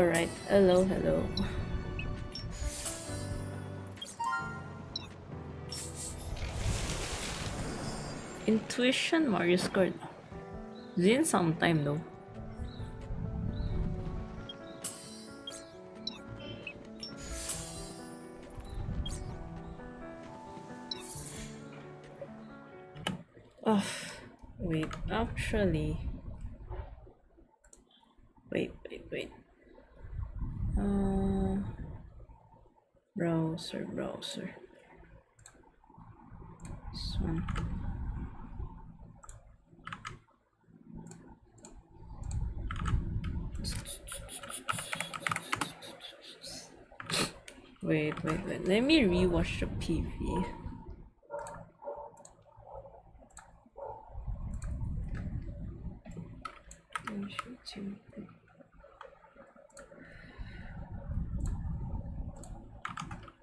Alright, hello, hello. Intuition Marius card. It's in some time though. Oh, wait, actually. Wait. Browser. This one. Wait. Let me rewatch the PV.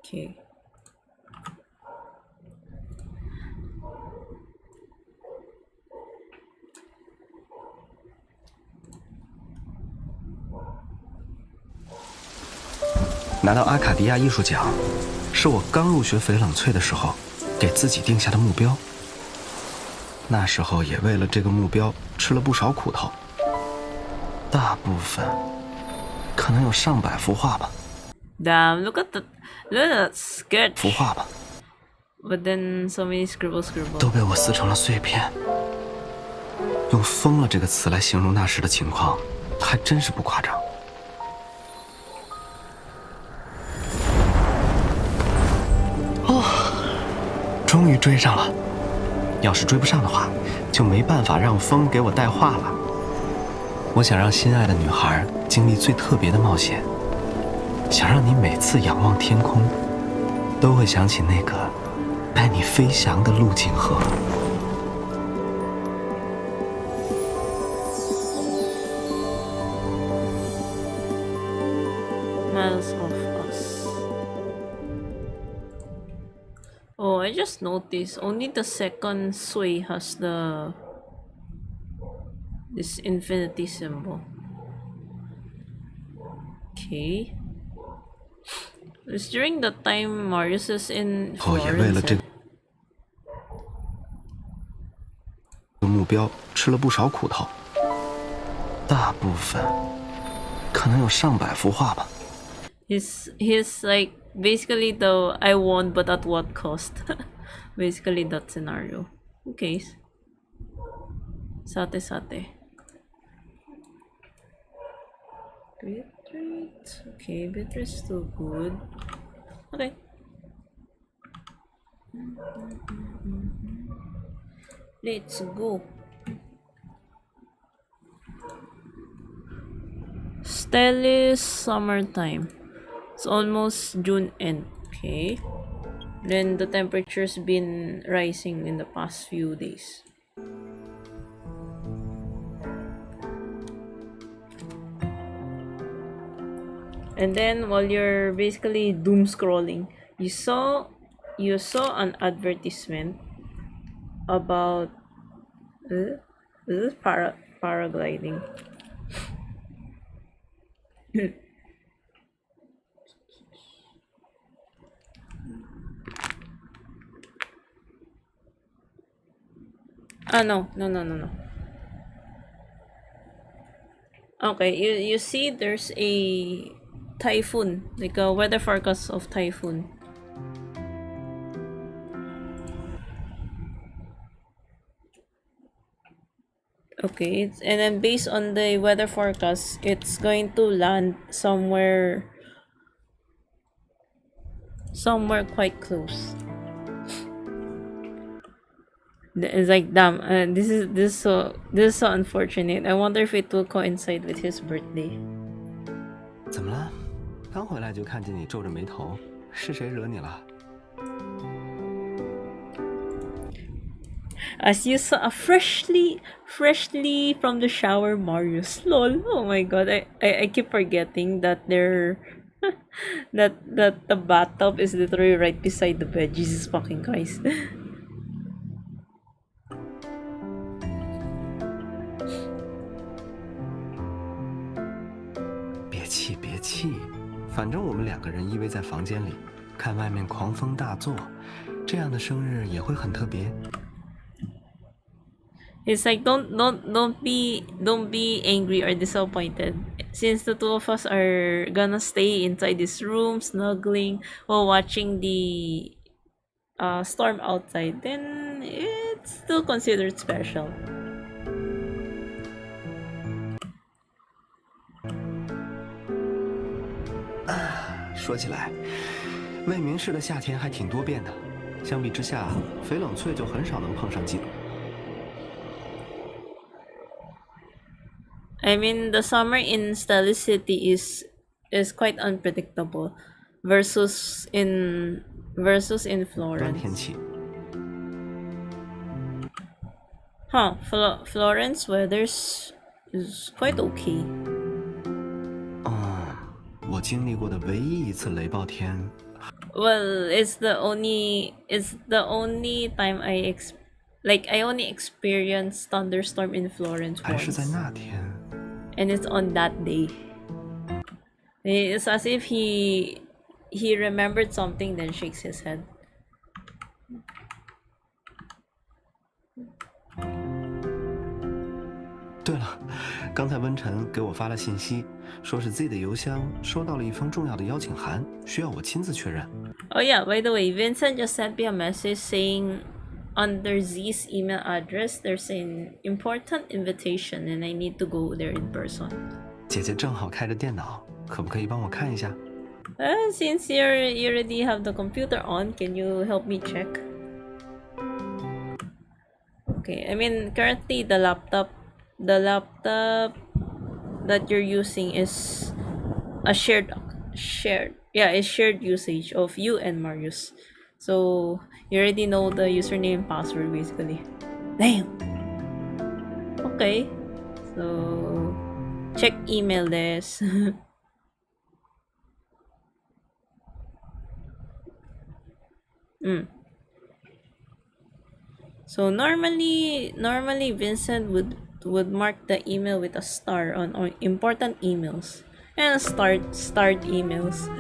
Okay.拿到阿卡迪亚艺术奖，是我刚入学翡冷翠的时候给自己定下的目标。那时候也为了这个目标吃了不少苦头，大部分可能有上百幅画吧。Damn, look at that sketch. 幅画吧。But then so many scribble. 都被我撕成了碎片。用疯了这个词来形容那时的情况，还真是不夸张。终于追上了，要是追不上的话，就没办法让风给我带话了。我想让心爱的女孩经历最特别的冒险，想让你每次仰望天空，都会想起那个带你飞翔的陆景河。Miles of us. Oh, I just noticed only the second Sui has this infinity symbol. Okay. It's during the time Marius is in Florence. 也为了这个目标吃了不少苦头，大部分可能有上百幅画吧。He's like basically the I won but at what cost? Basically that scenario. Okay. Sate. Bitrate. Okay, bitrate's still good. Okay. Let's go. Stellis summertime. It's almost June end. Okay. Then the temperature's been rising in the past few days. And then while you're basically doom scrolling, you saw an advertisement about this is paragliding. No. Okay, you see there's a typhoon, like a weather forecast of typhoon. Okay, and then based on the weather forecast, it's going to land somewhere quite close. It's like, damn, this is so unfortunate. I wonder if it will coincide with his birthday. 怎么了？刚回来就看见你皱着眉头，是谁惹你了？ As you saw, freshly from the shower, Marius. Lol. Oh my god, I keep forgetting that that the bathtub is literally right beside the bed. Jesus fucking Christ. 别气，气，反正我们2个人依偎在房间里，看外面狂风大作，这样的生日也会很特别。It's like don't be angry or disappointed. Since the two of us are gonna stay inside this room, snuggling while watching the storm outside, then it's still considered special. 说起来，魏明市的夏天还挺多变的，相比之下，翡冷翠就很少能碰上季度。I mean, the summer in Stelly City is quite unpredictable versus in 端 Florence. 天气， Huh, Florence weather's is quite okay. 我经历过的唯一一次雷暴天， Well, it's the only time I only experienced thunderstorm in Florence 还是 once. 在那天。 And it's on that day. It's as if he remembered something, then shakes his head. 对了，刚才温晨给我发了信息，说是 Z 的邮箱收到了一封重要的邀请函，需要我亲自确认。 Oh yeah, by the way, Vincent just sent me a message saying under Z's email address there's an important invitation and I need to go there in person. 姐姐正好开着电脑，可不可以帮我看一下？ Since you already have the computer on, can you help me check? Okay, I mean currently the laptop that you're using is a shared usage of you and Marius. So you already know the username and password basically. Damn. Okay. So check email this. So normally Vincent would mark the email with a star on important emails and start emails.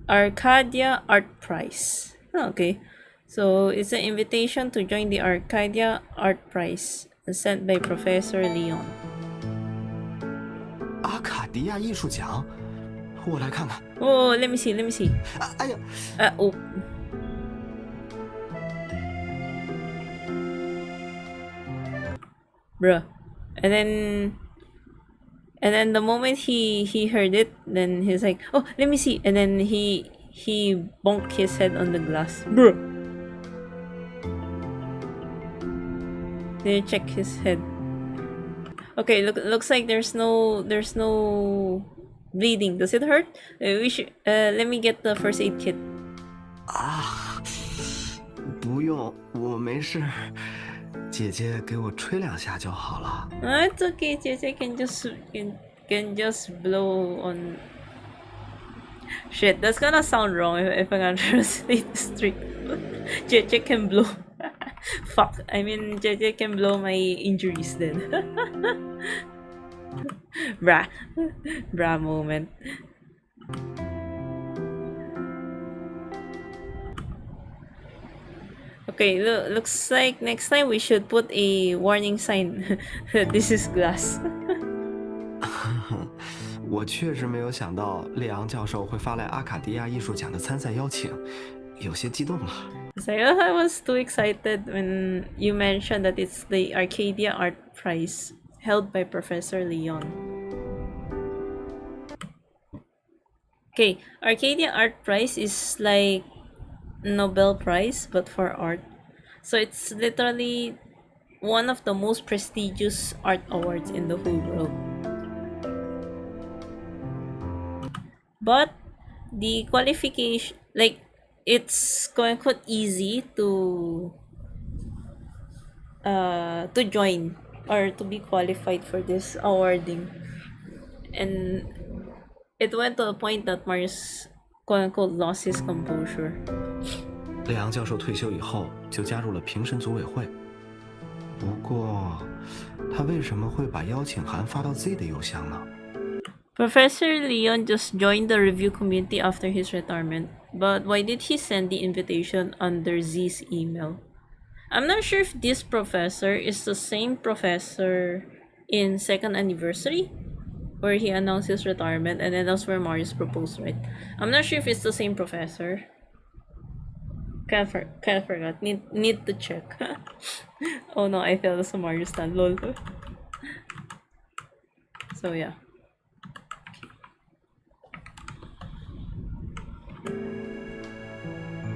Arcadia Art Prize. Okay, so it's an invitation to join the Arcadia Art Prize sent by Professor Leon. 阿卡迪亚艺术奖，我来看看。 Oh, let me see. 哎呀， Oh. Bruh. And then the moment he heard it, then he's like, oh, let me see. And then he bonked his head on the glass. Bruh. Then you check his head. Okay, looks like there's no bleeding. Does it hurt? Let me get the first aid kit. 啊，不用，我没事。姐姐给我吹2下就好了。 It's okay. JJ can just blow on. Shit, that's gonna sound wrong if I'm gonna translate straight. JJ can blow. Fuck. I mean, JJ can blow my injuries then. Brah moment. Okay, looks like next time we should put a warning sign. This is glass. 我确实没有想到列昂教授会发来阿卡迪亚艺术奖的参赛邀请，有些激动了。 So I was too excited when you mentioned that it's the Arcadia Art Prize held by Professor Leon. Okay, Arcadia Art Prize is like Nobel Prize but for art. So it's literally one of the most prestigious art awards in the whole world. But the qualification, like, it's quote unquote easy to join or to be qualified for this awarding, and it went to a point that Marius quote unquote lost his composure. 列昂教授退休以后就加入了评审组委会，不过，他为什么会把邀请函发到 Z 的邮箱呢？ Professor Leon just joined the review committee after his retirement, but why did he send the invitation under Z's email? I'm not sure if this professor is the same professor in second anniversary, where he announced his retirement, and then that's where Marius proposed, right? I'm not sure if it's the same professor. Kind of forgot. Need to check. Oh no, I failed as a Marius stand. Lol. So yeah.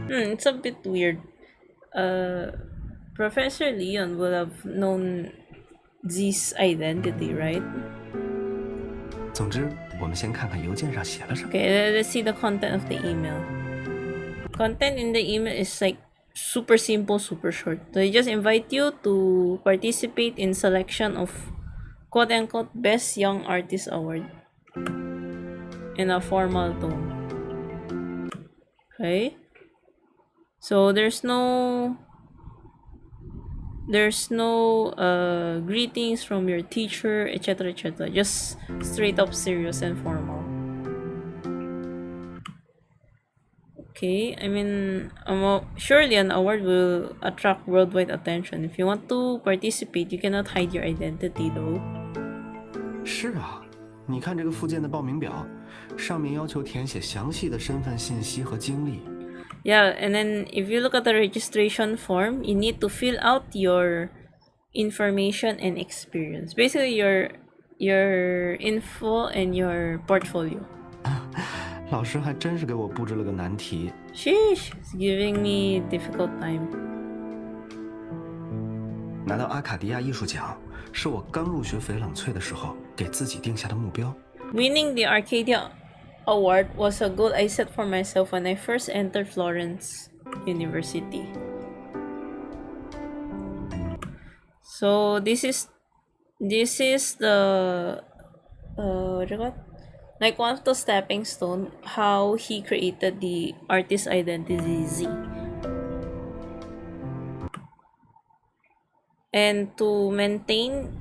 It's a bit weird. Professor Leon would have known Z's identity, right? 总之，我们先看看邮件上写了什么。 Okay, let's see the content of the email. Content in the email is like super simple, super short. They just invite you to participate in selection of quote-unquote Best Young Artist Award in a formal tone. Okay? So there's no greetings from your teacher, etc., etc. Just straight up serious and formal. Okay, I mean, surely an award will attract worldwide attention. If you want to participate, you cannot hide your identity, though. 是啊，你看这个附件的报名表，上面要求填写详细的身份信息和经历。 Yeah, and then if you look at the registration form, you need to fill out your information and experience. Basically, your info and your portfolio. 老师还真是给我布置了个难题。 Sheesh, it's giving me difficult time. 拿到阿卡迪亚艺术奖，是我刚入学翡冷翠的时候给自己定下的目标。 Winning the Arcadia Award was a goal I set for myself when I first entered Florence University. So this is the what do you call it? Like one of the stepping stone how he created the artist identity Z. And to maintain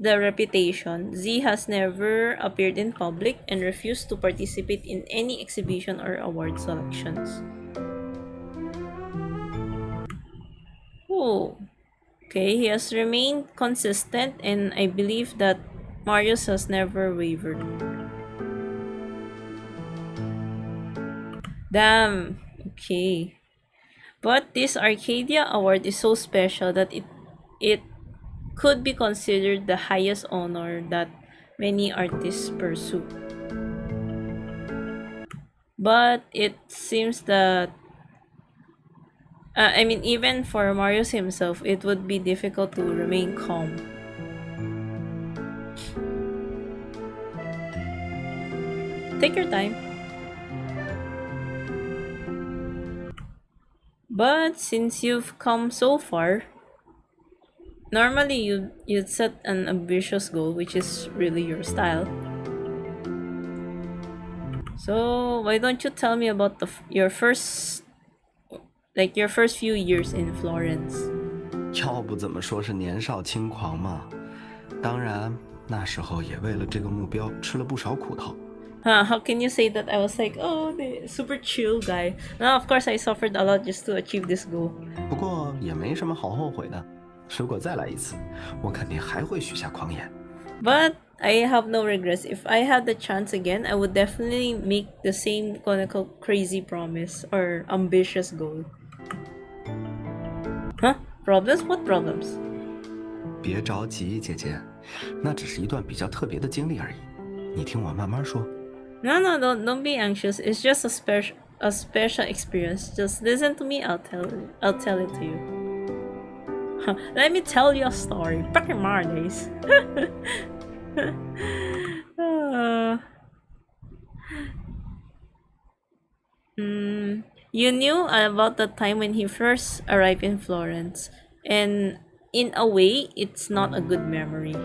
the reputation, Z has never appeared in public and refused to participate in any exhibition or award selections. Oh, okay, he has remained consistent, and I believe that Marius has never wavered. Damn, okay. But this Arcadia Award is so special that it could be considered the highest honor that many artists pursue. But it seems that I mean, even for Marius himself, it would be difficult to remain calm. Take your time. But since you've come so far, normally you'd set an ambitious goal, which is really your style. So why don't you tell me about your first few years in Florence? 要不怎么说是年少轻狂嘛？当然，那时候也为了这个目标吃了不少苦头。 How can you say that I was like, oh, the super chill guy? No, of course I suffered a lot just to achieve this goal. 不过也没什么好后悔的。如果再来一次，我肯定还会许下狂言。 But I have no regrets. If I had the chance again, I would definitely make the same crazy promise or ambitious goal. Huh? Problems? What problems? 别着急，姐姐，那只是一段比较特别的经历而已。你听我慢慢说。 No, don't be anxious. It's just a special experience. Just listen to me. I'll tell it to you. Let me tell you a story. Back in my days. You knew about the time when he first arrived in Florence, and in a way, it's not a good memory.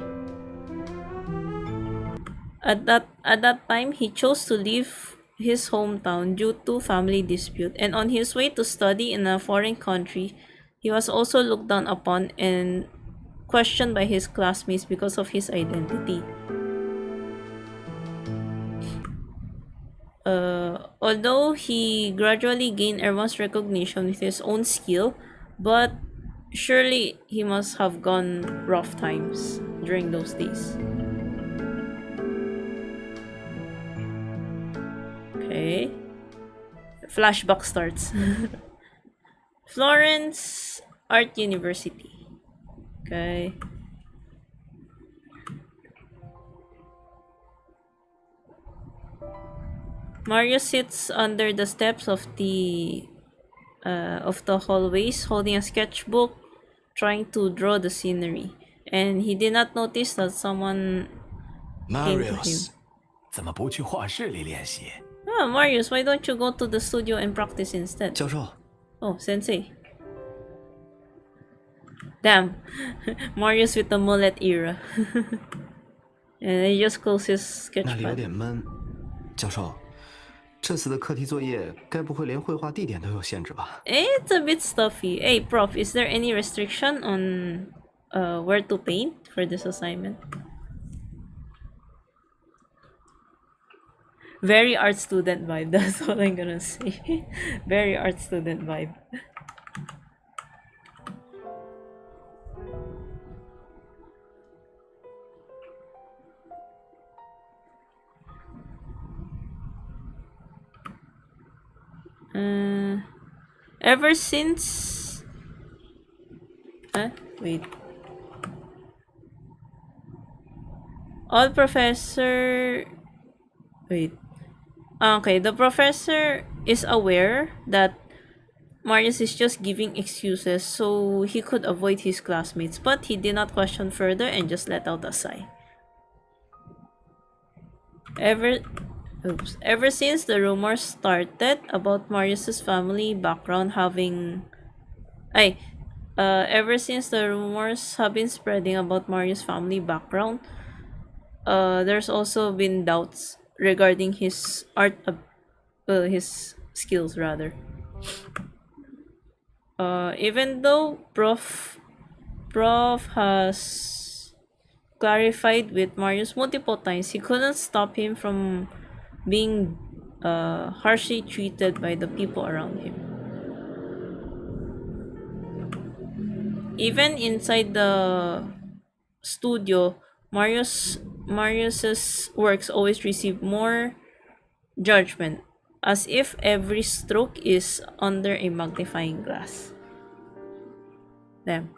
At that time, he chose to leave his hometown due to family dispute, and on his way to study in a foreign country, He was also looked down upon and questioned by his classmates because of his identity. Although he gradually gained everyone's recognition with his own skill, but surely he must have gone rough times during those days. Okay. Flashback starts. Florence Art University. Okay. Marius sits under the steps of the hallways, holding a sketchbook, trying to draw the scenery, and he did not notice that someone came to him. Marius, 怎么不去画室里练习？ Oh, Marius, why don't you go to the studio and practice instead? 教授， Oh, sensei. Damn. Marius with the mullet era. And he just closed his 那里有 sketchpad. 点闷。教授，这次的课题作业该不会连绘画地点都有限制吧？ It's a bit stuffy. Hey, Prof, is there any restriction on where to paint for this assignment? Very art student vibe, that's all I'm gonna say. Very art student vibe. Ever since... Wait. All professor... Wait. Okay, the professor is aware that Marius is just giving excuses so he could avoid his classmates, but he did not question further and just let out a sigh. Ever since the rumors started about Marius's family background ever since the rumors have been spreading about Marius' family background, there's also been doubts regarding his his skills rather. Even though Prof has clarified with Marius multiple times, he couldn't stop him from being harshly treated by the people around him. Even inside the studio, Marius's works always receive more judgment, as if every stroke is under a magnifying glass. Damn.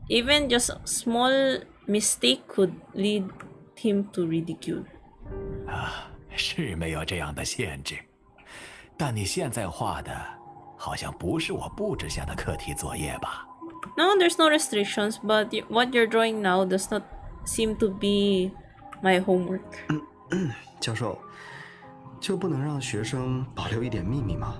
Even just a small mistake could lead him to ridicule. 是没有这样的限制，但你现在画的，好像不是我布置下的课题作业吧？ No, there's no restrictions, but what you're drawing now does not seem to be my homework. 教授，就不能让学生保留一点秘密吗？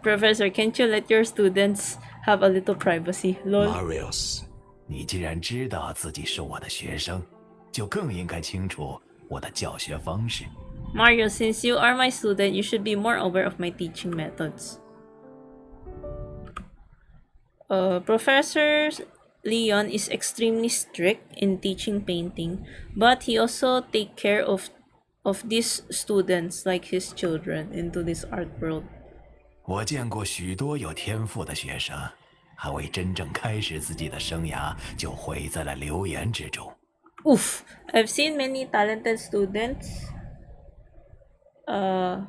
Professor, can't you let your students have a little privacy? Lol. Marius，你既然知道自己是我的学生，就更应该清楚我的教学方式。 Marius, since you are my student, you should be more aware of my teaching methods. Professor Leon is extremely strict in teaching painting, but he also take care of these students like his children into this art world. 我见过许多有天赋的学生，还未真正开始自己的生涯，就毁在了流言之中。 Oof! I've seen many talented students. I've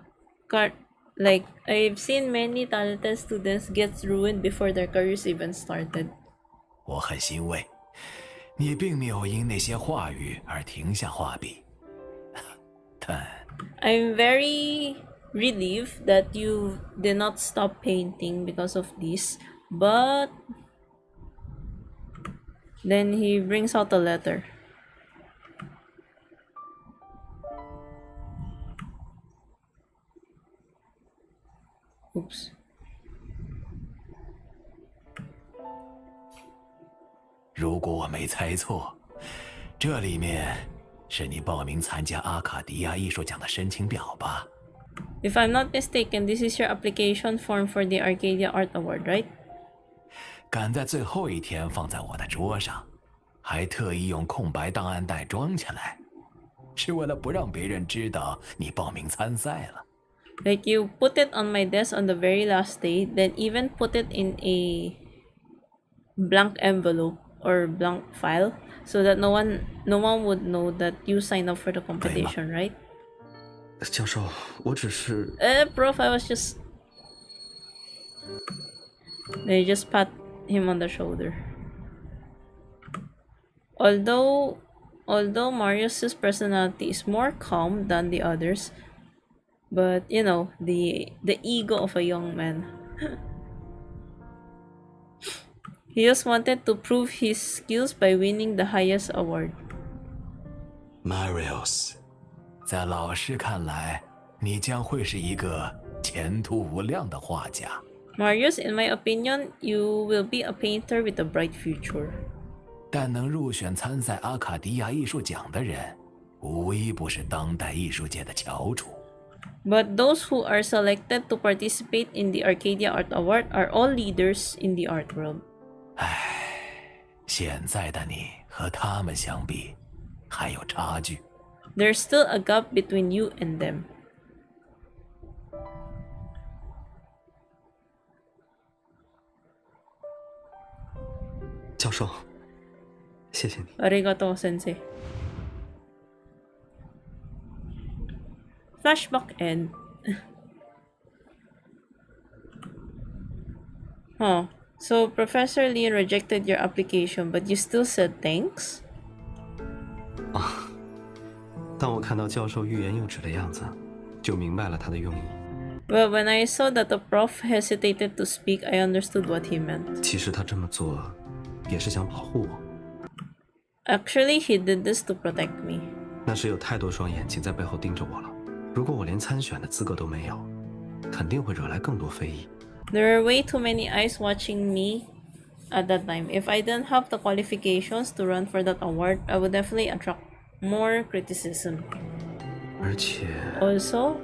seen many talented students get ruined before their careers even started. 我很欣慰，你并没有因那些话语而停下画笔。但 I'm very relieved that you did not stop painting because of this, but then he brings out a letter. Oops. 如果我没猜错，这里面是你报名参加阿卡迪亚艺术奖的申请表吧？ If I'm not mistaken, this is your application form for the Arcadia Art Award, right? 赶在最后一天放在我的桌上，还特意用空白档案袋装起来，是为了不让别人知道你报名参赛了。Like you put it on my desk on the very last day, then even put it in a blank envelope or blank file so that no one would know that you signed up for the competition, right? 教授，我只是Prof, I was just... They just pat him on the shoulder. Although Marius's personality is more calm than the others, but you know, the ego of a young man. He just wanted to prove his skills by winning the highest award. Marius， 在老师看来，你将会是一个前途无量的画家。Marius, in my opinion, you will be a painter with a bright future. 但能入选参赛阿卡迪亚艺术奖的人，无一不是当代艺术界的翘楚。But those who are selected to participate in the Arcadia Art Award are all leaders in the art world. 现在的你和他们相比，还有差距。There's still a gap between you and them. 教授，谢谢你。Arigato, sensei. Flashback end. Huh. So Professor Lee rejected your application, but you still said thanks? 当我看到教授欲言又止的样子，就明白了他的用意。Well, when I saw that the prof hesitated to speak, I understood what he meant. 其实他这么做，也是想保护我。Actually, he did this to protect me. 那是有太多双眼睛在背后盯着我了。如果我连参选的资格都没有，肯定会惹来更多非议。There were way too many eyes watching me at that time. If I didn't have the qualifications to run for that award, I would definitely attract more criticism. 而且 Also,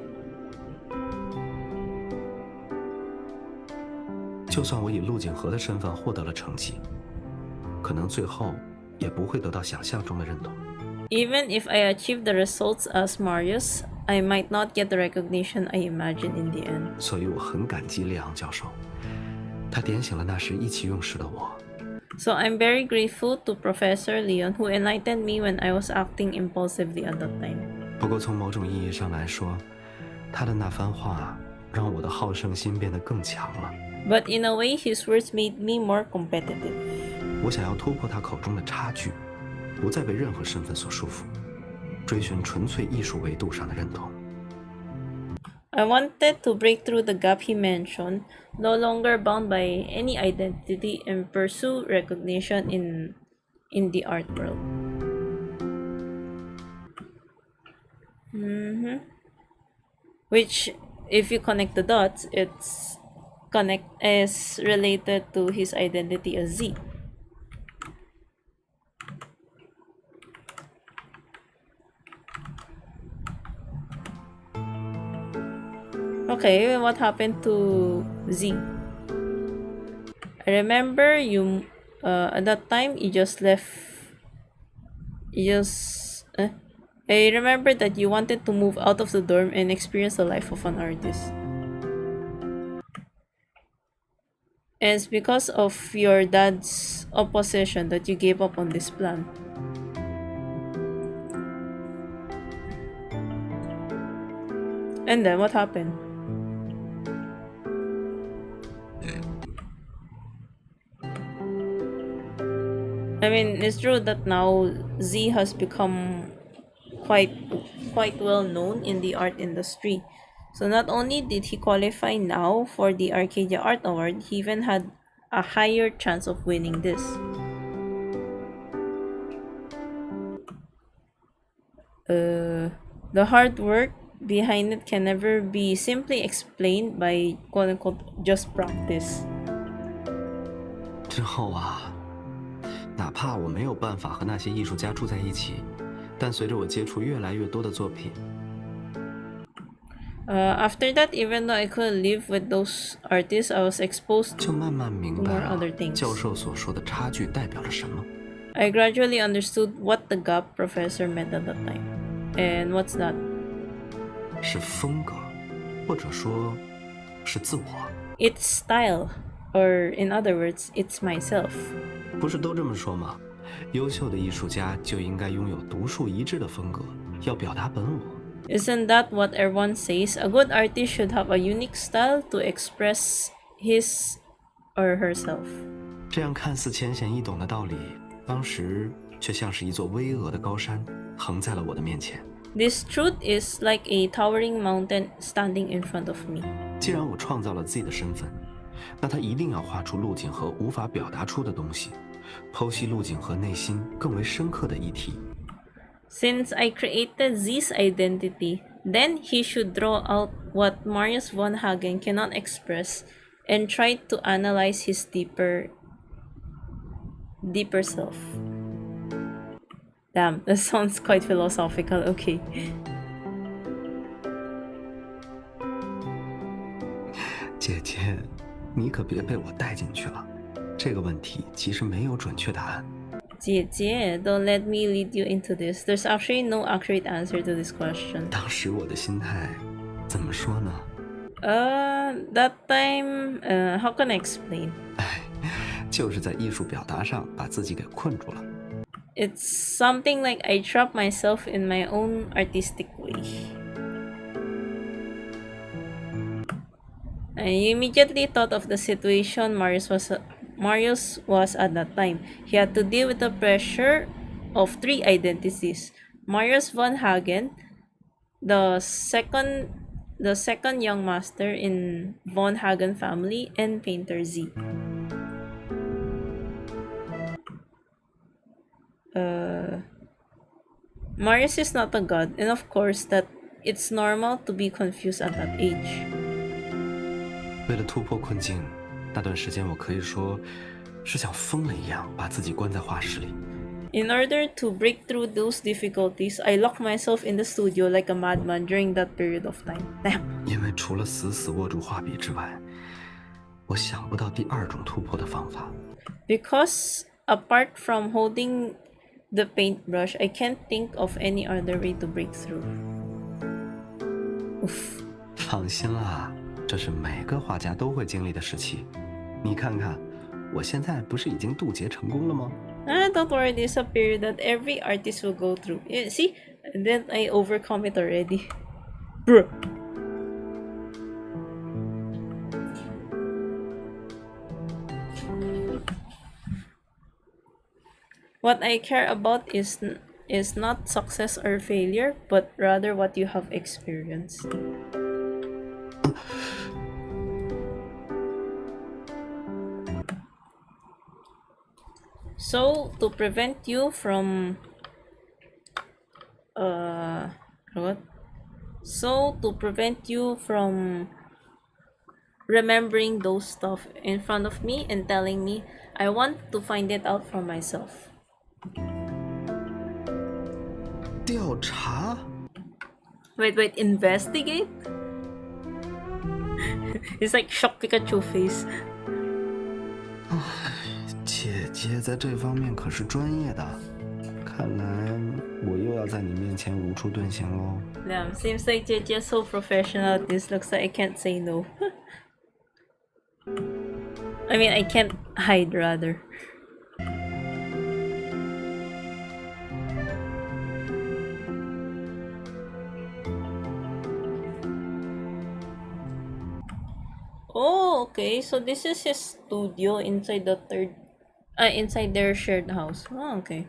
就算我以陆景和的身份获得了成绩，可能最后也不会得到想象中的认同。even if I achieved the results as Marius, I might not get the recognition I imagined in the end. 所以我很感激列昂教授，他点醒了那时意气用事的我。So I'm very grateful to Professor Leon who enlightened me when I was acting impulsively at that time. 不过从某种意义上来说，他的那番话让我的好胜心变得更强了。But in a way, his words made me more competitive. 我想要突破他口中的差距，不再被任何身份所束缚，追寻纯粹艺术维度上的认同。I wanted to break through the gap he mentioned, no longer bound by any identity, and pursue recognition in the art world. Which, if you connect the dots, is related to his identity as Z. Okay, what happened to Z? I remember you at that time you just left. I remember that you wanted to move out of the dorm and experience the life of an artist. And it's because of your dad's opposition that you gave up on this plan. And then what happened? I mean, it's true that now Z has become quite well known in the art industry. So not only did he qualify now for the Arcadia Art Award, he even had a higher chance of winning this. The hard work behind it can never be simply explained by quote-unquote just practice. 之后啊，哪怕我没有办法和那些艺术家住在一起，但随着我接触越来越多的作品， After that, even though I couldn't live with those artists, I was exposed 就慢慢明 to 白 more 了 other things. 教授所说的差距代表了什么。 I gradually understood what the gap professor meant at that time. And what's that? 是风格，或者说，是自我。 It's style. Or in other words, it's myself. 不是都这么说吗？优秀的艺术家就应该拥有独树一帜的风格，要表达本我。 Isn't that what everyone says? A good artist should have a unique style to express his or herself. 这样看似浅显易懂的道理，当时却像是一座巍峨的高山，横在了我的面前。 This truth is like a towering mountain standing in front of me. 既然我创造了自己的身份，那他一定要画出路径和无法表达出的东西，剖析路径和内心更为深刻的议题。 Since I created this identity, then he should draw out what Marius von Hagen cannot express and try to analyze his deeper self. Damn, that sounds quite philosophical. Okay. 姐姐，你可别被我带进去了。这个问题其实没有准确答案。 jiejieeee, don't let me lead you into this. There's actually no accurate answer to this question. 当时我的心态怎么说呢？ That time, how can I explain? 哎，就是在艺术表达上把自己给困住了。 It's something like I trap myself in my own artistic way. I immediately thought of the situation Marius was at that time. He had to deal with the pressure of three identities: Marius von Hagen, the second young master in von Hagen family, and painter Z. Marius is not a god, and of course that it's normal to be confused at that age. 为了突破困境，那段时间我可以说是像疯了一样把自己关在画室里。 In order to break through those difficulties, I locked myself in the studio like a madman during that period of time. Damn. 因为除了死死握住画笔之外，我想不到第二种突破的方法。 Because apart from holding the paintbrush, I can't think of any other way to break through. Oof. 放心啦，这是每个画家都会经历的时期。你看看，我现在不是已经渡劫成功了吗？ Don't worry, this is a period that every artist will go through. Yeah, see? And then I overcome it already. Bruh. What I care about is not success or failure, but rather what you have experienced. So to prevent you from what? So to prevent you from remembering those stuff in front of me and telling me, I want to find it out for myself. 调查？ Wait, investigate? It's like shock Pikachu face. 姐姐在这方面可是专业的，看来我又要在你面前无处遁形喽。 Damn, seems like JJ so professional at this. Looks like I can't say no. I mean, I can't hide rather. Oh, okay. So this is his studio inside inside their shared house. Oh, okay.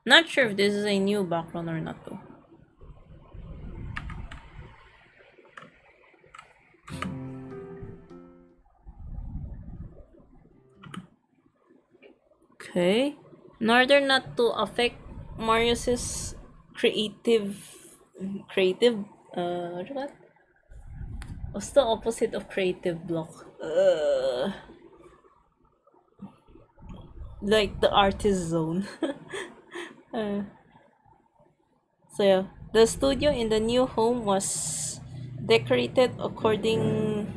Not sure if this is a new background or not though. Okay. In order not to affect Marius's creative what you call it? What's the opposite of creative block? Like the artist zone. So yeah, the studio in the new home was decorated according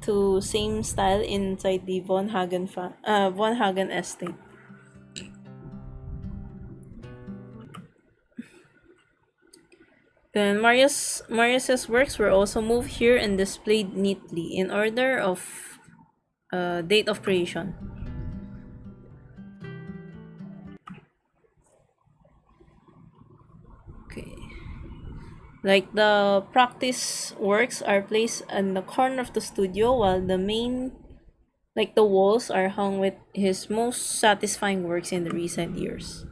to same style inside the Von Hagen estate. Then Marius's works were also moved here and displayed neatly in order of date of creation. Okay. Like the practice works are placed in the corner of the studio while the main like the walls are hung with his most satisfying works in the recent years.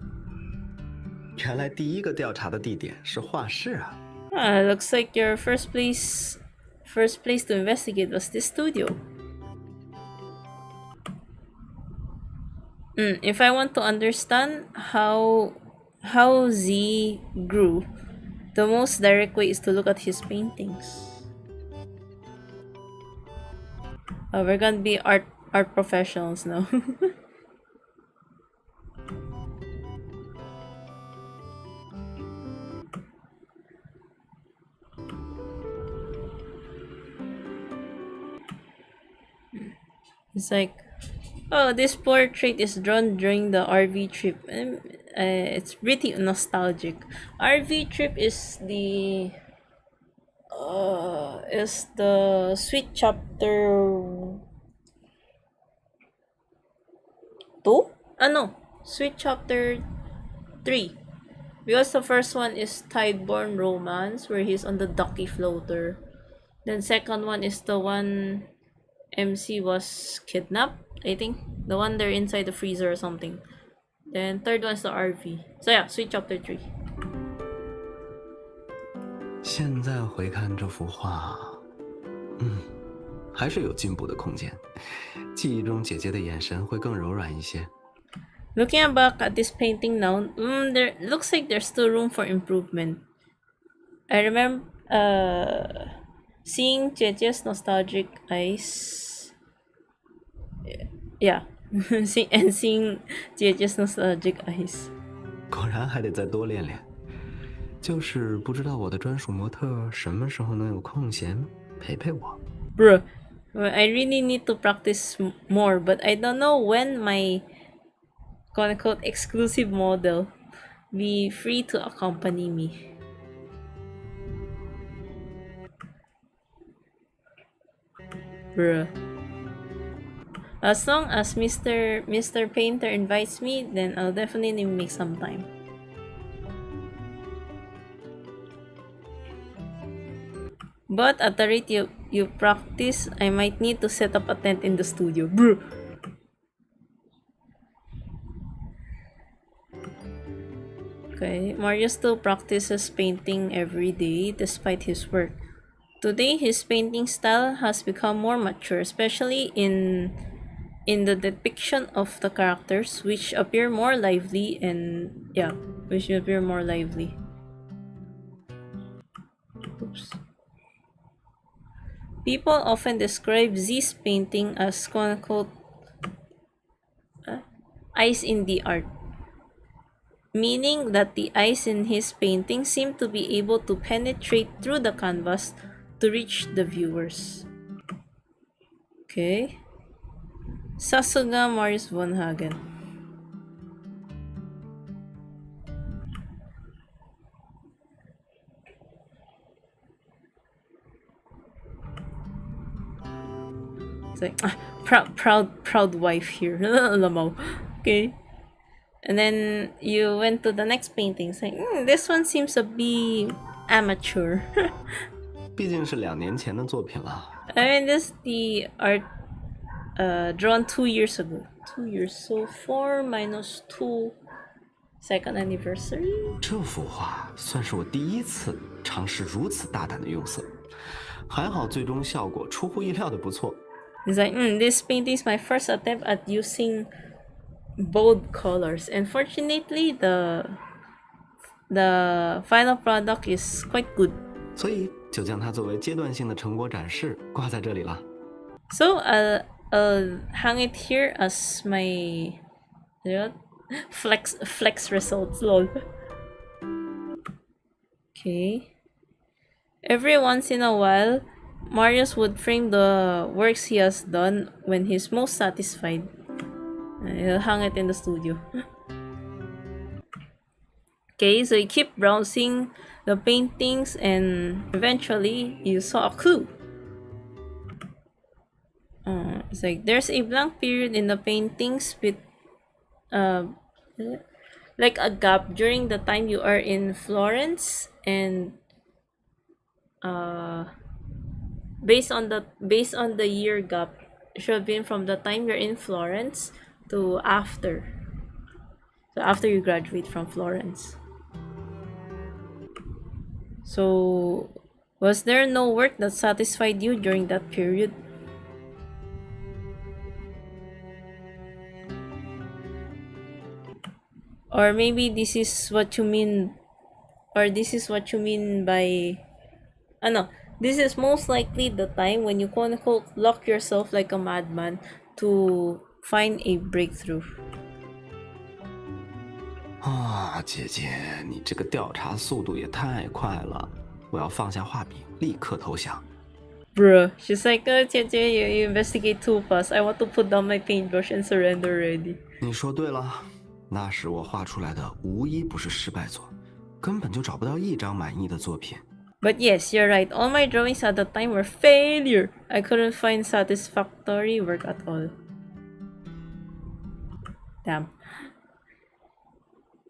原来第一个调查的地点是画室啊。Looks like your first place to investigate was this studio. If I want to understand how Z grew, the most direct way is to look at his paintings. We're gonna be art professionals now. It's like, oh, this portrait is drawn during the RV trip. It's pretty nostalgic. RV trip is the Sweet Chapter 2? No, Sweet Chapter 3. Because the first one is Tideborne Romance, where he's on the ducky floater. Then second one is the one MC was kidnapped, I think. The one they're inside the freezer or something. Then third one is the RV. So yeah, Sweet Chapter 3. 现在回看这幅画，还是有进步的空间。记忆中姐姐的眼神会更柔软一些。Looking back at this painting now, there looks like there's still room for improvement. I remember seeing jiejieeee's nostalgic eyes. Yeah, seeing jiejieeee's nostalgic eyes. 果然还得再多练练。就是不知道我的专属模特什么时候能有空闲陪陪我。Bruh, I really need to practice more, but I don't know when my quote-unquote exclusive model be free to accompany me. Bruh. As long as Mr. Painter invites me, then I'll definitely make some time. But at the rate you practice, I might need to set up a tent in the studio. Bruh. Okay, Mario still practices painting every day despite his work. Today, his painting style has become more mature, especially in the depiction of the characters, which appear more lively Oops. People often describe Z's painting as quote-unquote eyes in the art, meaning that the eyes in his painting seem to be able to penetrate through the canvas to reach the viewers. Okay. Sasuga Marius von Hagen. It's like proud wife here. Okay. And then you went to the next painting. It's like, this one seems to be amateur. 毕竟是2年前的作品了。I mean, this is the art drawn 2 years ago. 2 years, so 4 minus 2, second anniversary. 这幅画算是我第一次尝试如此大胆的用色，还好最终效果出乎意料的不错。It's like, this painting is my first attempt at using bold colors, and fortunately, the final product is quite good. 所以就将它作为阶段性的成果展示挂在这里了。So I'll hang it here as my flex results. Lol. Okay. Every once in a while, Marius would frame the works he has done when he's most satisfied. He'll hang it in the studio. Okay, so you keep browsing the paintings and eventually you saw a clue. It's like there's a blank period in the paintings with uh, like a gap during the time you are in Florence, and uh, based on the year gap, it should have been from the time you're in Florence to after. So after you graduate from Florence. So was there no work that satisfied you during that period? Or maybe this is what you mean, or this is what you mean by no, this is most likely the time when you quote unquote lock yourself like a madman to find a breakthrough. 啊，姐姐，你这个调查速度也太快了，我要放下画笔，立刻投降。 Bruh, she's like, Jie, you investigate too fast. I want to put down my paintbrush and surrender already. 你说对了，那时我画出来的无一不是失败作，根本就找不到一张满意的作品。 But yes, you're right. All my drawings at the time were failure. I couldn't find satisfactory work at all. Damn.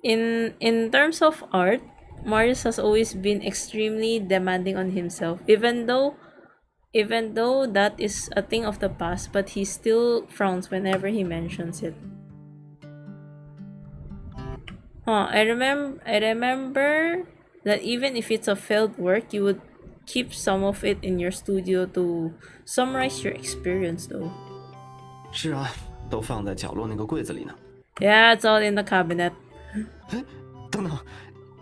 In terms of art, Marius has always been extremely demanding on himself, even though that is a thing of the past, but he still frowns whenever he mentions it. I remember that even if it's a failed work, you would keep some of it in your studio to summarize your experience though. 是啊，都放在角落那个柜子里呢。 Yeah, it's all in the cabinet. 哎，等等，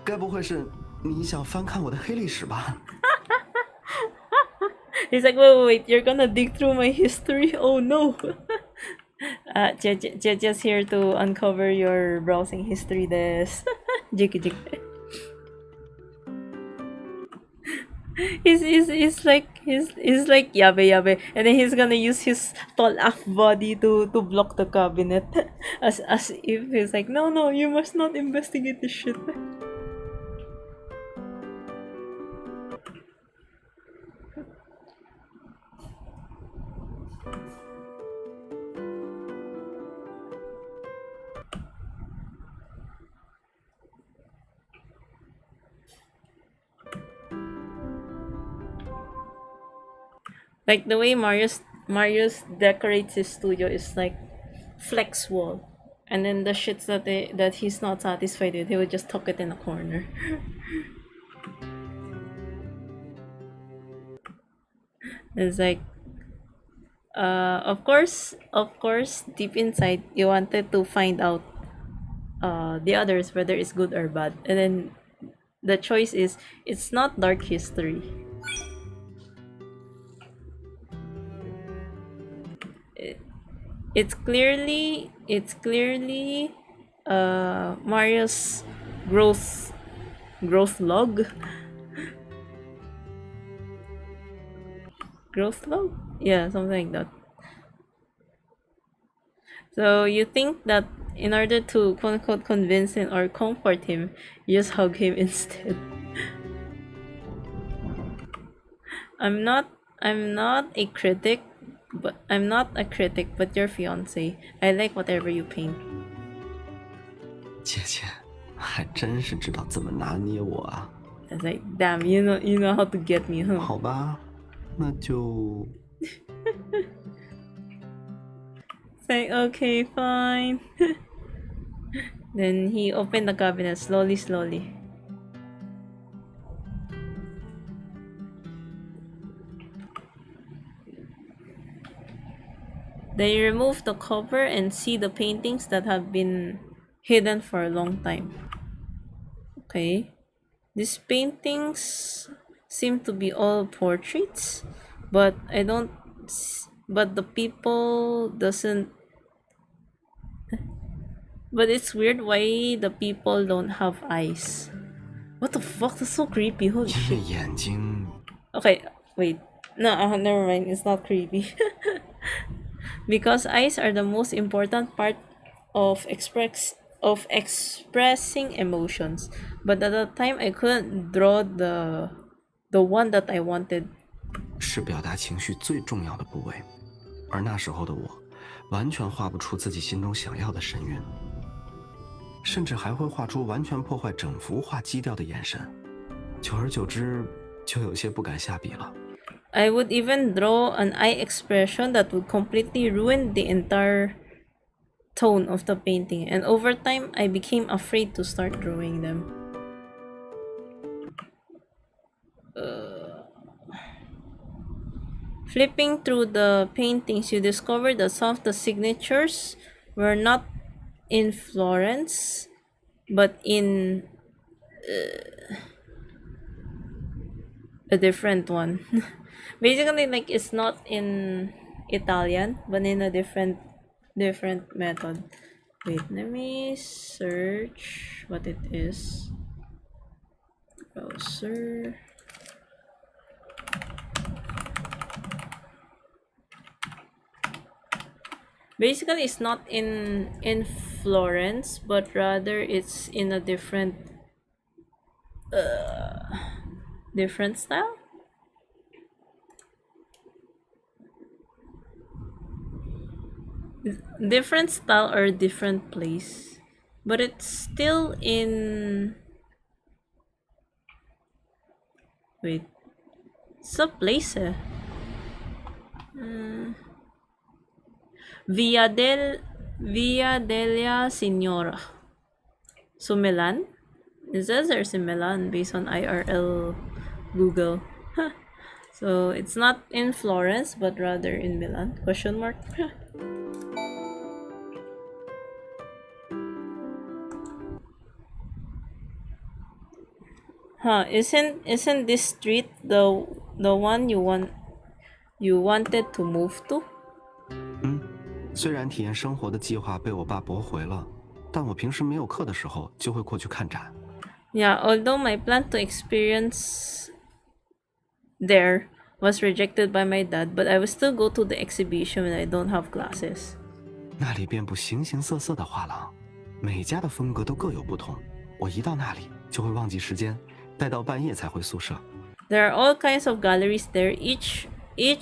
该不会是你想翻看我的黑历史吧？ He's like, wait, you're gonna dig through my history? Oh no. Just here to uncover your browsing history des. Jiki. He's like yabe, and then he's gonna use his tall half body to block the cabinet. as if he's like, no, you must not investigate this shit. Like the way Marius decorates his studio is like flex wall, and then the shits that he's not satisfied with, he would just tuck it in a corner. It's like, of course, deep inside you wanted to find out the others whether it's good or bad, and then the choice is it's not dark history. It's clearly Marius growth log. Growth log? Yeah, something like that. So you think that in order to quote unquote convince him or comfort him, you just hug him instead. I'm not a critic, but your fiance. I like whatever you paint. 姐姐，还真是知道怎么拿捏我啊。 It's like, damn, you know how to get me, huh? 好吧，那就。 Say, okay, fine. Then he opened the cabinet slowly. They remove the cover and see the paintings that have been hidden for a long time. Okay. These paintings seem to be all portraits, but the people doesn't. But it's weird why the people don't have eyes. What the fuck? That's so creepy. Holy 因为 shit. 眼睛 Okay, wait. No, never mind. It's not creepy. Because eyes are the most important part of expressing emotions. But at the time, I couldn't draw the one that I wanted. 是表达情绪最重要的部位，而那时候的我，完全画不出自己心中想要的神韵，甚至还会画出完全破坏整幅画基调的眼神。久而久之，就有些不敢下笔了。I would even draw an eye expression that would completely ruin the entire tone of the painting, and over time, I became afraid to start drawing them. Flipping through the paintings, you discover that some of the signatures were not in Florence, but in a different one. Basically, like it's not in Italian, but in a different method. Wait, let me search what it is. Browser. Basically, it's not in Florence, but rather it's in a different style. Different style or different place, but it's still in. Wait, it's a place. Via della Signora. So Milan? It says there's in Milan based on IRL Google. So it's not in Florence but rather in Milan? Question mark. Huh, isn't this street the one you wanted to move to? 虽然体验生活的计划被我爸驳回了，但我平时没有课的时候就会过去看展。Yeah, although my plan to experience there was rejected by my dad, but I will still go to the exhibition when I don't have classes. 那里遍布形形色色的画廊，每家的风格都各有不同。我一到那里就会忘记时间，待到半夜才回宿舍。There are all kinds of galleries there, each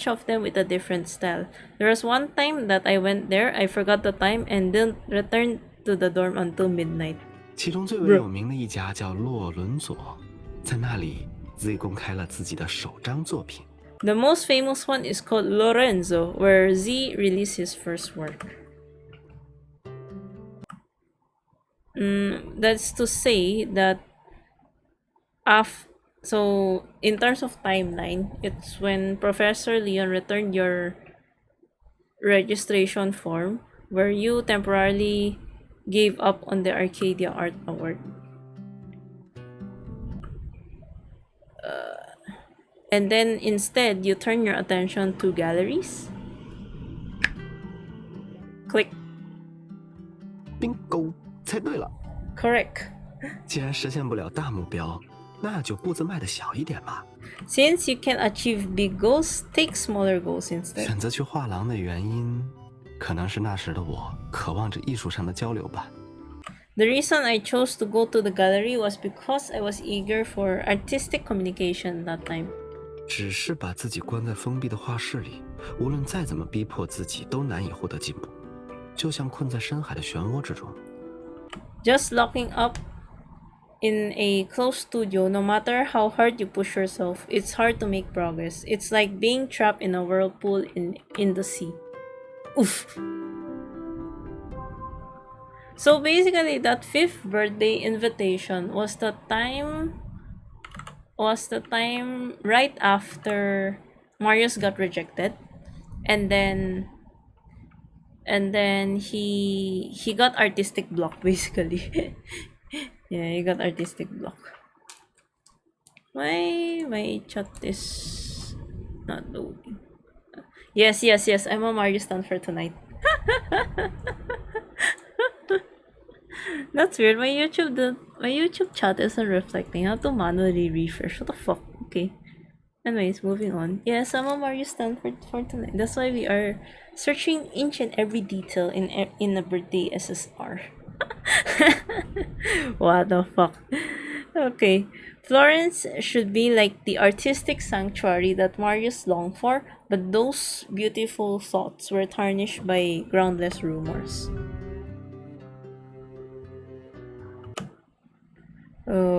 of them with a different style. There was one time that I went there, I forgot the time and didn't return to the dorm until midnight. 其中最为有名的一家叫洛伦佐，在那里 Z 公开了自己的首张作品。The most famous one is called Lorenzo, where Z released his first work. That's to say that so in terms of timeline, it's when Professor Leon returned your registration form where you temporarily gave up on the Arcadia Art Award. And then instead, you turn your attention to galleries. Click. Bingo， 猜对了。Correct. 既然实现不了大目标，那就步子迈得小一点嘛。Since you can achieve big goals, take smaller goals instead. 选择去画廊的原因，可能是那时的我渴望着艺术上的交流吧。The reason I chose to go to the gallery was because I was eager for artistic communication that time. 只是把自己关在封闭的画室里，无论再怎么逼迫自己，都难以获得进步，就像困在深海的漩涡之中。Just locking up in a closed studio, no matter how hard you push yourself, it's hard to make progress. It's like being trapped in a whirlpool in the sea. Oof. So basically, that 5th birthday invitation was the time right after Marius got rejected, and then he got artistic block basically. Yeah, he got artistic block. My chat is not loading. Yes. I'm a Marius stan for tonight. That's weird. My YouTube chat isn't reflecting. I have to manually refresh. What the fuck? Okay. Anyways, moving on. Yeah, some of Marius done for tonight. That's why we are searching each and every detail in a birthday SSR. What the fuck? Okay. Florence should be like the artistic sanctuary that Marius longed for, but those beautiful thoughts were tarnished by groundless rumors.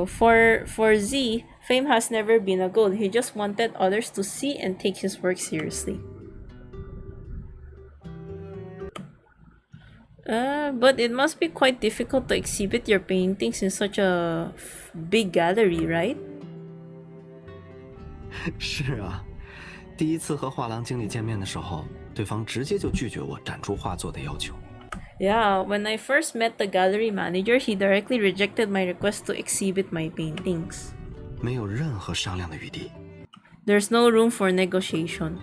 For Z, fame has never been a goal. He just wanted others to see and take his work seriously. But it must be quite difficult to exhibit your paintings in such a big gallery, right? 是啊，第一次和画廊经理见面的时候，对方直接就拒绝我展出画作的要求。Yeah, when I first met the gallery manager, he directly rejected my request to exhibit my paintings. 没有任何商量的余地。There's no room for negotiation.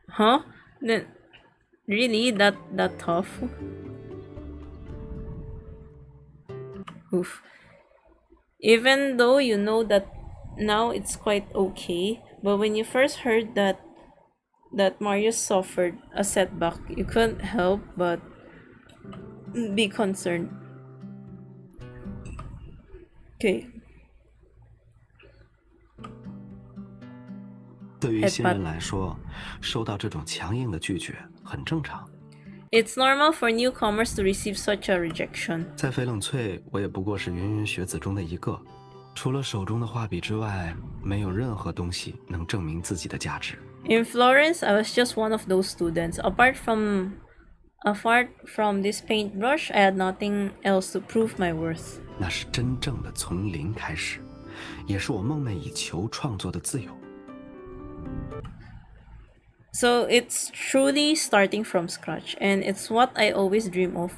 Huh? Really? That tough? Oof. Even though you know that now it's quite okay, but when you first heard that Marius suffered a setback, you couldn't help but be concerned. Okay. 对于新人来说，收到这种强硬的拒绝很正常。It's normal for newcomers to receive such a rejection. 在翡冷翠，我也不过是芸芸学子中的一个，除了手中的画笔之外，没有任何东西能证明自己的价值。In Florence, I was just one of those students. Apart from this paintbrush, I had nothing else to prove my worth. 那是真正的从零开始，也是我梦寐以求创作的自由。So it's truly starting from scratch, and it's what I always dream of.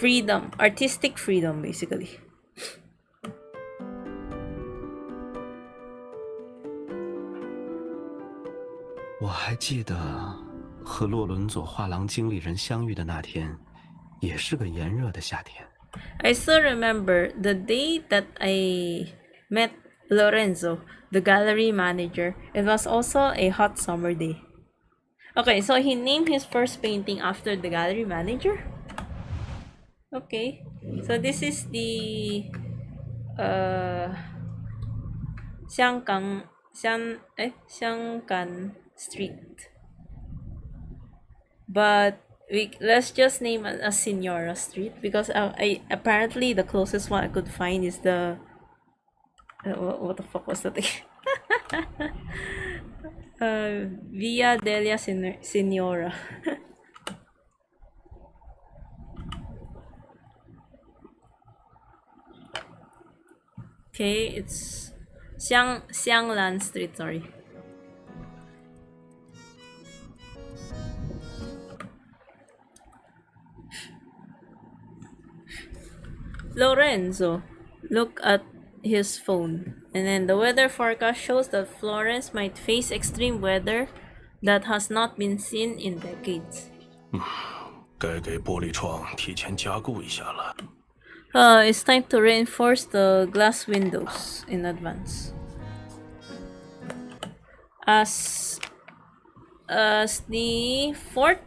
Freedom, artistic freedom, basically. 我还记得和洛伦佐画廊经理人相遇的那天，也是个炎热的夏天。I still remember the day that I met Lorenzo, the gallery manager. It was also a hot summer day. Okay, so he named his first painting after the gallery manager? Okay. So this is the Xiangkan Street. But let's just name it a Senora Street because I apparently the closest one I could find is the what the fuck was that again? Via Delia Senora. Okay, it's Xianglan Street, sorry. Lorenzo, look at his phone. And then the weather forecast shows that Florence might face extreme weather that has not been seen in decades. 该给玻璃窗提前加固一下了。It's time to reinforce the glass windows in advance. As the fourth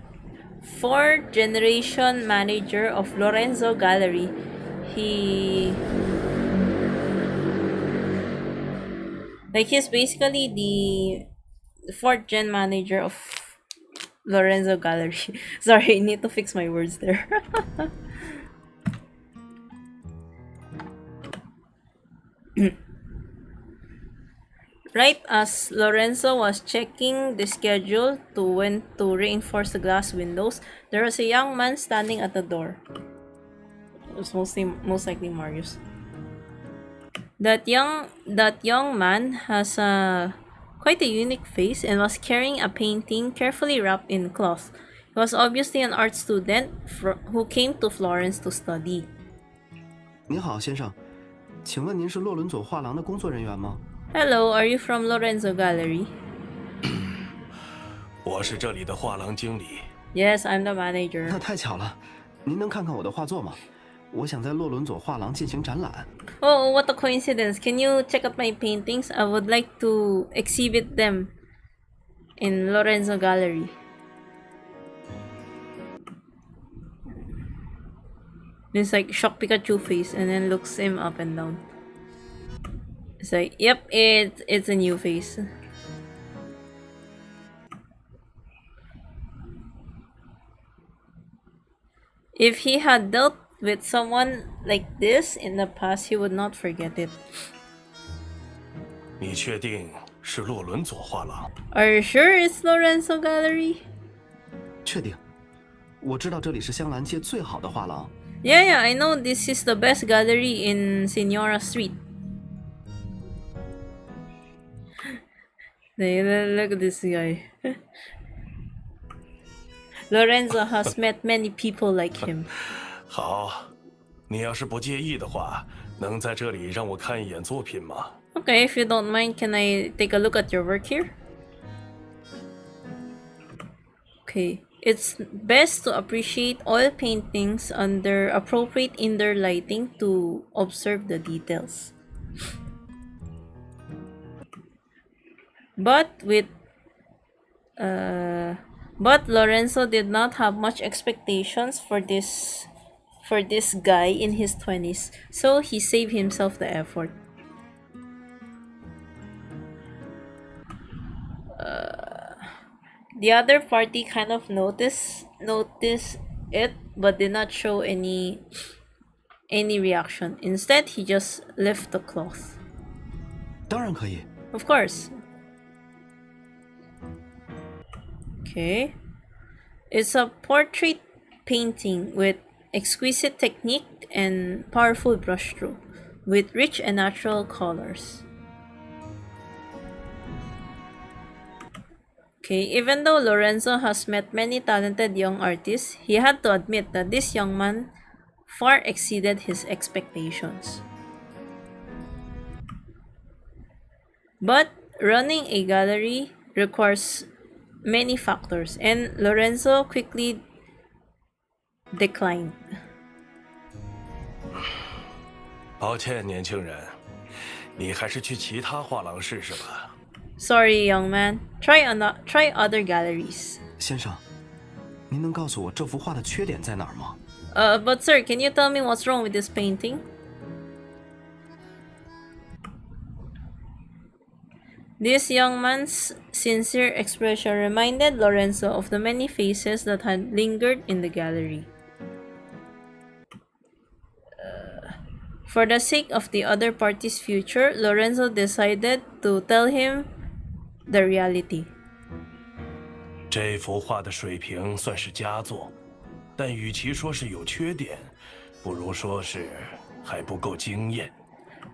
generation manager of Lorenzo Gallery, he's basically the fourth gen manager of Lorenzo Gallery. Sorry, I need to fix my words there. Right as Lorenzo was checking the schedule to when to reinforce the glass windows, there was a young man standing at the door. It was most likely Marius. That young man has quite a unique face and was carrying a painting carefully wrapped in cloth. He was obviously an art student who came to Florence to study. 您好，先生，请问您是洛伦佐画廊的工作人员吗？ Hello, are you from Lorenzo Gallery? 我是这里的画廊经理。 Yes, I'm the manager. 那太巧了，您能看看我的画作吗？我想在洛伦佐画廊进行展览。Oh, what a coincidence. Can you check out my paintings? I would like to exhibit them in Lorenzo Gallery. It's like shock Pikachu face and then looks him up and down. It's like, yep, it's a new face. If he had dealt with someone like this in the past, he would not forget it. 你确定是洛伦佐画廊？ Are you sure it's Lorenzo Gallery? 确定，我知道这里是香兰街最好的画廊。Yeah, I know this is the best gallery in Senora Street. Look at this guy. Lorenzo has met many people like him. 好，你要是不介意的话，能在这里让我看一眼作品吗？ Okay, if you don't mind, can I take a look at your work here? Okay, it's best to appreciate oil paintings under appropriate indoor lighting to observe the details. But Lorenzo did not have much expectations for this guy in his 20s, so he saved himself the effort. The other party kind of noticed it, but did not show any reaction. Instead, he just left the cloth. 当然可以。 Of course. Okay. It's a portrait painting with exquisite technique and powerful brushstroke, with rich and natural colors. Okay, even though Lorenzo has met many talented young artists, he had to admit that this young man far exceeded his expectations. But running a gallery requires many factors, and Lorenzo quickly declined. 抱歉，年轻人，你还是去其他画廊试试吧。 Sorry, young man. Try other galleries. 先生，您能告诉我这幅画的缺点在哪儿吗？ But sir, can you tell me what's wrong with this painting? This young man's sincere expression reminded Lorenzo of the many faces that had lingered in the gallery. For the sake of the other party's future, Lorenzo decided to tell him the reality. 这幅画的水平算是佳作，但与其说是有缺点，不如说是还不够惊艳。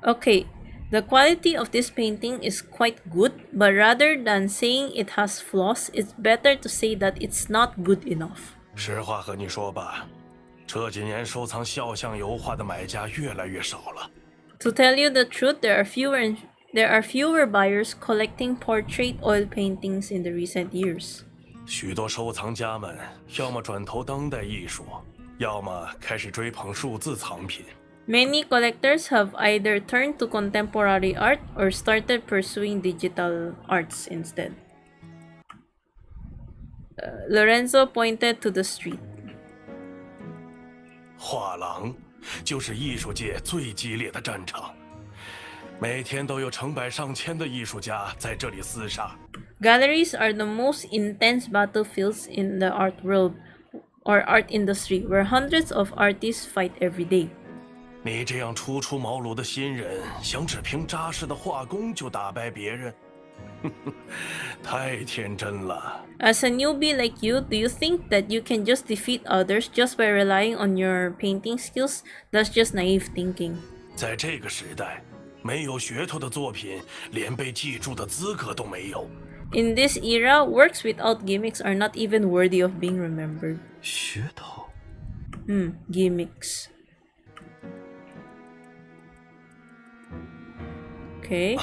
Okay, the quality of this painting is quite good, but rather than saying it has flaws, it's better to say that it's not good enough. 实话和你说吧，这几年收藏肖像油画的买家越来越少了。 To tell you the truth, there are fewer buyers collecting portrait oil paintings in the recent years. 许多收藏家们要么转投当代艺术，要么开始追捧数字藏品。 Many collectors have either turned to contemporary art or started pursuing digital arts instead. Lorenzo pointed to the street. 画廊就是艺术界最激烈的战场，每天都有成百上千的艺术家在这里厮杀。 Galleries are the most intense battlefields in the art world or art industry, where hundreds of artists fight every day. 你这样初出茅庐的新人，想只凭扎实的画工就打败别人，太天真了。 As a newbie like you, do you think that you can just defeat others just by relying on your painting skills? That's just naive thinking. 在这个时代，没有噱头的作品，连被记住的资格都没有。 In this era, works without gimmicks are not even worthy of being remembered. 噱头。 Gimmicks. Okay.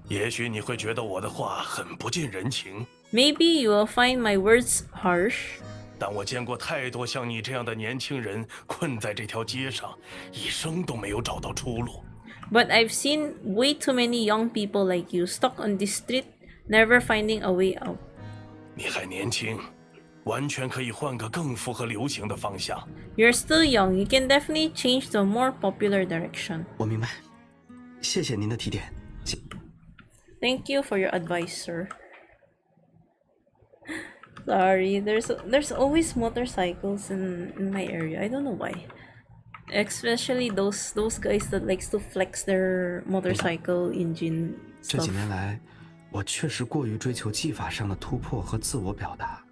也许你会觉得我的话很不近人情。 Maybe you will find my words harsh. 但我见过太多像你这样的年轻人困在这条街上，一生都没有找到出路。But I've seen way too many young people like you stuck on this street, never finding a way out. 你还年轻，完全可以换个更符合流行的方向。You're still young, you can definitely change to a more popular direction. 我明白，谢谢您的提点。Thank you for your advice, sir. Sorry, there's always motorcycles in my area. I don't know why. Especially those guys that likes to flex their motorcycle engine 这几 stuff. 年来，我确实过于追求技法上的突破和自我表达，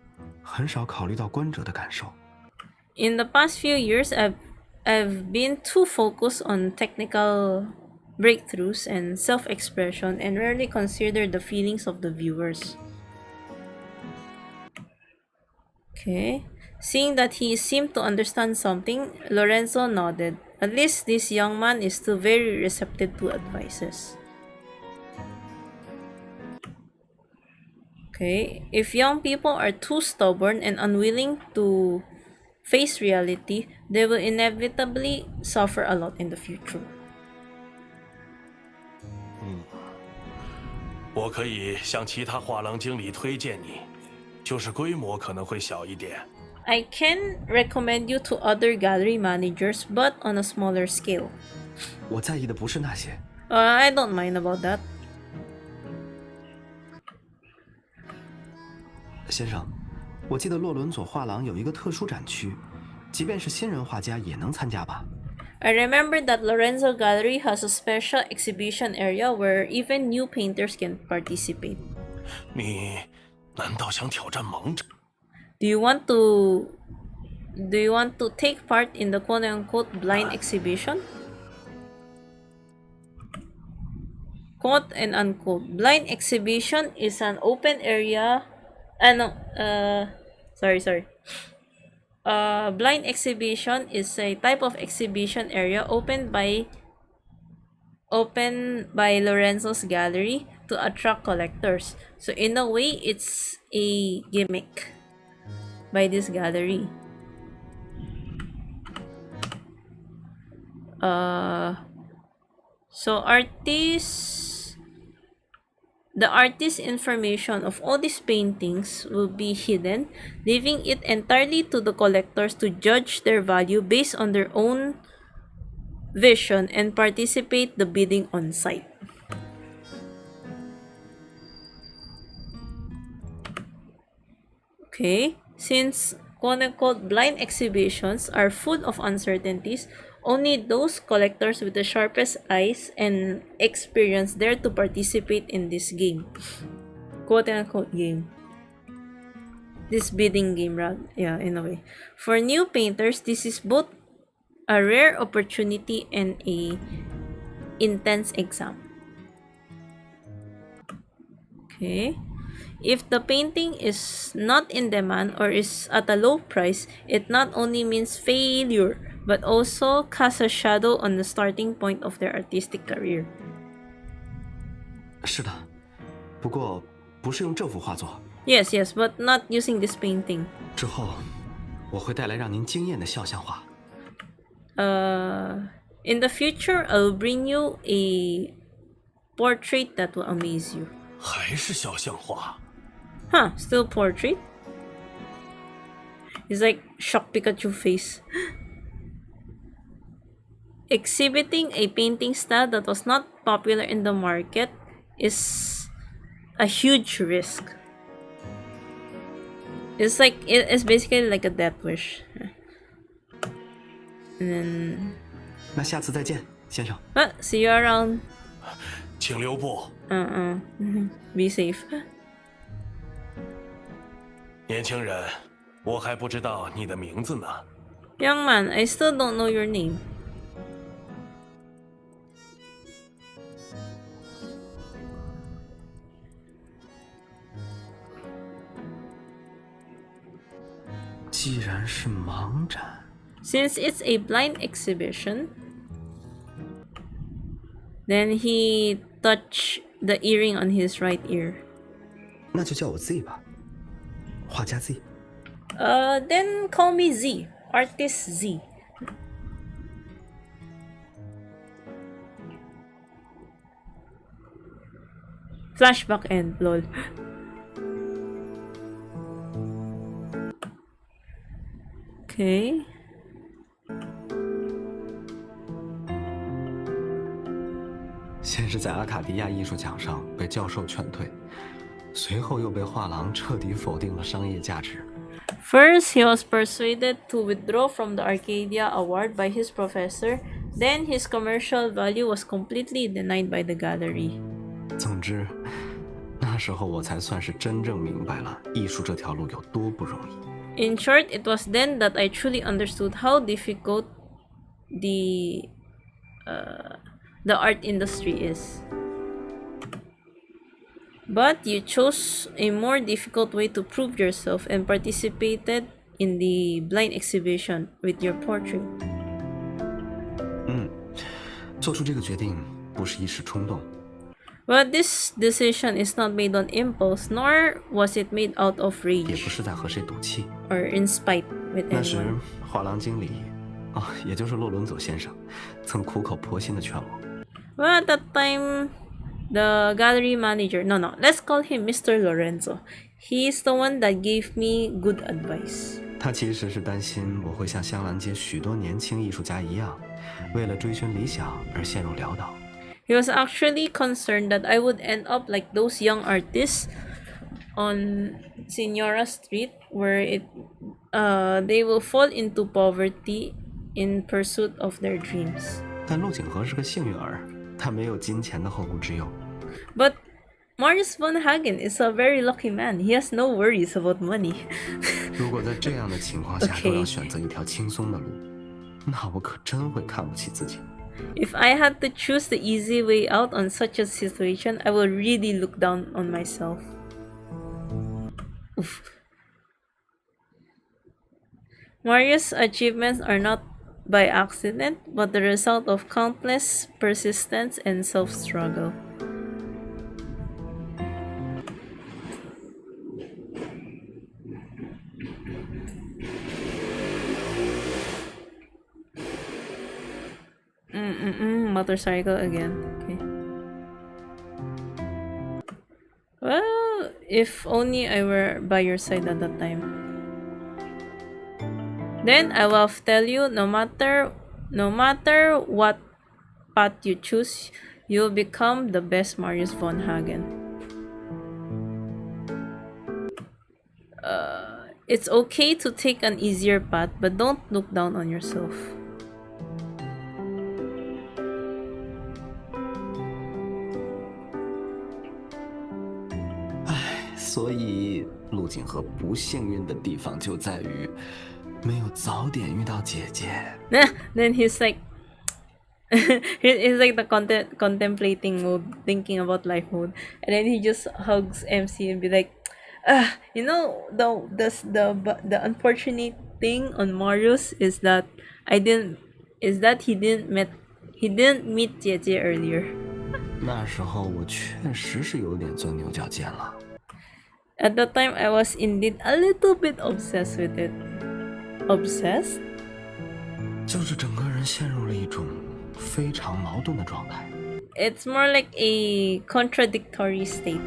很少考虑到观者的感受。In the past few years, I've been too focused on technical breakthroughs and self-expression and rarely consider the feelings of the viewers. Okay. Seeing that he seemed to understand something, Lorenzo nodded. At least this young man is still very receptive to advices. Okay. If young people are too stubborn and unwilling to face reality, they will inevitably suffer a lot in the future. 我可以向其他画廊经理推荐你，就是规模可能会小一点。I can recommend you to other gallery managers, but on a smaller scale. 我在意的不是那些。I don't mind about that. 先生，我记得洛伦佐画廊有一个特殊展区，即便是新人画家也能参加吧？ I remember that Lorenzo Gallery has a special exhibition area where even new painters can participate. 你难道想挑战盲者？ Do you want to take part in the quote-unquote blind exhibition? Quote and unquote. Blind exhibition is an open area. Sorry. Blind exhibition is a type of exhibition area opened by Lorenzo's gallery to attract collectors. So in a way, it's a gimmick by this gallery. So the artist's information of all these paintings will be hidden, leaving it entirely to the collectors to judge their value based on their own vision and participate the bidding on site. Okay, since quote-unquote blind exhibitions are full of uncertainties, only those collectors with the sharpest eyes and experience dare to participate in this game. Quote-unquote game. This bidding game, yeah, in a way. For new painters, this is both a rare opportunity and a intense exam. Okay. If the painting is not in demand or is at a low price, it not only means failure, but also casts a shadow on the starting point of their artistic career. 是的，不过不是用这幅画作。Yes, but not using this painting. 之后，我会带来让您惊艳的肖像画。In the future, I'll bring you a portrait that will amaze you. 还是肖像画？ Huh, still portrait? It's like shock Pikachu face. Exhibiting a painting style that was not popular in the market is a huge risk. It's basically like a death wish. And then 那下次再见，先生。 see you around. 请留步。Be safe. 年轻人，我还不知道你的名字呢。 Young man, I still don't know your name. 既然是盲展， Since it's a blind exhibition, then he touched the earring on his right ear. 那就叫我 Z 吧，画家 Z。Then call me Z. Artist Z. Flashback end, lol. Okay. 先是在阿卡迪亚艺术奖上被教授劝退，随后又被画廊彻底否定了商业价值。First, he was persuaded to withdraw from the Arcadia Award by his professor. Then, his commercial value was completely denied by the gallery. 总之，那时候我才算是真正明白了艺术这条路有多不容易。In short, it was then that I truly understood how difficult the art industry is. But you chose a more difficult way to prove yourself and participated in the blind exhibition with your portrait. 做出这个决定不是一时冲动。But this decision is not made on impulse, nor was it made out of 也 rage 不是在和谁赌气。 or in spite with 那时 anyone. 画廊经理，也就是洛伦佐先生，曾苦口婆心地劝我。Well, at that time, the gallery manager, no, let's call him Mr. Lorenzo. He's the one that gave me good advice. 他其实是担心我会像香兰街许多年轻艺术家一样，为了追寻理想而陷入潦倒。He was actually concerned that I would end up like those young artists on Senora Street, where they will fall into poverty in pursuit of their dreams. 但陆景和是个幸运儿，他没有金钱的后顾之忧。 But Marius von Hagen is a very lucky man. He has no worries about money. 如果在这样的情况下 Okay. 都要选择一条轻松的路，那我可真会看不起自己。 If I had to choose the easy way out on such a situation, I would really look down on myself. Oof. Marius' achievements are not by accident, but the result of countless persistence and self-struggle. Motorcycle again. Okay. Well, if only I were by your side at that time. Then I will tell you, no matter what path you choose, you'll become the best Marius von Hagen. It's okay to take an easier path, but don't look down on yourself. 所以陆景和不幸运的地方就在于，没有早点遇到姐姐。Then he's like, he's like the contemplating mode, thinking about life mode, and then he just hugs MC and be like, you know, the unfortunate thing on Marius is that he didn't meet Jiejieeee earlier. 那时候我确实是有点钻牛角尖了。 At that time, I was indeed a little bit obsessed with it. Obsessed? 就是整个人陷入了一种非常矛盾的状态。 It's more like a contradictory state.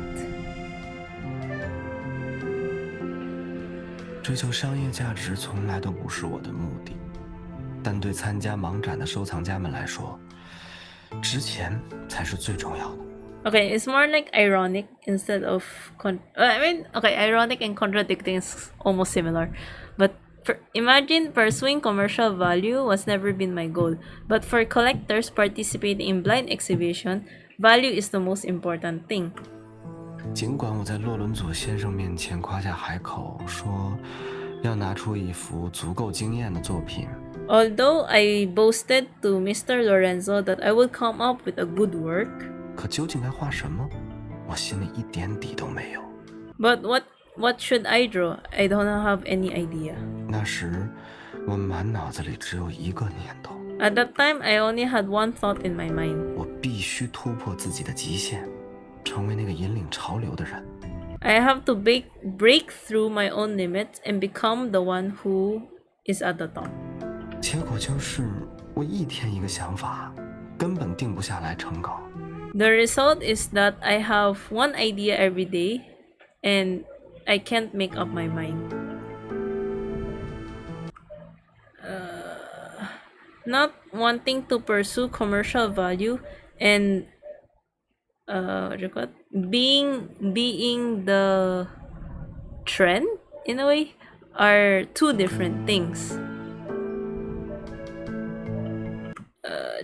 追求商业价值从来都不是我的目的，但对参加盲展的收藏家们来说，值钱才是最重要的。 Okay, it's more like ironic instead of ironic and contradicting is almost similar. But imagine pursuing commercial value was never been my goal. But for collectors participating in blind exhibition, value is the most important thing. 尽管我在洛伦佐先生面前夸下海口，说要拿出一幅足够惊艳的作品。 Although I boasted to Mr. Lorenzo that I would come up with a good work. 可究竟该画什么，我心里一点底都没有。 But what should I draw? I don't have any idea. 那时，我满脑子里只有一个念头。 At that time, I only had one thought in my mind. 我必须突破自己的极限，成为那个引领潮流的人。I have to break through my own limits and become the one who is at the top. 结果就是我一天一个想法，根本定不下来成稿。The result is that I have one idea every day and I can't make up my mind. Not wanting to pursue commercial value and what do you call it? Being the trend in a way are two different things.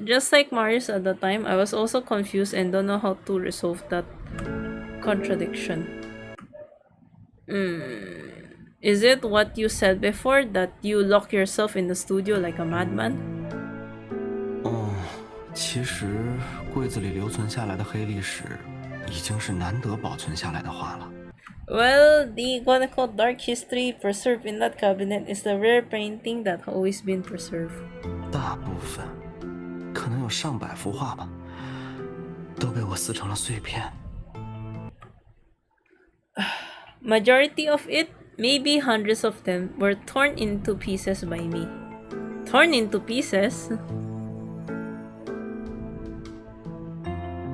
Just like Marius at the time, I was also confused and don't know how to resolve that contradiction. Is it what you said before, that you lock yourself in the studio like a madman? 其实柜子里留存下来的黑历史，已经是难得保存下来的话了。Well, the quote-unquote dark history preserved in that cabinet is the rare painting that always been preserved. 大部分，可能有上百幅画吧，都被我撕成了碎片。Majority of it, maybe hundreds of them, were torn into pieces by me. Torn into pieces?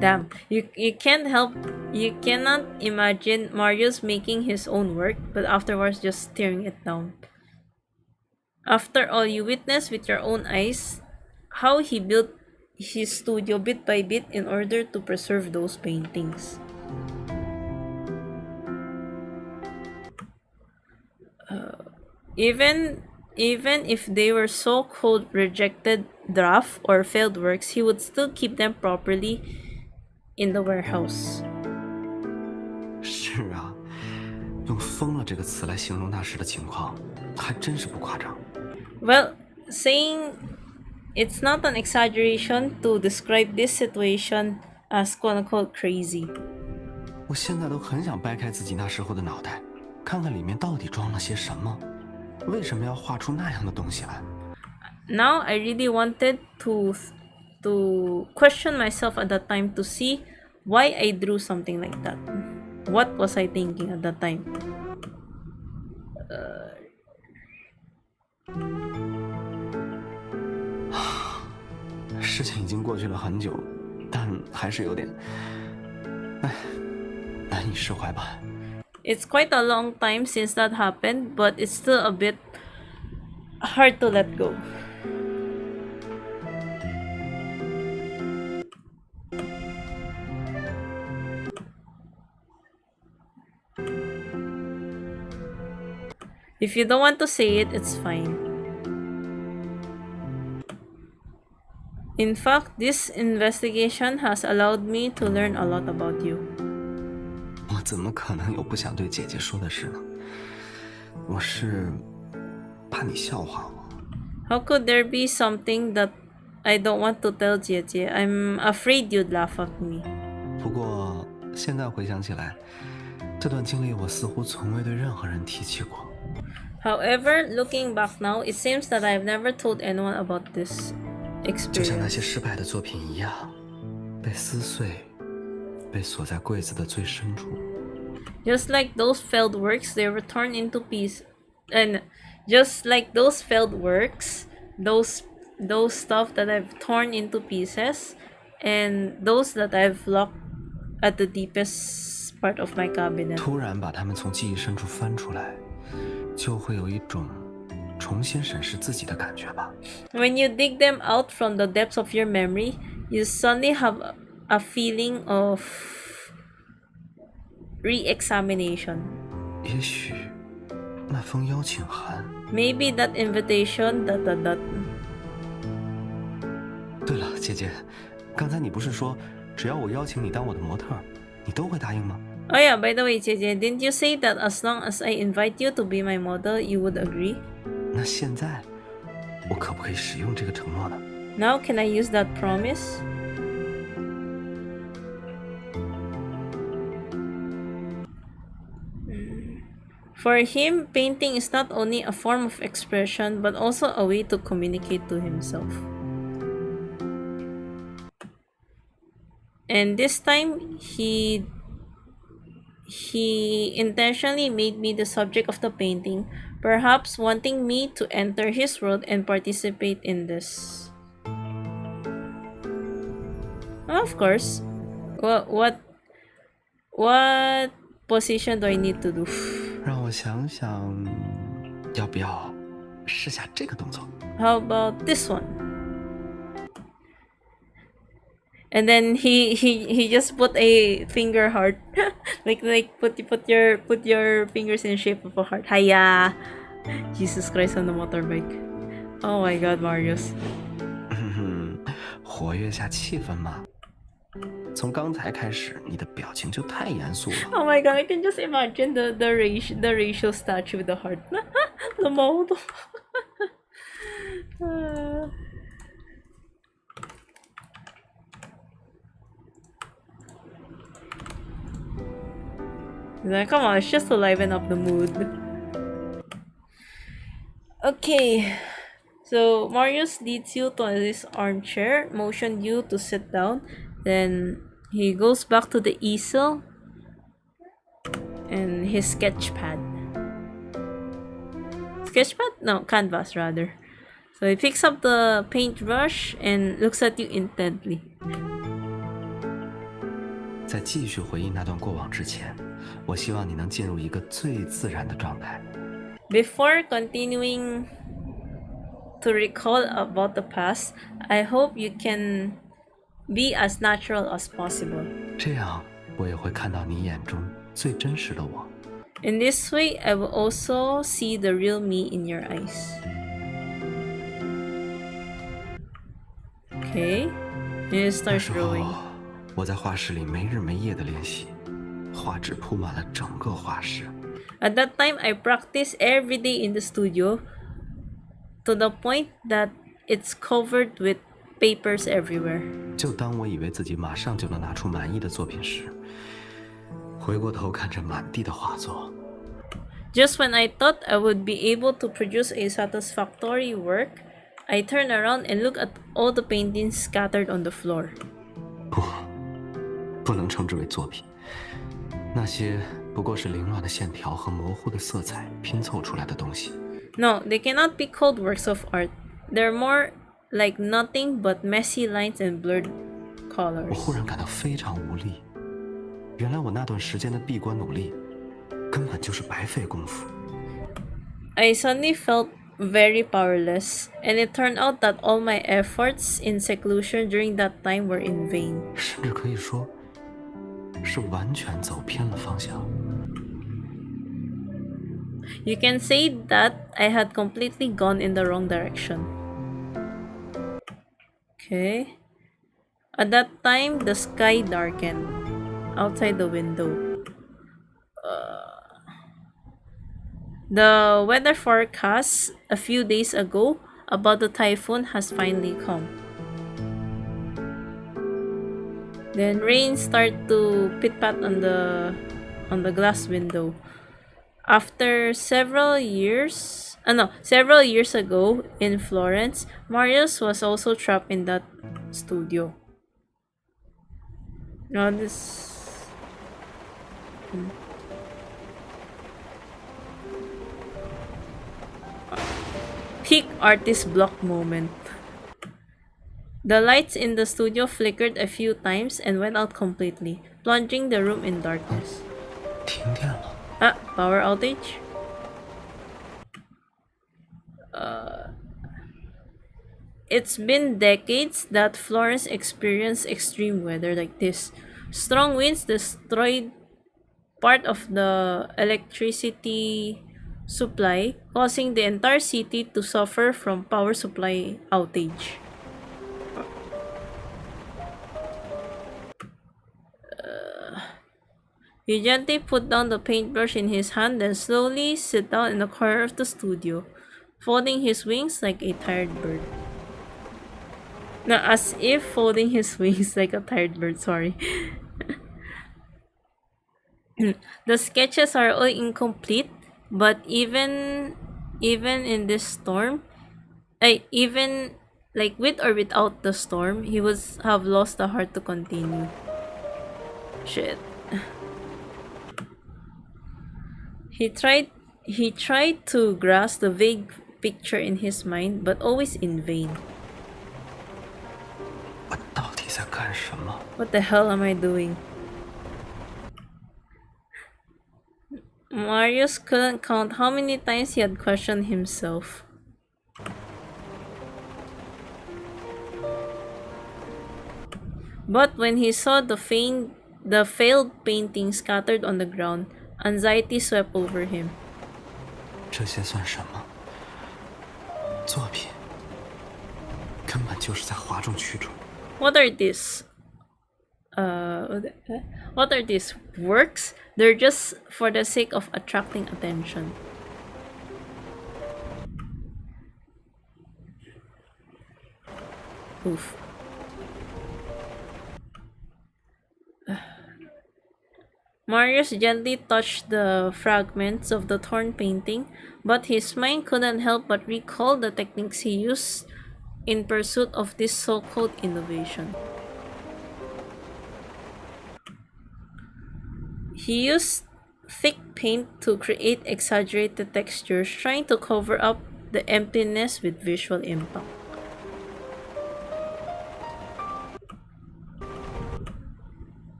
Damn, you cannot imagine Marius making his own work, but afterwards just tearing it down. After all, you witnessed with your own eyes how he built his studio bit by bit in order to preserve those paintings. Even if they were so-called rejected draft or failed works, he would still keep them properly in the warehouse. 是啊，用疯了这个词来形容那时的情况，还真是不夸张。Well, saying it's not an exaggeration to describe this situation as quote-unquote crazy. 我现在都很想掰开自己那时候的脑袋，看看里面到底装了些什么，为什么要画出那样的东西来？ Now I really wanted to question myself at that time to see why I drew something like that. What was I thinking at that time? 事情已经过去了很久，但还是有点，难以释怀吧。 It's quite a long time since that happened, but it's still a bit hard to let go. If you don't want to say it, it's fine. In fact, this investigation has allowed me to learn a lot about you. 我怎么可能有不想对姐姐说的事呢？我是怕你笑话我。 How could there be something that I don't want to tell jiejieeee? I'm afraid you'd laugh at me. 不过现在回想起来，这段经历我似乎从未对任何人提起过。 However, looking back now, it seems that I've never told anyone about this 就像那 experience. 些失败的作品一样，被撕碎，被锁在柜子的最深处。 Just like those failed works, they were torn into pieces. And just like those failed works, those stuff that I've torn into pieces, and those that I've locked at the deepest part of my cabinet. 突然把它们从记忆深处翻出来，就会有一种重新审视自己的感觉吧。 When you dig them out from the depths of your memory, you suddenly have a feeling of re-examination. 也许那封邀请函。 Maybe that invitation. ... 对了，姐姐，刚才你不是说只要我邀请你当我的模特，你都会答应吗？ Oh yeah, by the way, jiejieeee, didn't you say that as long as I invite you to be my model, you would agree? 那现在我可不可以使用这个承诺呢？ Now can I use that promise? For him, painting is not only a form of expression, but also a way to communicate to himself. And this time, he he intentionally made me the subject of the painting, perhaps wanting me to enter his world and participate in this. Of course. What position do I need to do? 让我想想，要不要试下这个动作？ How about this one? And then he just put a finger heart, like put your fingers in the shape of a heart. Hiya, Jesus Christ on the motorbike. Oh my God, Marius. 活跃下气氛嘛。从刚才开始，你的表情就太严肃了。Oh my God, I can just imagine the racial statue with the heart. The mold. Come on, it's just to liven up the mood. Okay, so Marius leads you to this armchair, motioned you to sit down. Then he goes back to the easel and his sketch pad. Sketchpad? No, canvas rather. So he picks up the paintbrush and looks at you intently. 在继续回忆那段过往之前，我希望你能进入一个最自然的状态。Before continuing to recall about the past, I hope you can be as natural as possible. 这样，我也会看到你眼中最真实的我。In this way, I will also see the real me in your eyes. Okay, and it 那 starts 时候 drawing. 我在画室里没日没夜的练习，画纸铺满了整个画室。At that time, I practiced every day in the studio to the point that it's covered with papers everywhere. 就当我以为自己马上就能拿出满意的作品时，回过头看着满地的画作。Just when I thought I would be able to produce a satisfactory work, I turn around and look at all the paintings scattered on the floor. 不能称之为作品，那些不过是凌乱的线条和模糊的色彩拼凑出来的东西。No, they cannot be called works of art. They're more like nothing but messy lines and blurred 我 colors. 忽然感到非常无力，原来我那段时间的闭关努力，根本就是白费功夫。 I suddenly felt very powerless, and it turned out that all my efforts in seclusion during that time were in vain. 甚至可以说，是完全走偏了方向。 You can say that I had completely gone in the wrong direction. Okay. At that time, the sky darkened outside the window. The weather forecast a few days ago about the typhoon has finally come. Then rain started to pit-pat on the glass window. After several years ago in Florence, Marius was also trapped in that studio. Now this peak artist block moment. The lights in the studio flickered a few times and went out completely, plunging the room in darkness. 停电了。 Power outage? It's been decades that Florence experienced extreme weather like this. Strong winds destroyed part of the electricity supply, causing the entire city to suffer from power supply outage. He gently put down the paintbrush in his hand and slowly sat down in the corner of the studio, folding his wings like a tired bird. Now, as if folding his wings like a tired bird, sorry. The sketches are all incomplete, but even in this storm, even like with or without the storm, he would have lost the heart to continue. Shit. He tried to grasp the vague picture in his mind, but always in vain. 我到底在干什么？ What the hell am I doing? Marius couldn't count how many times he had questioned himself. But when he saw the failed painting scattered on the ground, anxiety swept over him. 这些算什么？作品根本就是在哗众取宠。 What are these? What are these works? They're just for the sake of attracting attention. Oof. Marius gently touched the fragments of the torn painting, but his mind couldn't help but recall the techniques he used in pursuit of this so-called innovation. He used thick paint to create exaggerated textures, trying to cover up the emptiness with visual impact.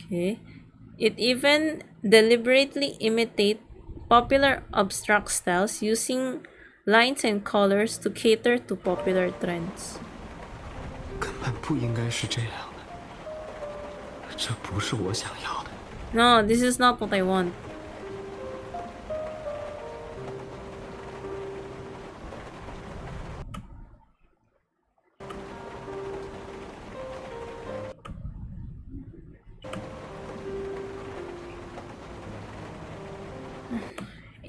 Okay. It even deliberately imitated popular abstract styles, using lines and colors to cater to popular trends. 根本不应该是这样的，这不是我想要的。 No, this is not what I want.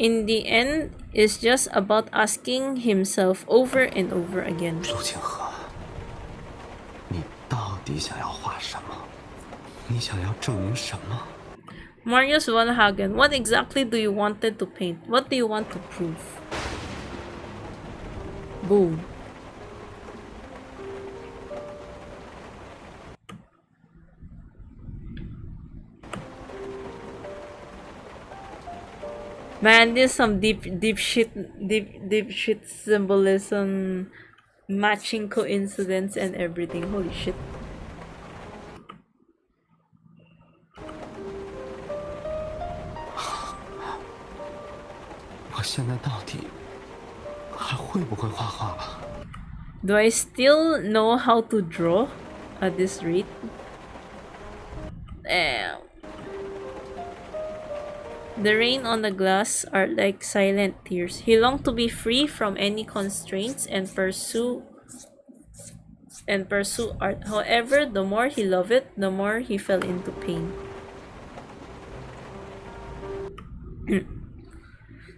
In the end, it's just about asking himself over and over again. 陆清河，你到底想要画什么？你想要证明什么？ Marius Wallhagen, what exactly do you wanted to paint? What do you want to prove? Boom. Man, this is some deep shit symbolism, matching coincidence and everything. Holy shit. 我现在到底还会不会画画了？ Do I still know how to draw at this rate? Damn. The rain on the glass are like silent tears. He longed to be free from any constraints and pursue art. However, the more he loved it, the more he fell into pain.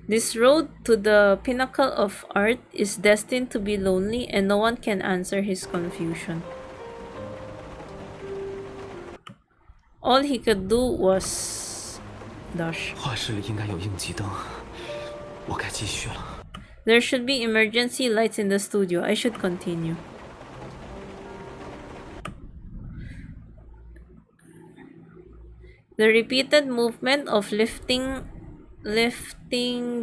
This road to the pinnacle of art is destined to be lonely, and no one can answer his confusion. All he could do was dash. 画室里应该有应急灯，我该继续了。 There should be emergency lights in the studio. I should continue. The repeated movement of lifting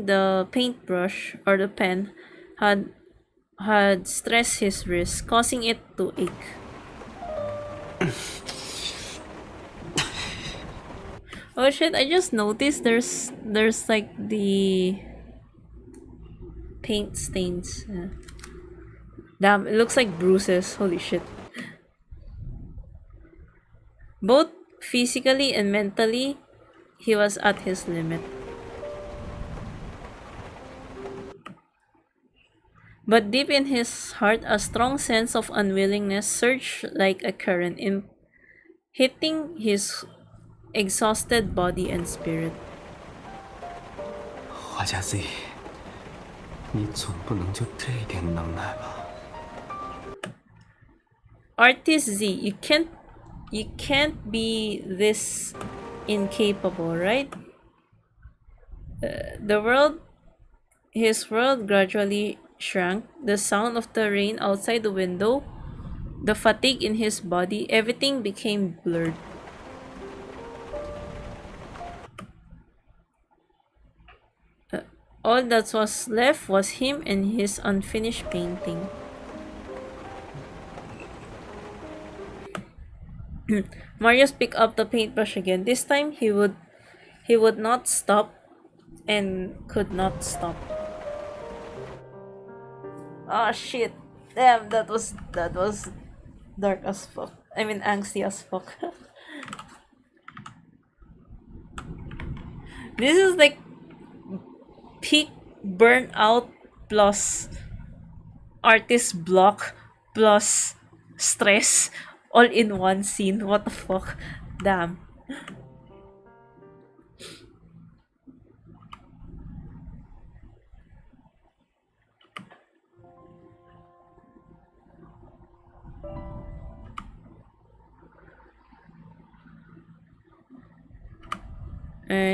the paintbrush or the pen had stressed his wrist, causing it to ache. Oh shit, I just noticed there's like the paint stains. Damn, it looks like bruises. Holy shit. Both physically and mentally, he was at his limit. But deep in his heart, a strong sense of unwillingness surged like a current, hitting his exhausted body and spirit. 画家 Z， 你总不能就这点能耐吧？ Artist Z, you can't be this incapable, right? His world gradually shrank. The sound of the rain outside the window, the fatigue in his body, everything became blurred. All that was left was him and his unfinished painting. Marius picked up the paintbrush again. This time he would not stop and could not stop. Ah, shit. Damn, that was dark as fuck. I mean angsty as fuck. This is like peak burnout plus artist block plus stress all in one scene. What the fuck? Damn.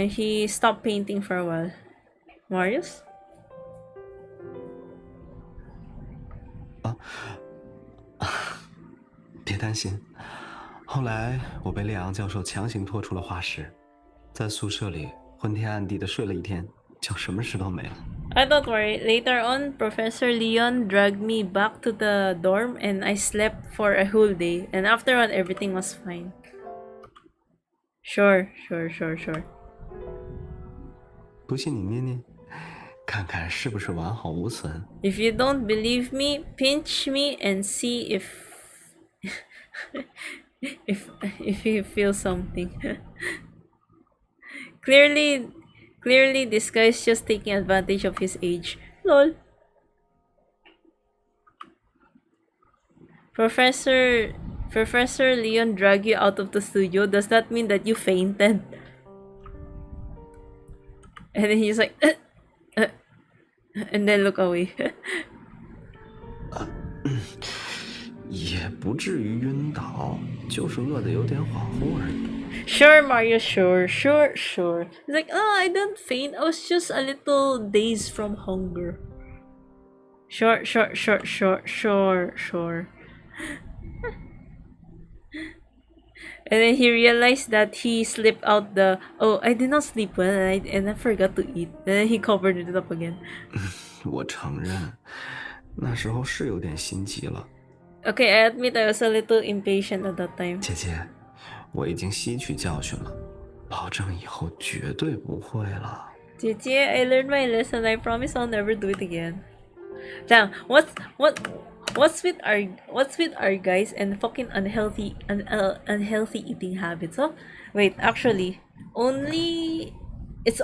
He stopped painting for a while. Marius? 别担心，后来我被列昂教授强行拖出了画室，在宿舍里昏天暗地的睡了一天，就什么事都没了。Don't worry. Later on, Professor Leon dragged me back to the dorm and I slept for a whole day. And after all, everything was fine. Sure. 不信你捏捏，看看是不是完好无损。If you don't believe me, pinch me and see if if you feel something. Clearly, this guy's just taking advantage of his age. Lol. Professor Leon dragged you out of the studio. Does that mean that you fainted? And then he's like, and then look away. 也不至于晕倒，就是饿得有点恍惚而已。Sure, Mario, sure. He's like, oh, I didn't faint. I was just a little dazed from hunger. Sure. And then he realized that he slipped out the, oh, I did not sleep well and I forgot to eat. And then he covered it up again. 我承认，那时候是有点心急了。Okay, I admit I was a little impatient at that time. 姐姐，我已经吸取教训了，保证以后绝对不会了。jiejieeee, I learned my lesson. I promise I'll never do it again. Damn, what's with our guys and fucking unhealthy eating habits? Oh, wait, actually, only it's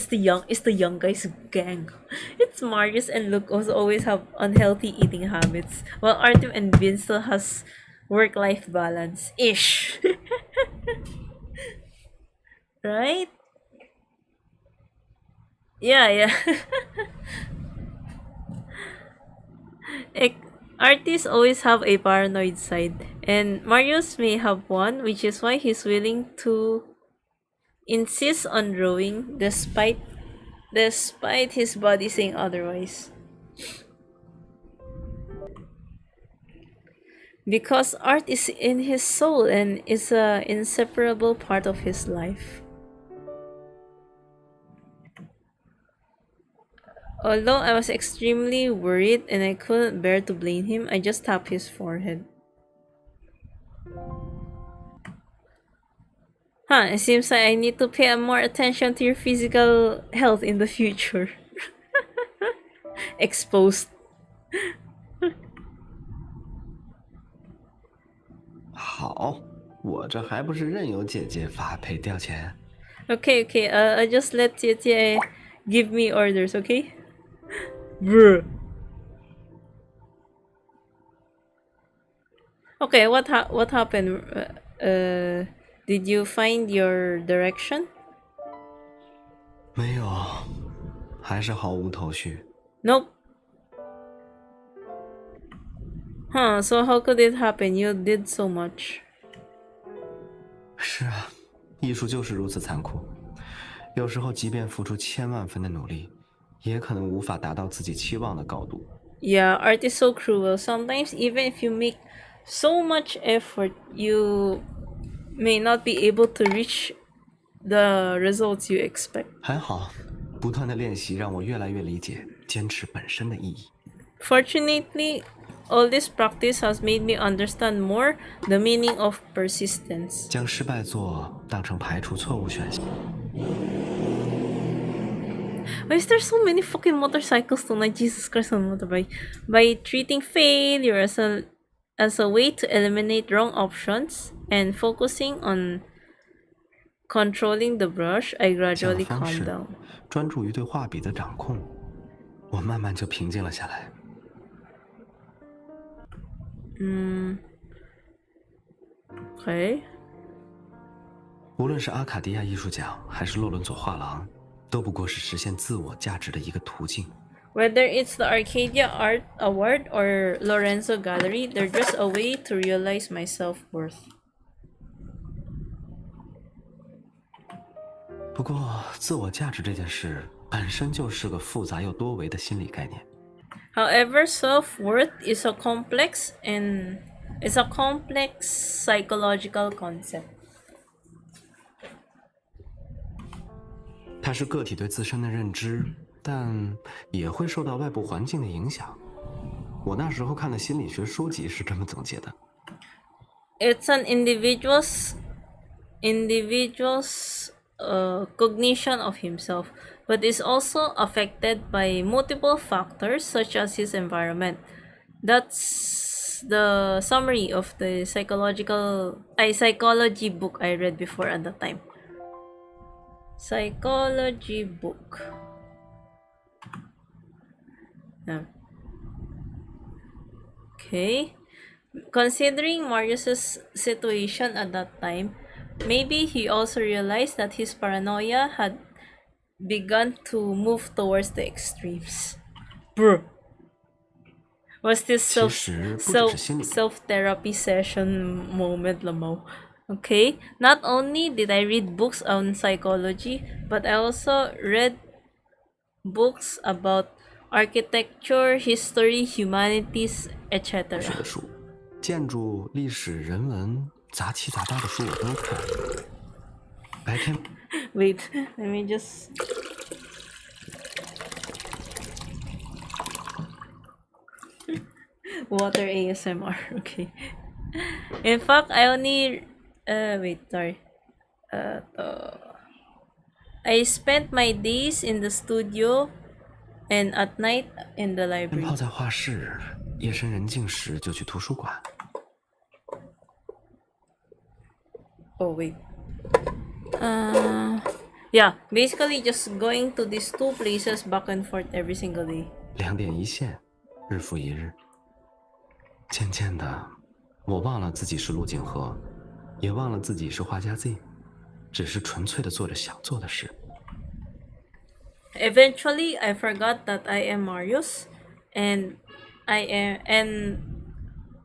the young guys gang. It's Marius and Luke also always have unhealthy eating habits, while Artem and Vin still has work-life balance ish. Right? Yeah. Artists always have a paranoid side, and Marius may have one, which is why he's willing to insist on drawing despite his body saying otherwise. Because art is in his soul and is an inseparable part of his life. Although I was extremely worried and I couldn't bear to blame him, I just tapped his forehead. It seems like I need to pay more attention to your physical health in the future. Exposed. 好，我这还不是任由姐姐发配调遣。Okay, I just let jiejieeee give me orders, okay? Bruh. Okay, what happened? Did you find your direction? 没有，还是毫无头绪。 Nope. So how could it happen? You did so much. 是啊，艺术就是如此残酷。有时候，即便付出千万分的努力，也可能无法达到自己期望的高度。Yeah, art is so cruel. Sometimes even if you make so much effort, you may not be able to reach the results you expect. 还好，不断的练习让我越来越理解坚持本身的意义。Fortunately, all this practice has made me understand more the meaning of persistence. 将失败作当成排除错误选项。Why is there so many fucking motorcycles tonight? Jesus Christ on motorbike. By treating failure as a way to eliminate wrong options and focusing on controlling the brush, I 这样 gradually 的方 calm 式 down. 专注于对画笔的掌控，我慢慢就平静了下来。Okay. 无论是阿卡迪亚艺术奖还是洛伦佐画廊，都不过是实现自我价值的一个途径。Whether it's the Arcadia Art Award or Lorenzo Gallery, they're just a way to realize my self-worth. 不过，自我价值这件事本身就是个复杂又多维的心理概念。However, self-worth is a complex psychological concept. 它是个体对自身的认知，但也会受到外部环境的影响。我那时候看的心理学书籍是这么总结的。It's an individual's cognition of himself, but is also affected by multiple factors such as his environment. That's the summary of the psychology book I read before at the time. Psychology book. Yeah. Okay. Considering Marius's situation at that time, maybe he also realized that his paranoia had begun to move towards the extremes. Bro. Was this self-therapy session moment, Lamau? Okay, not only did I read books on psychology, but I also read books about architecture, history, humanities, 是 etc. 的书，建筑、历史、人文，杂七杂八的书我都看。白天 Wait, let me just... Water ASMR, okay. In fact, I only... wait, sorry. I spent my days in the studio and at night in the library. 泡在画室，夜深人静时就去图书馆。Oh, wait. Yeah, basically just going to these two places back and forth every single day. 两点一线，日复一日。渐渐的，我忘了自己是陆景和，也忘了自己是画家 Z， 只是纯粹的做着想做的事。Eventually, I forgot that I am Marius, and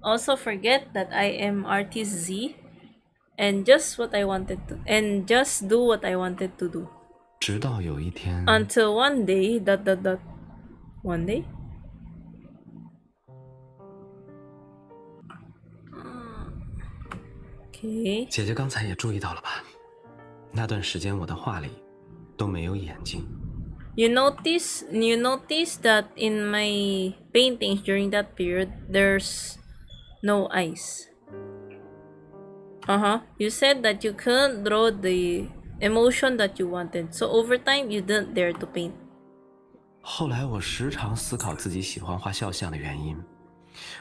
also forget that I am artist Z, and just do what I wanted to do. 直到有一天， Until one day, one day. Okay. 姐姐刚才也注意到了吧？那段时间我的画里都没有眼睛。You notice that in my paintings during that period, there's no eyes. You said that you couldn't draw the emotion that you wanted, so over time you didn't dare to paint. 后来我时常思考自己喜欢画肖像的原因，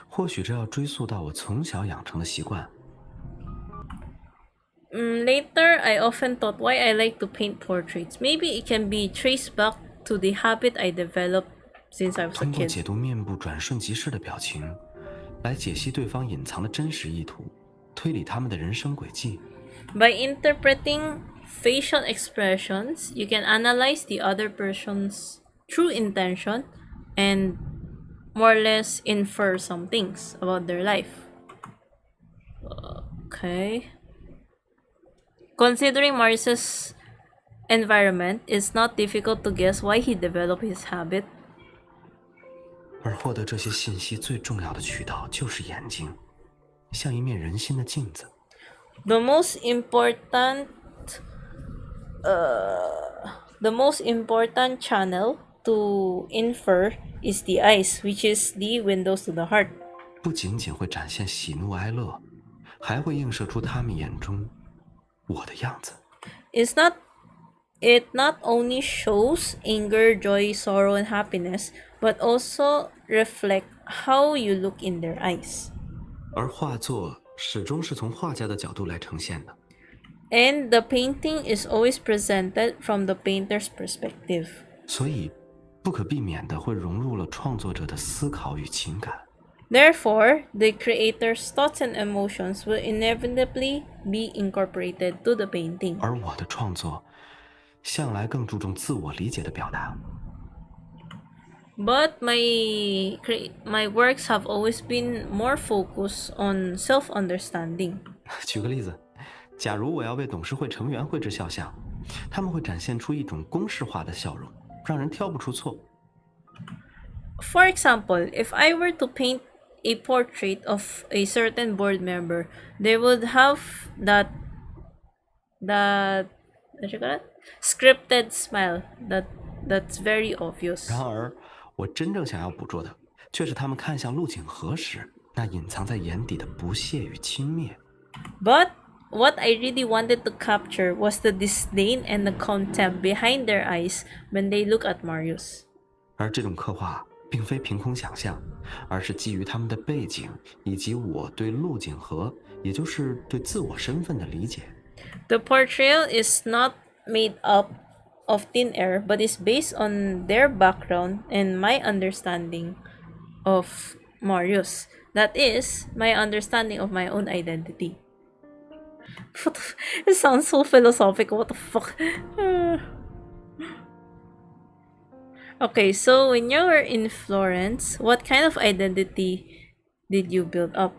或许这要追溯到我从小养成的习惯。Later, I often thought why I like to paint portraits. Maybe it can be traced back to the habit I developed since I was a 通过 kid. 解读面部转瞬即逝的表情，来解析对方隐藏的真实意图，推理他们的人生轨迹。By interpreting facial expressions, you can analyze the other person's true intention and more or less infer some things about their life. Okay. Considering Marius's environment, it's not difficult to guess why he developed his habit. 而获得这些信息最重要的渠道就是眼睛，像一面人心的镜子。The most important the most important channel to infer is the eyes, which is the windows to the heart. 不仅仅会展现喜怒哀乐，还会映射出他们眼中我的样子。It not only shows anger, joy, sorrow, and happiness, but also reflect how you look in their eyes. 而画作始终是从画家的角度来呈现的。And the painting is always presented from the painter's perspective. 所以，不可避免地会融入了创作者的思考与情感。Therefore, the creator's thoughts and emotions will inevitably be incorporated to the painting. 而我的创作，向来更注重自我理解的表达。But my works have always been more focused on self-understanding. 举个例子，假如我要为董事会成员绘制肖像，他们会展现出一种公式化的笑容，让人挑不出错。For example, if I were to paint a portrait of a certain board member, they would have that what you call it? Scripted smile that's very obvious. 然而，我真正想要捕捉的，却是他们看向陆景河时，那隐藏在眼底的不屑与轻蔑。But what I really wanted to capture was the disdain and the contempt behind their eyes when they look at Marius. 而这种刻画并非凭空想象，而是基于他们的背景以及我对陆景河，也就是对自我身份的理解。The portrayal is not made up of thin air, but is based on their background and my understanding of Marius. That is, my understanding of my own identity. It sounds so philosophical. What the fuck? Okay, so when you were in Florence, what kind of identity did you build up?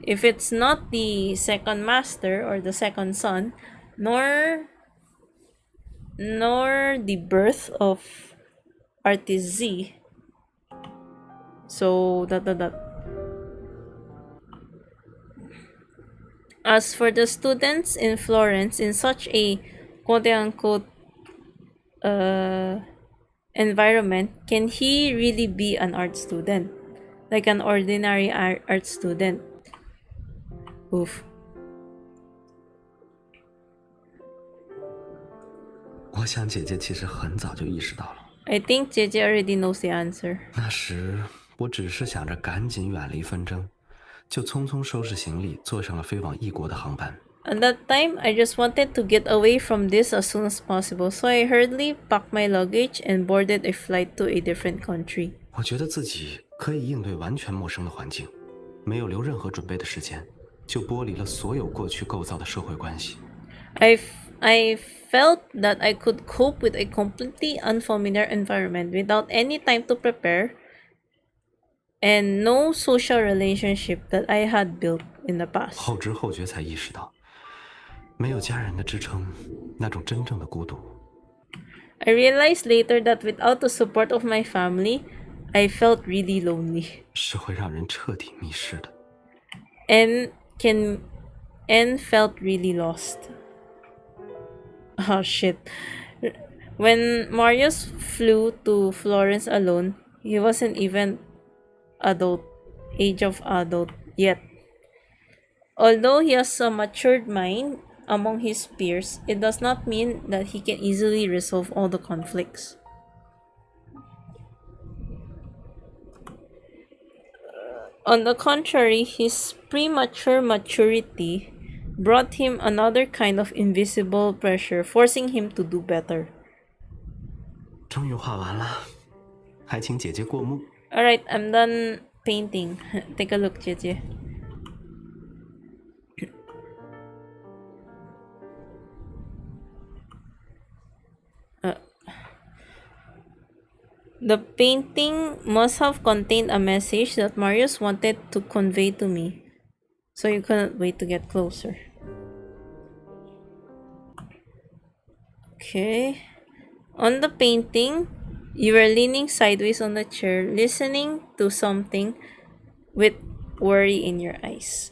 If it's not the second master or the second son, nor the birth of artist Z. So that. As for the students in Florence, in such a quote-unquote environment, can he really be an art student? Like an ordinary art student? Oof. 我想姐姐其实很早就意识到了。I think JJ already knows the answer. 那时我只是想着赶紧远离纷争，就匆匆收拾行李，坐上了飞往异国的航班。At that time, I just wanted to get away from this as soon as possible, so I hurriedly packed my luggage and boarded a flight to a different country. 我觉得自己可以应对完全陌生的环境，没有留任何准备的时间，就剥离了所有过去构造的社会关系。I felt that I could cope with a completely unfamiliar environment without any time to prepare and no social relationship that I had built in the past. 后知后觉才意识到，没有家人的支撑，那种真正的孤独。I realized later that without the support of my family, I felt really lonely. 是会让人彻底迷失的。And felt really lost. Oh shit. When Marius flew to Florence alone, he wasn't even age of adult yet. Although he has a matured mind among his peers, it does not mean that he can easily resolve all the conflicts. On the contrary, his premature maturity brought him another kind of invisible pressure, forcing him to do better. 终于画完了，还请姐姐过目。Alright, I'm done painting. Take a look, JJ. The painting must have contained a message that Marius wanted to convey to me, so you couldn't wait to get closer. Okay. On the painting, you were leaning sideways on the chair, listening to something with worry in your eyes.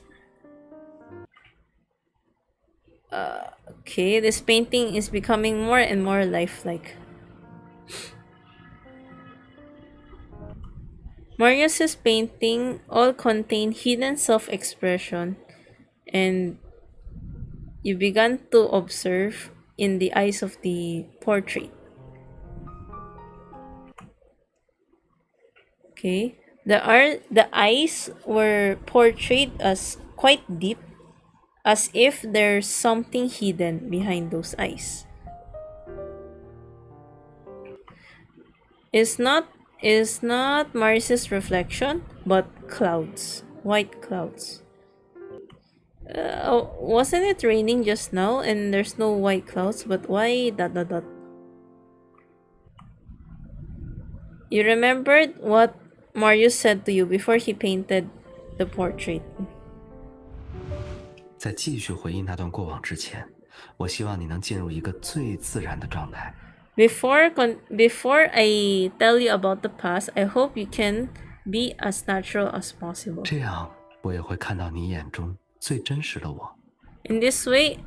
Okay, this painting is becoming more and more lifelike. Marius's painting all contain hidden self-expression, and you began to observe in the eyes of the portrait. Okay, the eyes were portrayed as quite deep, as if there's something hidden behind those eyes. It's not is not Marius's reflection, but clouds, white clouds. Wasn't it raining just now and there's no white clouds? But why dot dot dot? You remembered what Marius said to you before he painted the portrait. 在继续回忆那段过往之前，我希望你能进入一个最自然的状态。Before I tell you about the past, I hope you can be as natural as possible. 这样，我也会看到你眼中最真实的我。In this way,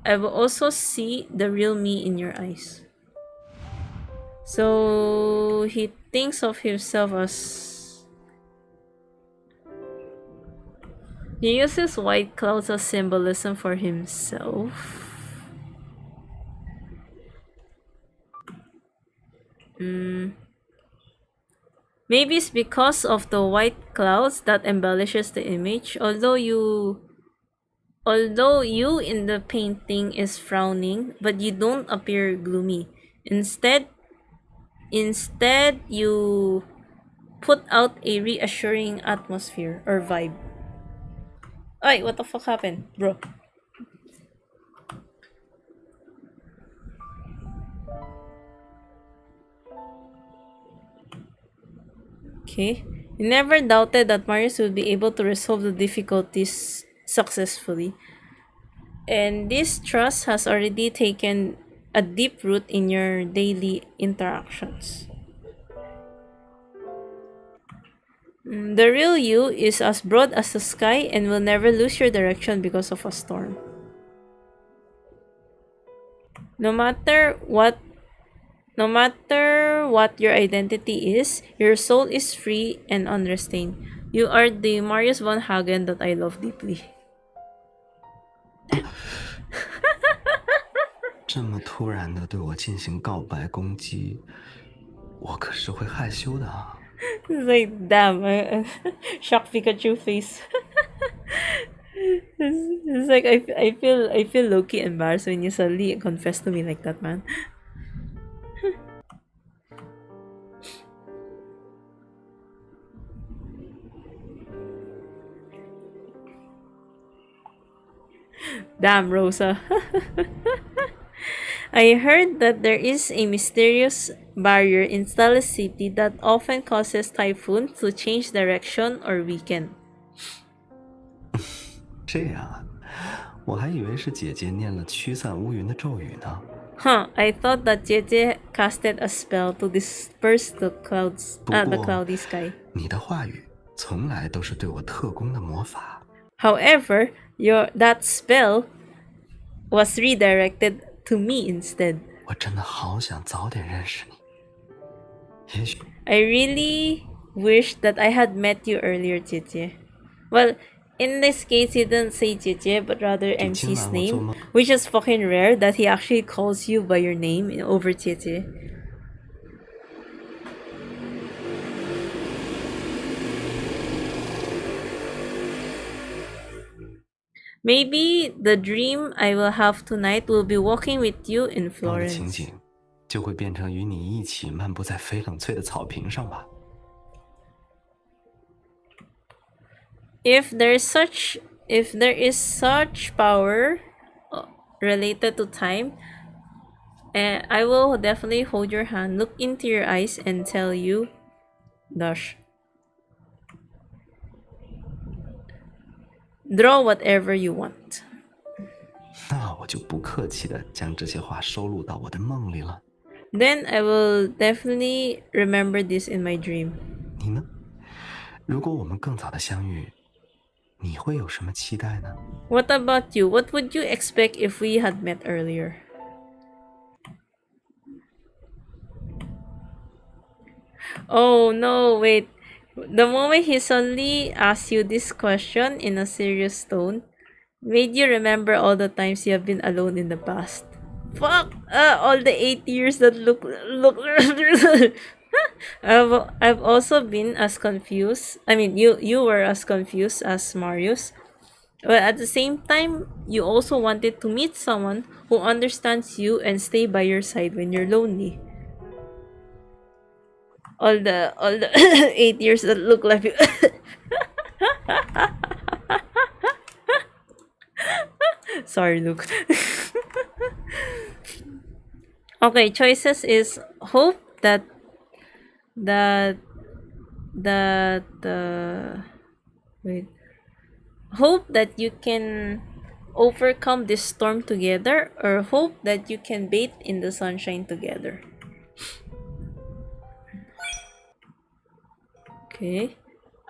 I will also see the real me in your eyes. So he thinks of himself as... He uses white clouds as symbolism for himself. Maybe it's because of the white clouds that embellishes the image. Although you in the painting is frowning, but you don't appear gloomy. Instead you put out a reassuring atmosphere or vibe. Ay, what the fuck happened, bro? Okay. You never doubted that Marius would be able to resolve the difficulties successfully. And this trust has already taken a deep root in your daily interactions. The real you is as broad as the sky and will never lose your direction because of a storm. No matter what your identity is, your soul is free and unrestrained. You are the Marius von Hagen that I love deeply. 这么突然的对我进行告白攻击，我可是会害羞的啊。It's like, damn, shock Pikachu face. It's like I feel low-key embarrassed when you suddenly confess to me like that, man. Damn, Rosa. I heard that there is a mysterious barrier in Stella's city that often causes typhoons to change direction or weaken. 这样啊，我还以为是姐姐念了驱散乌云的咒语呢。Huh, I thought that jiejieeee casted a spell to disperse the clouds, the cloudy sky. 你的话语从来都是对我特工的魔法。However, that spell was redirected to me instead. 我真的好想早点认识你。也许 I really wish that I had met you earlier, jiejieeee. Well, in this case, he didn't say jiejieeee, but rather MC's name, which is fucking rare that he actually calls you by your name over jiejieeee. Maybe the dream I will have tonight will be walking with you in 梦的情 Florence. 景就会变成与你一起漫步在翡冷翠的草坪上吧。If there is such power related to time, I will definitely hold your hand, look into your eyes, and tell you, Dash. Draw whatever you want. 那我就不客气的将这些话收录到我的梦里了。 Then I will definitely remember this in my dream. 你呢？如果我们更早的相遇，你会有什么期待呢？ What about you? What would you expect if we had met earlier? Oh no, wait. The moment he suddenly asked you this question in a serious tone made you remember all the times you have been alone in the past. Fuck! All the 8 years that look. I've also been as confused. I mean, you were as confused as Marius. But at the same time, you also wanted to meet someone who understands you and stay by your side when you're lonely. All the 8 years that look like you. Sorry, Luke. Okay, choices is hope that wait. Hope that you can overcome this storm together, or hope that you can bathe in the sunshine together. Okay.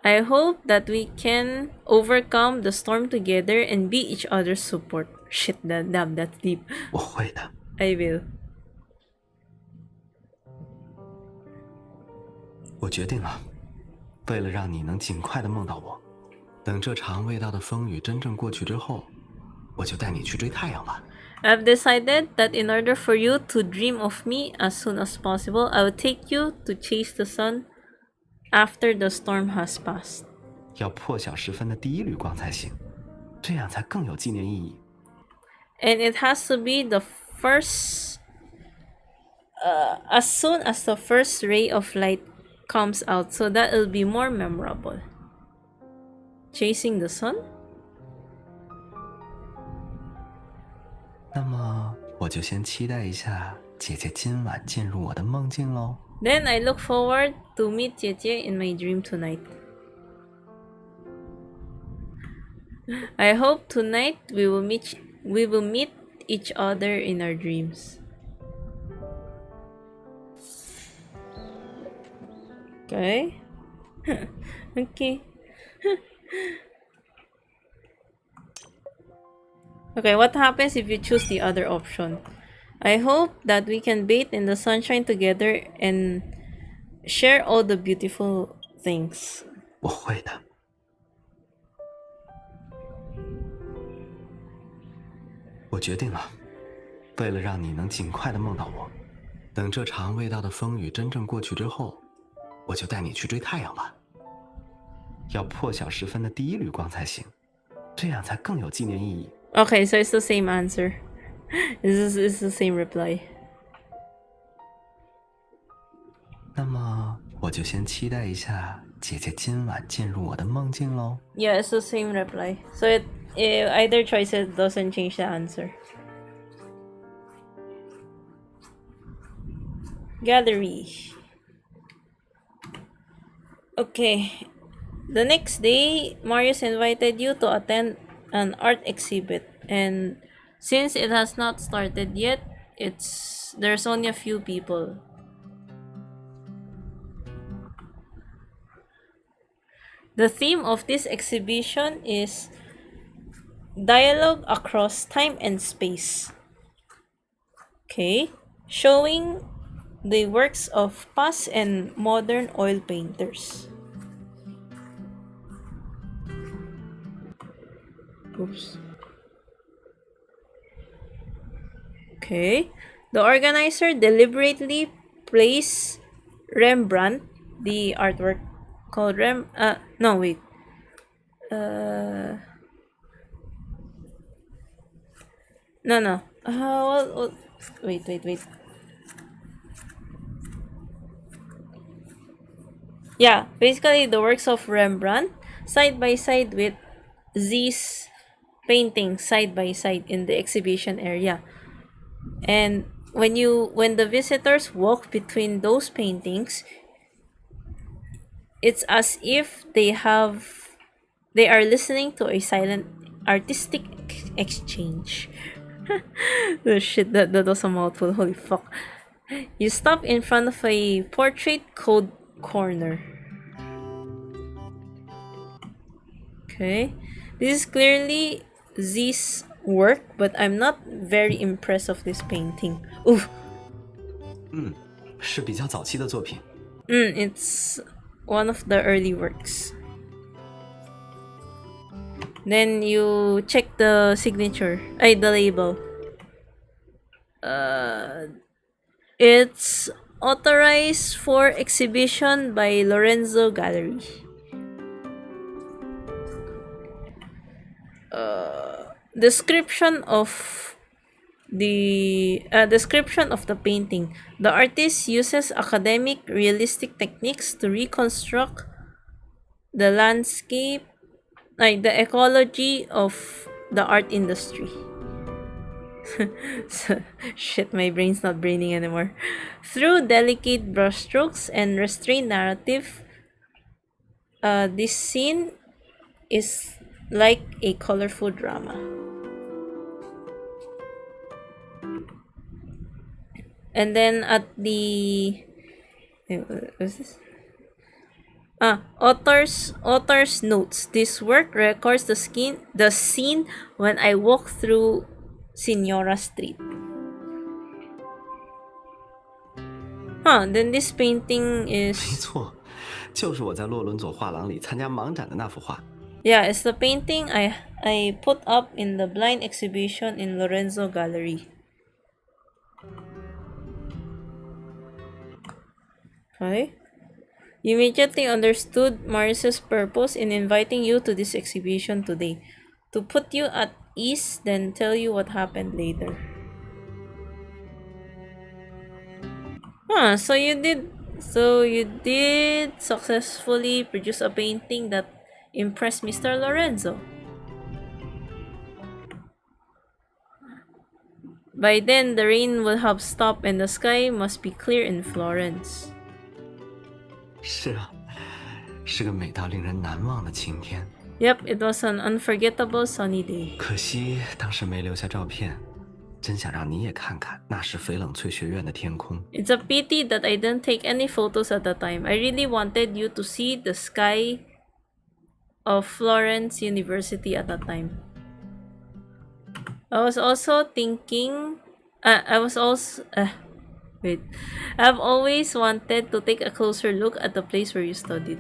I hope that we can overcome the storm together and be each other's support. Shit, damn, that's deep. 我会的。 I will. 我决定了，为了让你能尽快的梦到我，等这场未到的风雨真正过去之后，我就带你去追太阳吧。 I've decided that in order for you to dream of me as soon as possible, I will take you to chase the sun after the storm has passed. 要破晓时分的第一缕光才行，这样才更有纪念意义。 And it has to be the first, as soon as the first ray of light comes out, so that it'll be more memorable. Chasing the sun? 那么我就先期待一下姐姐今晚进入我的梦境喽。 Then I look forward to meet jiejieeee in my dream tonight. I hope tonight we will meet each other in our dreams. Okay. Okay. Okay, what happens if you choose the other option? I hope that we can bathe in the sunshine together and share all the beautiful things. 我会的。我决定了，为了让你能尽快的梦到我，等这场未到的风雨真正过去之后，我就带你去追太阳吧。要破晓时分的第一缕光才行，这样才更有纪念意义。 Okay, so it's the same answer. It's the same reply. 那么我就先期待一下姐姐今晚进入我的梦境喽。 Yeah, it's the same reply. So either choice doesn't change the answer. Gallery. Okay. The next day, Marius invited you to attend an art exhibit, and since it has not started yet, there's only a few people. The theme of this exhibition is dialogue across time and space. Okay, showing the works of past and modern oil painters. Oops. Okay, the organizer deliberately placed Rembrandt, the artwork called no wait. No. Wait. Yeah, basically the works of Rembrandt side by side with Z's painting side by side in the exhibition area. And when the visitors walk between those paintings, it's as if they are listening to a silent artistic exchange. Oh shit, that was a mouthful. Holy fuck. You stop in front of a portrait code corner. Okay. This is clearly Z's work, but I'm not very impressed of this painting. Oof. 是比较早期的作品。It's one of the early works. Then you check the signature, the label. It's authorized for exhibition by Lorenzo Gallery. Description of the painting. The artist uses academic realistic techniques to reconstruct the landscape, the ecology of the art industry. Shit, my brain's not braining anymore. Through delicate brushstrokes and restrained narrative, this scene is like a colorful drama. And then at the what's this? Author's notes. This work records the scene when I walk through Senora Street. Then this painting 没 is 错，就是我在洛伦佐画廊里参加盲展的那幅画。yeah, it's the painting I put up in the blind exhibition in Lorenzo Gallery. Okay. You immediately understood Marius's purpose in inviting you to this exhibition today. To put you at ease, then tell you what happened later. So you did successfully produce a painting that impressed Mr. Lorenzo. By then, the rain will have stopped and the sky must be clear in Florence. 是啊，是个美到令人难忘的晴天。 Yep, it was an unforgettable sunny day. 可惜当时没留下照片，真想让你也看看那时翡冷翠学院的天空。 It's a pity that I didn't take any photos at the time. I really wanted you to see the sky of Florence University at that time. I was also thinking... wait. I've always wanted to take a closer look at the place where you studied.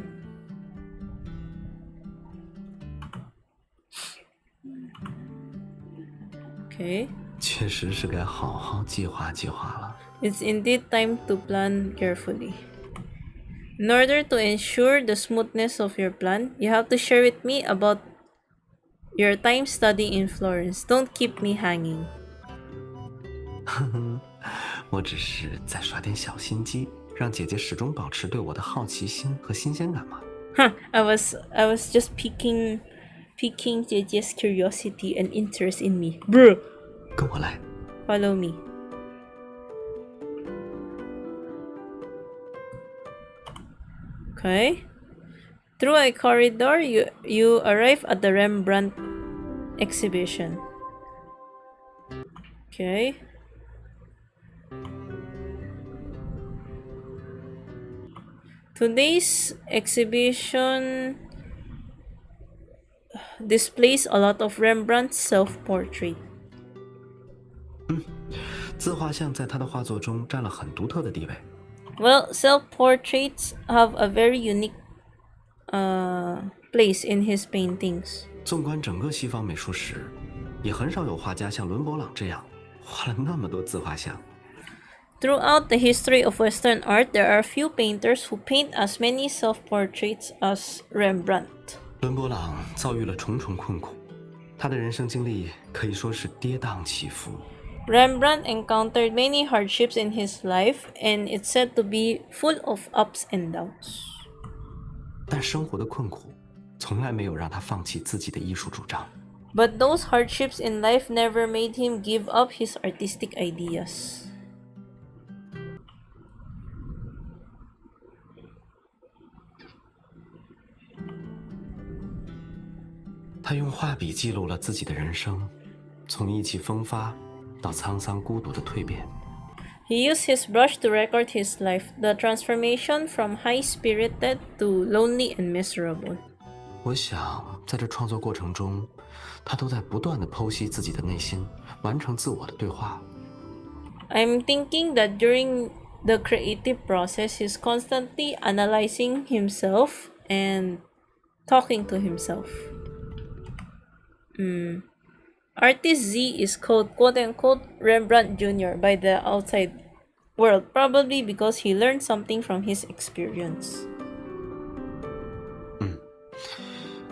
Okay. 确实是该好好计划计划了。 It's indeed time to plan carefully. In order to ensure the smoothness of your plan, you have to share with me about your time studying in Florence. Don't keep me hanging. 我只是在耍点小心机，让姐姐始终保持对我的好奇心和新鲜感嘛。I was just piquing JJ's curiosity and interest in me. Bruh. 跟我来。 Follow me. Okay. Through a corridor, you arrive at the Rembrandt exhibition. Okay. Today's exhibition displays a lot of Rembrandt's self-portrait. 自画像在他的画作中占了很独特的地位。 Well, self-portraits have a very unique place in his paintings. 纵观整个西方美术史，也很少有画家像伦勃朗这样画了那么多自画像。 Throughout the history of Western art, there are few painters who paint as many self-portraits as Rembrandt. 伦勃朗遭遇了重重困苦，他的人生经历可以说是跌宕起伏。 Rembrandt encountered many hardships in his life, and it's said to be full of ups and downs. 但生活的困苦从来没有让他放弃自己的艺术主张。 But those hardships in life never made him give up his artistic ideas. 他用画笔记录了自己的人生，从意气风发到沧桑孤独的蜕变。 He used his brush to record his life, the transformation from high-spirited to lonely and miserable. 我想，在这创作过程中，他都在不断地剖析自己的内心，完成自我的对话。I'm thinking that during the creative process, he's constantly analyzing himself and talking to himself. Artist Z is called quote unquote Rembrandt Jr. by the outside world, probably because he learned something from his experience.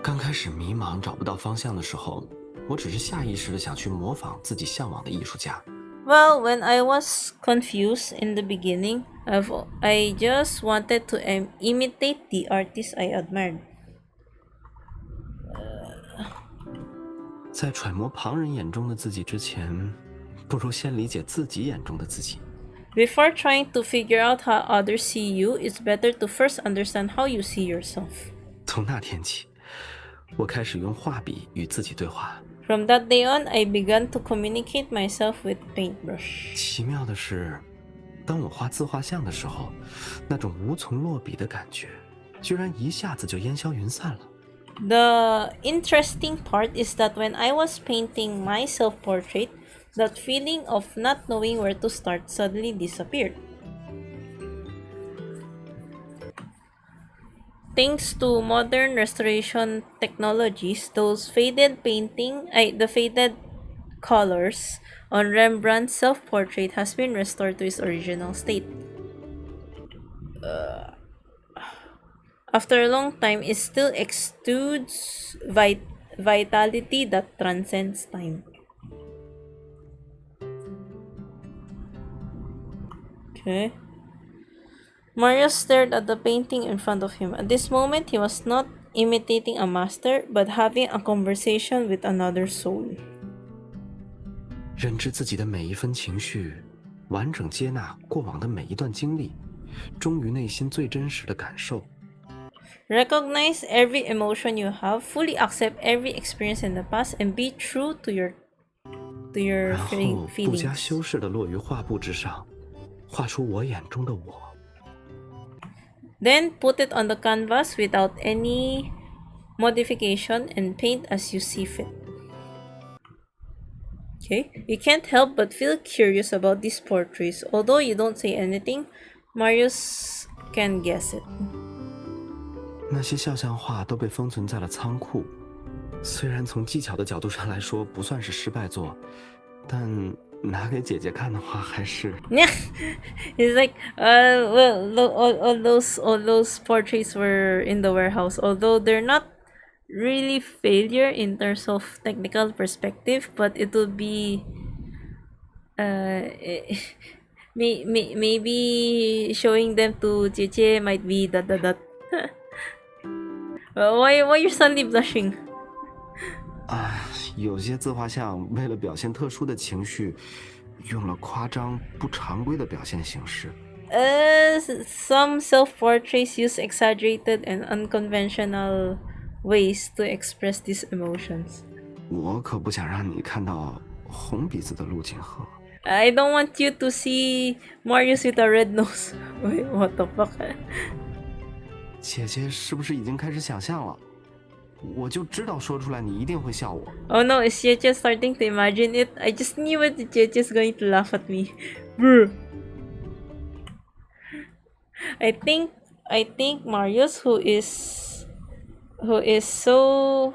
刚开始迷茫找不到方向的时候，我只是下意识地想去模仿自己向往的艺术家。Well, when I was confused in the beginning, I just wanted to imitate the artist I admired. 在揣摩旁人眼中的自己之前，不如先理解自己眼中的自己。Before trying to figure out how others see you, it's better to first understand how you see yourself. 从那天起，我开始用画笔与自己对话。From that day on, I began to communicate myself with paintbrush. 奇妙的是，当我画自画像的时候，那种无从落笔的感觉，居然一下子就烟消云散了。The interesting part is that when I was painting my self-portrait, that feeling of not knowing where to start suddenly disappeared. Thanks to modern restoration technologies, the faded colors on Rembrandt's self-portrait has been restored to its original state. After a long time, it still exudes vitality that transcends time. Okay. Marius stared at the painting in front of him. At this moment, he was not imitating a master, but having a conversation with another soul. 认知自己的每一分情绪，完整接纳过往的每一段经历，忠于内心最真实的感受。Recognize every emotion you have, fully accept every experience in the past, and be true to your 然后不加 feelings. 修饰地落于画布之上，画出我眼中的我。Then put it on the canvas without any modification and paint as you see fit. Okay, you can't help but feel curious about these portraits. Although you don't say anything, Marius can guess it. 那些肖像画都被封存在了仓库，虽然从技巧的角度上来说不算是失败作，但拿给姐姐看的话还是。It's like, well, all those portraits were in the warehouse, although they're not really failure in terms of technical perspective, but it will be, maybe showing them to jiejieeeee might be that. Why you're suddenly blushing? 有些自画像为了表现特殊的情绪，用了夸张不常规的表现形式。Some self-portraits use exaggerated and unconventional ways to express these emotions. 我可不想让你看到红鼻子的陆锦鹤。I don't want you to see Marius with a red nose. Wait, what the fuck? 姐姐是不是已经开始想象了？我就知道说出来你一定会笑我。Oh no, is Jeje starting to imagine it? I just knew it. Jeje is going to laugh at me. Bruh. I think Marius, who is so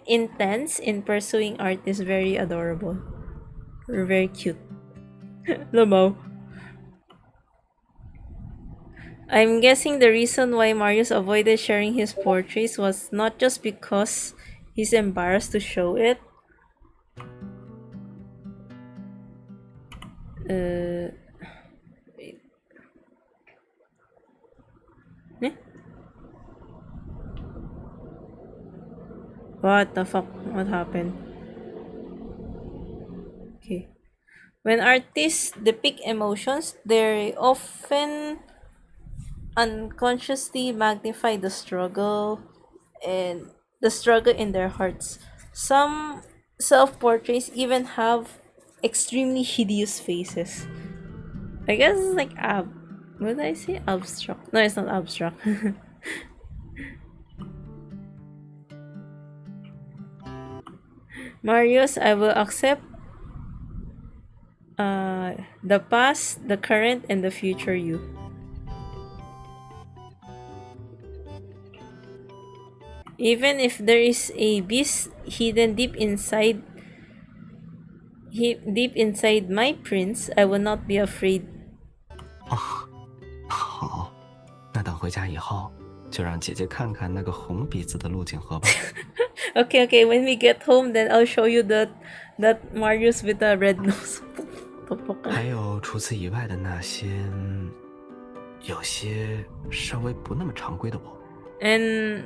intense in pursuing art, is very adorable. Or very cute. Lamo. I'm guessing the reason why Marius avoided sharing his portraits was not just because he's embarrassed to show it. Wait. Eh? What the fuck? What happened? Okay. When artists depict emotions, they often unconsciously magnify the struggle in their hearts. Some self-portraits even have extremely hideous faces. I guess it's like what did I say? Abstract. No, it's not abstract. Marius, I will accept the past, the current, and the future you. Even if there is a beast hidden deep inside my prince, I will not be afraid. 好，那等回家以后，就让姐姐看看那个红鼻子的陆景河吧。Okay, when we get home, then I'll show you that Marius with the red nose. 还有除此以外的那些，有些稍微不那么常规的我。And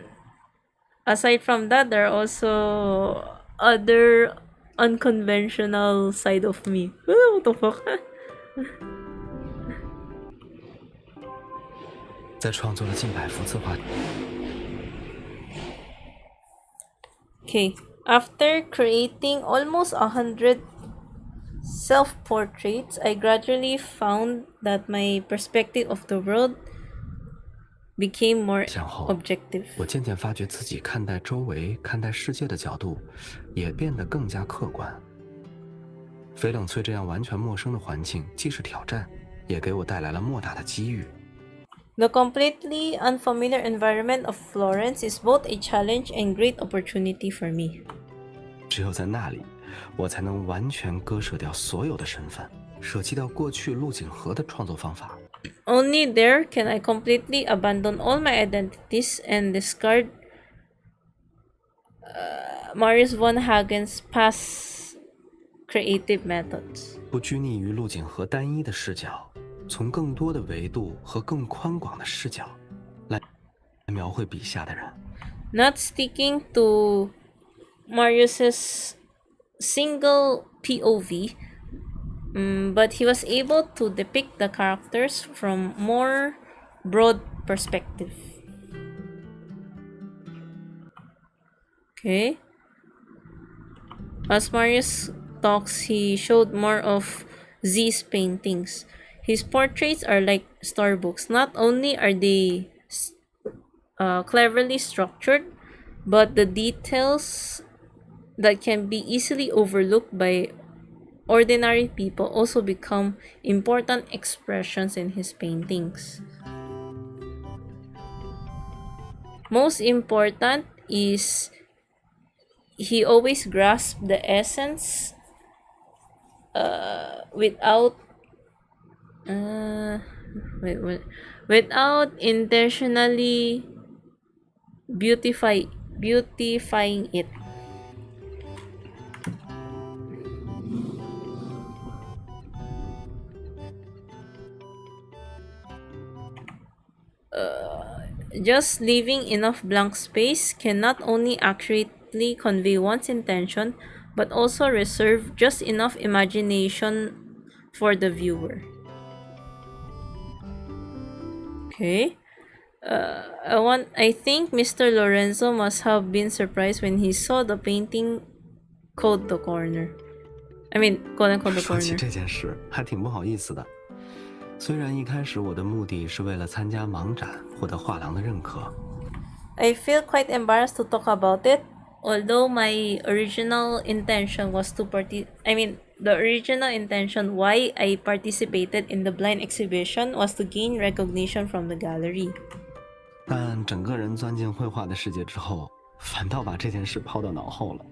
aside from that, there are also other unconventional side of me. What the fuck? 在创作了近100幅自画。Okay, after creating almost 100 self-portraits, I gradually found that my perspective of the world became more 向后 objective. 我渐渐发觉自己看待周围、看待世界的角度，也变得更加客观。翡冷翠这样完全陌生的环境，既是挑战，也给我带来了莫大的机遇。The completely unfamiliar environment of Florence is both a challenge and great opportunity for me. 只有在那里，我才能完全割舍掉所有的身份，舍弃掉过去陆景河的创作方法。Only there can I completely abandon all my identities and discard Marius von Hagen's past creative methods. 不拘泥于陆景河单一的视角，从更多的维度和更宽广的视角来描绘笔下的人。Not sticking to Marius's single POV, but he was able to depict the characters from more broad perspective. Okay. As Marius talks, he showed more of Z's paintings. His portraits are like storybooks. Not only are they cleverly structured, but the details that can be easily overlooked by ordinary people also become important expressions in his paintings. Most important is he always grasped the essence without intentionally beautifying it. Just leaving enough blank space can not only accurately convey one's intention, but also reserve just enough imagination for the viewer. Okay. I think Mr. Lorenzo must have been surprised when he saw the painting called the corner. I mean, quote unquote the 说起 corner. 这件事，还挺不好意思的。虽然一开始我的目的是为了参加盲展，获得画廊的认可。I feel quite embarrassed to talk about it, although my original intention was to the original intention why I participated in the blind exhibition was to gain recognition from the gallery. 但整个人钻进绘画的世界之后，反倒把这件事抛到脑后了。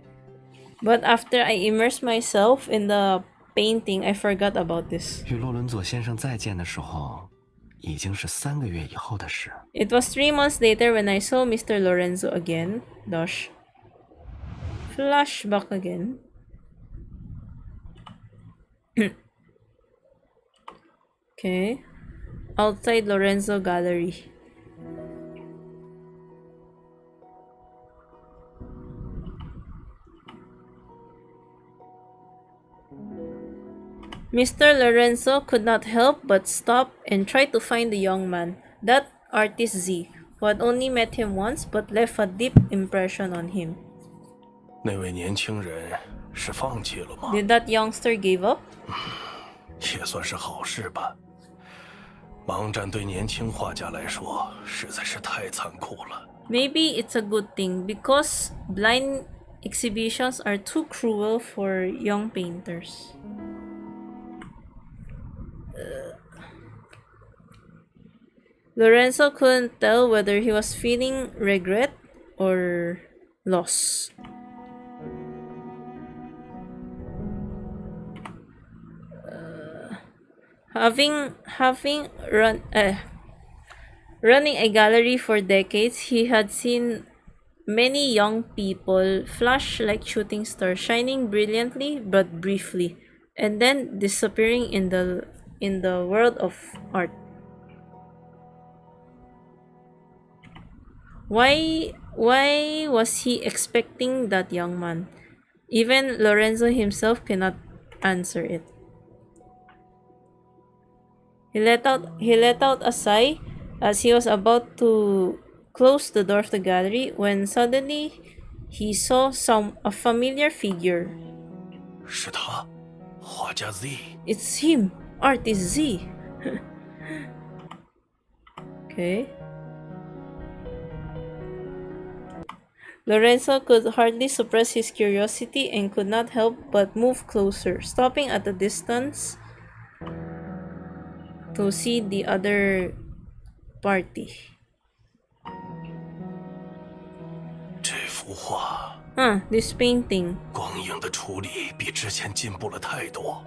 But after I immersed myself in the painting, I forgot about this. 与洛伦佐先生再见的时候，已经是3个月以后的事。It was 3 months later when I saw Mr. Lorenzo again. Flashback again. Okay. Outside Lorenzo Gallery. Mr. Lorenzo could not help but stop and try to find the young man, that artist Z, who had only met him once but left a deep impression on him. 那位年轻人是放弃了吗？ Did that youngster give up? 也算是好事吧。盲战对年轻画家来说实在是太残酷了。 Maybe it's a good thing because blind exhibitions are too cruel for young painters. Lorenzo couldn't tell whether he was feeling regret or loss. Having running a gallery for decades, he had seen many young people flash like shooting stars, shining brilliantly but briefly, and then disappearing in the world of art. Why was he expecting that young man? Even Lorenzo himself cannot answer it. He let out a sigh as he was about to close the door of the gallery when suddenly he saw a familiar figure. 是他，画家 Z。 It's him, artist Z. Okay. Lorenzo could hardly suppress his curiosity and could not help but move closer, stopping at a distance to see the other party. 这幅画， This painting. 光影的处理比之前进步了太多。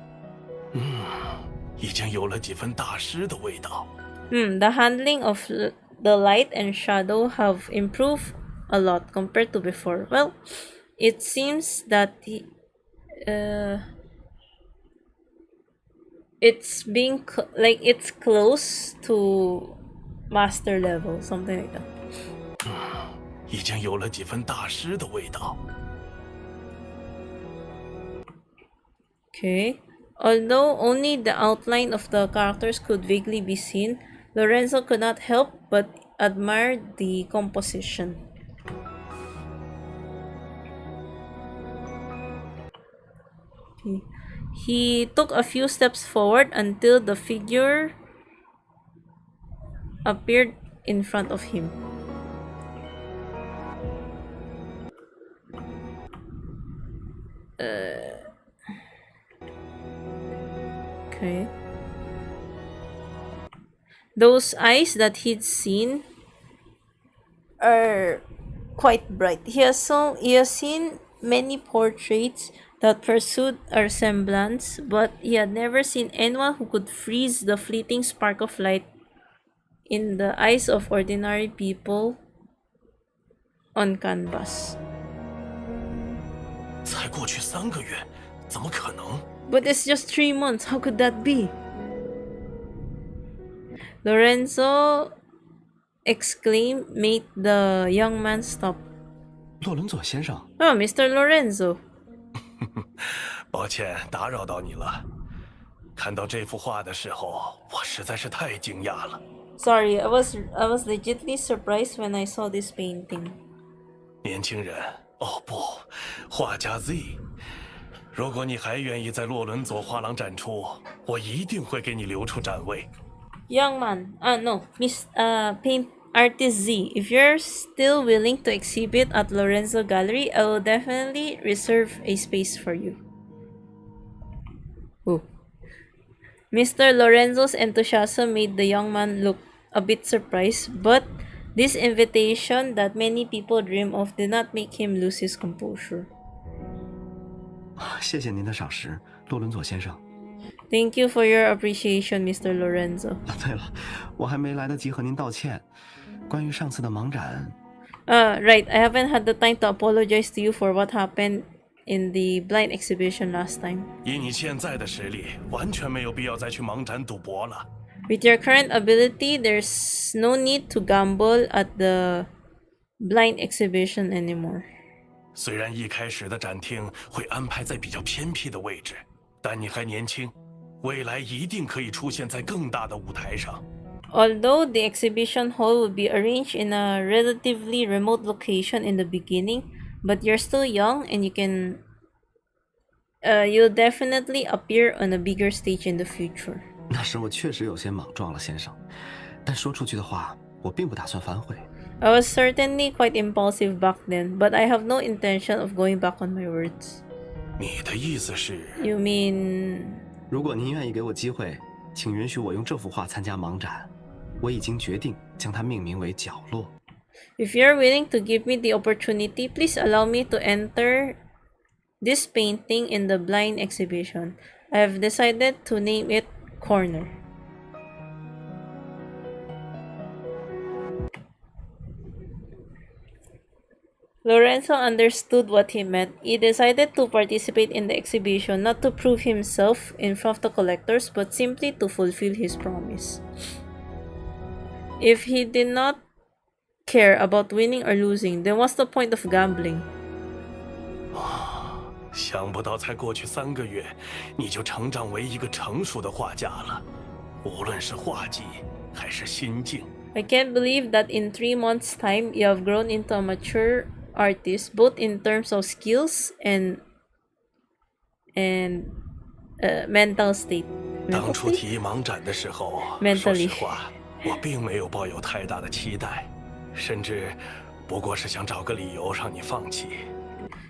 已经有了几分大师的味道。The handling of the light and shadow have improved a lot compared to before. Well, it seems that it's being it's close to master level, something like that. 已经有了几分大师的味道。 Okay. Although only the outline of the characters could vaguely be seen, Lorenzo could not help but admire the composition. He took a few steps forward until the figure appeared in front of him. Okay. Those eyes that he'd seen are quite bright. He has seen many portraits that pursued a resemblance, but he had never seen anyone who could freeze the fleeting spark of light in the eyes of ordinary people on canvas. 才过去3个月，怎么可能？ But it's just 3 months. How could that be? Lorenzo exclaimed, made the young man stop. 洛伦佐先生， Oh, Mr. Lorenzo. 抱歉打扰到你了。看到这幅画的时候，我实在是太惊讶了。 Sorry, I was legitimately surprised when I saw this painting. 年轻人，哦不，画家 Z。如果你还愿意在洛伦佐画廊展出，我一定会给你留出展位。 Young man, no, paint artist Z. If you're still willing to exhibit at Lorenzo Gallery, I will definitely reserve a space for you. Oh. Mr. Lorenzo's enthusiasm made the young man look a bit surprised, but this invitation that many people dream of did not make him lose his composure. 谢谢您的赏识，洛伦佐先生。 Thank you for your appreciation, Mr. Lorenzo. 对了，我还没来得及和您道歉。关于上次的盲展， Right. I haven't had the time to apologize to you for what happened in the blind exhibition last time. 以你现在的实力，完全没有必要再去盲展赌博了。 With your current ability, there's no need to gamble at the blind exhibition anymore. 虽然一开始的展厅会安排在比较偏僻的位置，但你还年轻，未来一定可以出现在更大的舞台上。 Although the exhibition hall will be arranged in a relatively remote location in the beginning, but you're still young and you'll definitely appear on a bigger stage in the future. 那时我确实有些莽撞了，先生。但说出去的话，我并不打算反悔。I was certainly quite impulsive back then, but I have no intention of going back on my words. 你的意思是？ You mean... 如果您愿意给我机会，请允许我用这幅画参加盲展。我已经决定将它命名为角落。If you're willing to give me the opportunity, please allow me to enter this painting in the blind exhibition. I have decided to name it Corner. Lorenzo understood what he meant. He decided to participate in the exhibition not to prove himself in front of the collectors, but simply to fulfill his promise. If he did not care about winning or losing, then what's the point of gambling? 想不到才过去3个月，你就成长为一个成熟的画家了，无论是画技还是心境。 I can't believe that in 3 months' time, you have grown into a mature artist, both in terms of skills and mental state. 当初提议盲展的时候，说实话，我并没有抱有太大的期待，甚至不过是想找个理由让你放弃。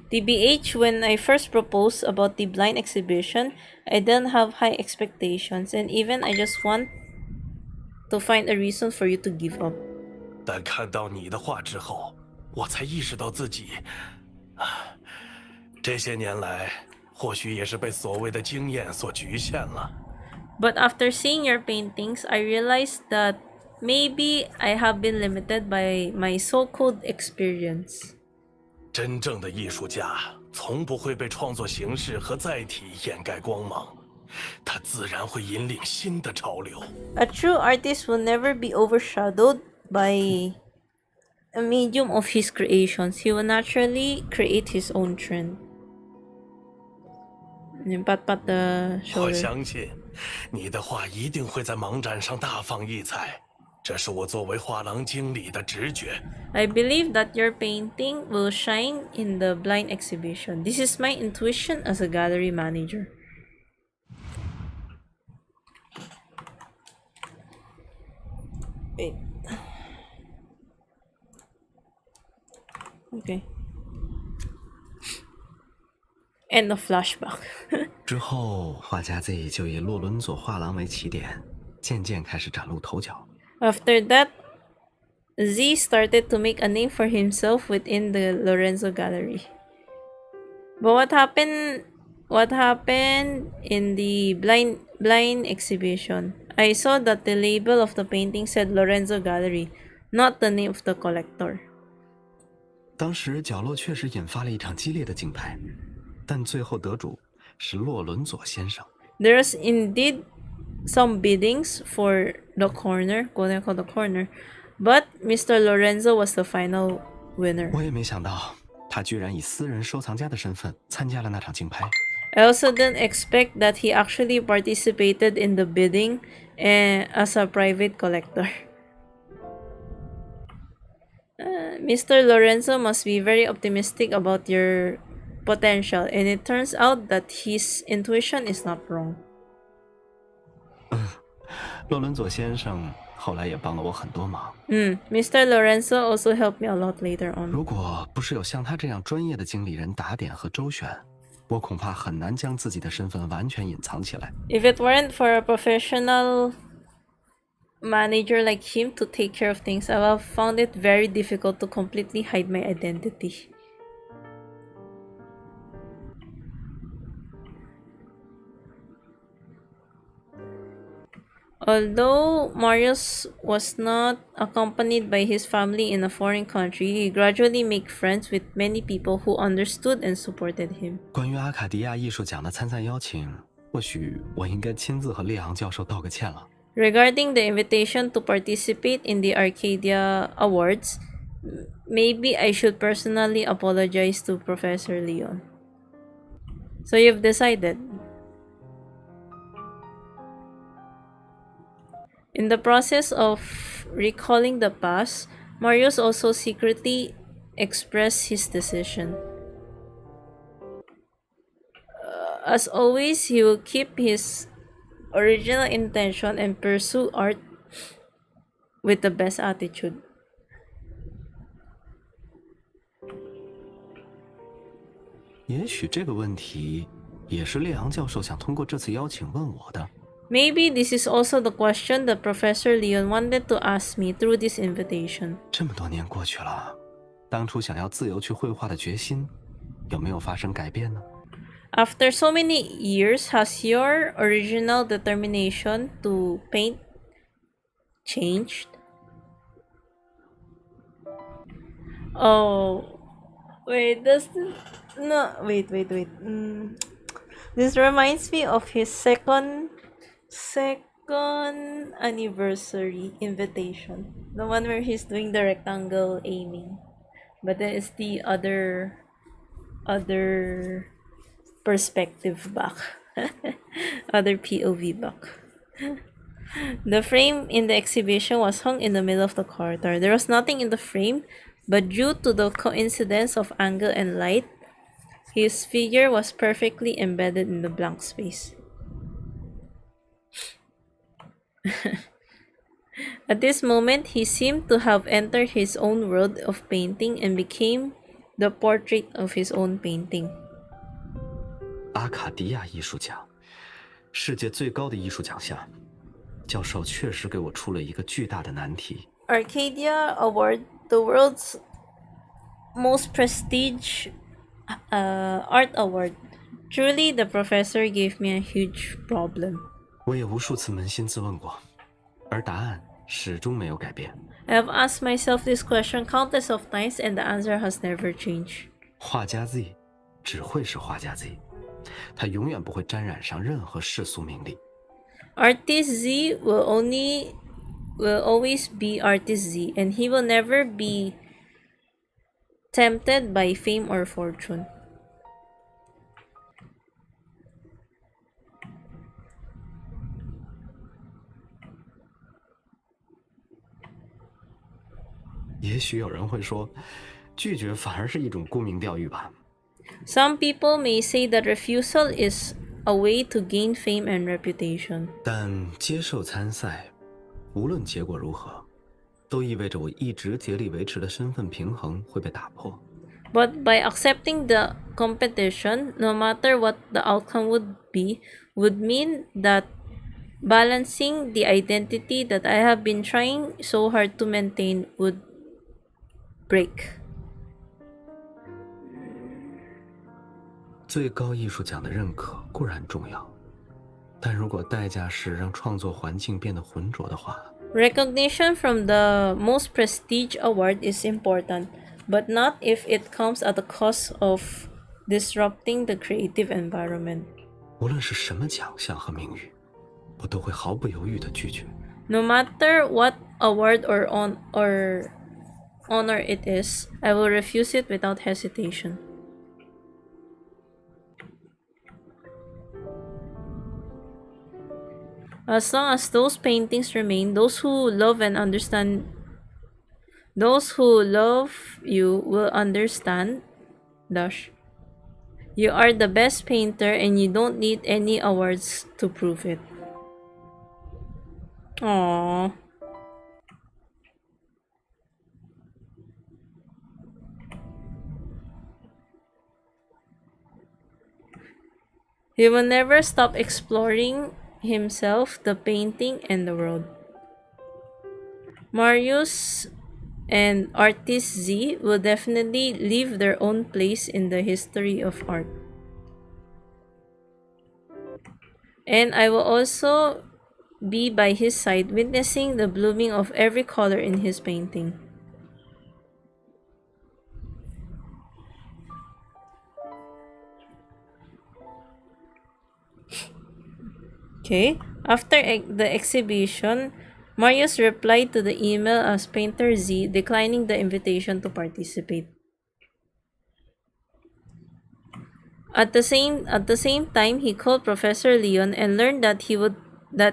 TBH, when I first proposed about the blind exhibition, I didn't have high expectations, and even I just want to find a reason for you to give up. 但看到你的画之后，我才意识到自己，这些年来或许也是被所谓的经验所局限了。 But after seeing your paintings, I realized that maybe I have been limited by my so-called experience. 真正的艺术家从不会被创作形式和载体掩盖光芒，他自然会引领新的潮流。 A true artist will never be overshadowed by a medium of his creations. He will naturally create his own trend. pat the 我 shoulder. 相信你的画一定会在盲展上大放异彩，这是我作为画廊经理的直觉。 I believe that your painting will shine in the blind exhibition. This is my intuition as a gallery manager. Wait. Okay. End of flashback. 之后，画家 Z 就以洛伦佐画廊为起点，渐渐开始崭露头角。 After that, Z started to make a name for himself within the Lorenzo Gallery. But what happened? What happened in the blind exhibition? I saw that the label of the painting said Lorenzo Gallery, not the name of the collector. 当时角落确实引发了一场激烈的竞拍，但最后得主是洛伦佐先生。 There's indeed some biddings for the corner, quote unquote the corner, but Mr. Lorenzo was the final winner. 我也没想到，他居然以私人收藏家的身份参加了那场竞拍。 I also didn't expect that he actually participated in the bidding as a private collector. Mr. Lorenzo must be very optimistic about your potential, and it turns out that his intuition is not wrong. 洛伦佐先生后来也帮了我很多忙。Mr. Lorenzo also helped me a lot later on. 如果不是有像他这样专业的经理人打点和周旋，我恐怕很难将自己的身份完全隐藏起来。 If it weren't for a professional manager like him to take care of things, I would have found it very difficult to completely hide my identity. Although Marius was not accompanied by his family in a foreign country, he gradually made friends with many people who understood and supported him. 关于阿卡迪亚艺术奖的参赛邀请，或许我应该亲自和列昂教授道个歉了。 Regarding the invitation to participate in the Arcadia Awards, maybe I should personally apologize to Professor Leon. So you've decided? In the process of recalling the past, Marius also secretly expressed his decision. As always, he will keep his original intention and pursue art with the best attitude. 也许这个问题也是列昂教授想通过这次邀请问我的。Maybe this is also the question that Professor Leon wanted to ask me through this invitation. 这么多年过去了，当初想要自由去绘画的决心，有没有发生改变呢？ After so many years, has your original determination to paint changed? Oh, wait, wait. This reminds me of his second anniversary invitation. The one where he's doing the rectangle aiming. But then it's the other perspective back. Other POV back. The frame in the exhibition was hung in the middle of the corridor. There was nothing in the frame, but due to the coincidence of angle and light, his figure was perfectly embedded in the blank space. At this moment, he seemed to have entered his own world of painting and became the portrait of his own painting. 阿卡迪亚艺术奖，世界最高的艺术奖项。教授确实给我出了一个巨大的难题。Arcadia Award, the world's most prestige art award. Truly, the professor gave me a huge problem. 我也无数次扪心自问过，而答案始终没有改变。I have asked myself this question countless of times, and the answer has never changed. 画家 Z 只会是画家 Z， 他永远不会沾染上任何世俗名利。Artist Z will always be Artist Z, and he will never be tempted by fame or fortune. "也许有人会说，拒绝反而是一种沽名钓誉吧。 Some people may say that refusal is a way to gain fame and reputation. 但接受参赛，无论结果如何，都意味着我一直竭力维持的身份平衡会被打破。 But by accepting the competition, no matter what the outcome would be, would mean that balancing the identity that I have been trying so hard to maintain would break. 最高艺术奖的认可固然重要，但如果代价是让创作环境变得浑浊的话， Recognition from the most prestige award is important, but not if it comes at the cost of disrupting the creative environment. 无论是什么奖项和名誉，我都会毫不犹豫地拒绝。 No matter what award or honor it is, I will refuse it without hesitation. As long as those paintings remain, those who love you will understand. You are the best painter and you don't need any awards to prove it. Aww. He will never stop exploring himself, the painting, and the world. Marius and Artist Z will definitely leave their own place in the history of art. And I will also be by his side, witnessing the blooming of every color in his painting. Okay, after the exhibition, Marius replied to the email as Painter Z, declining the invitation to participate. At the same time, he called Professor Leon and learned that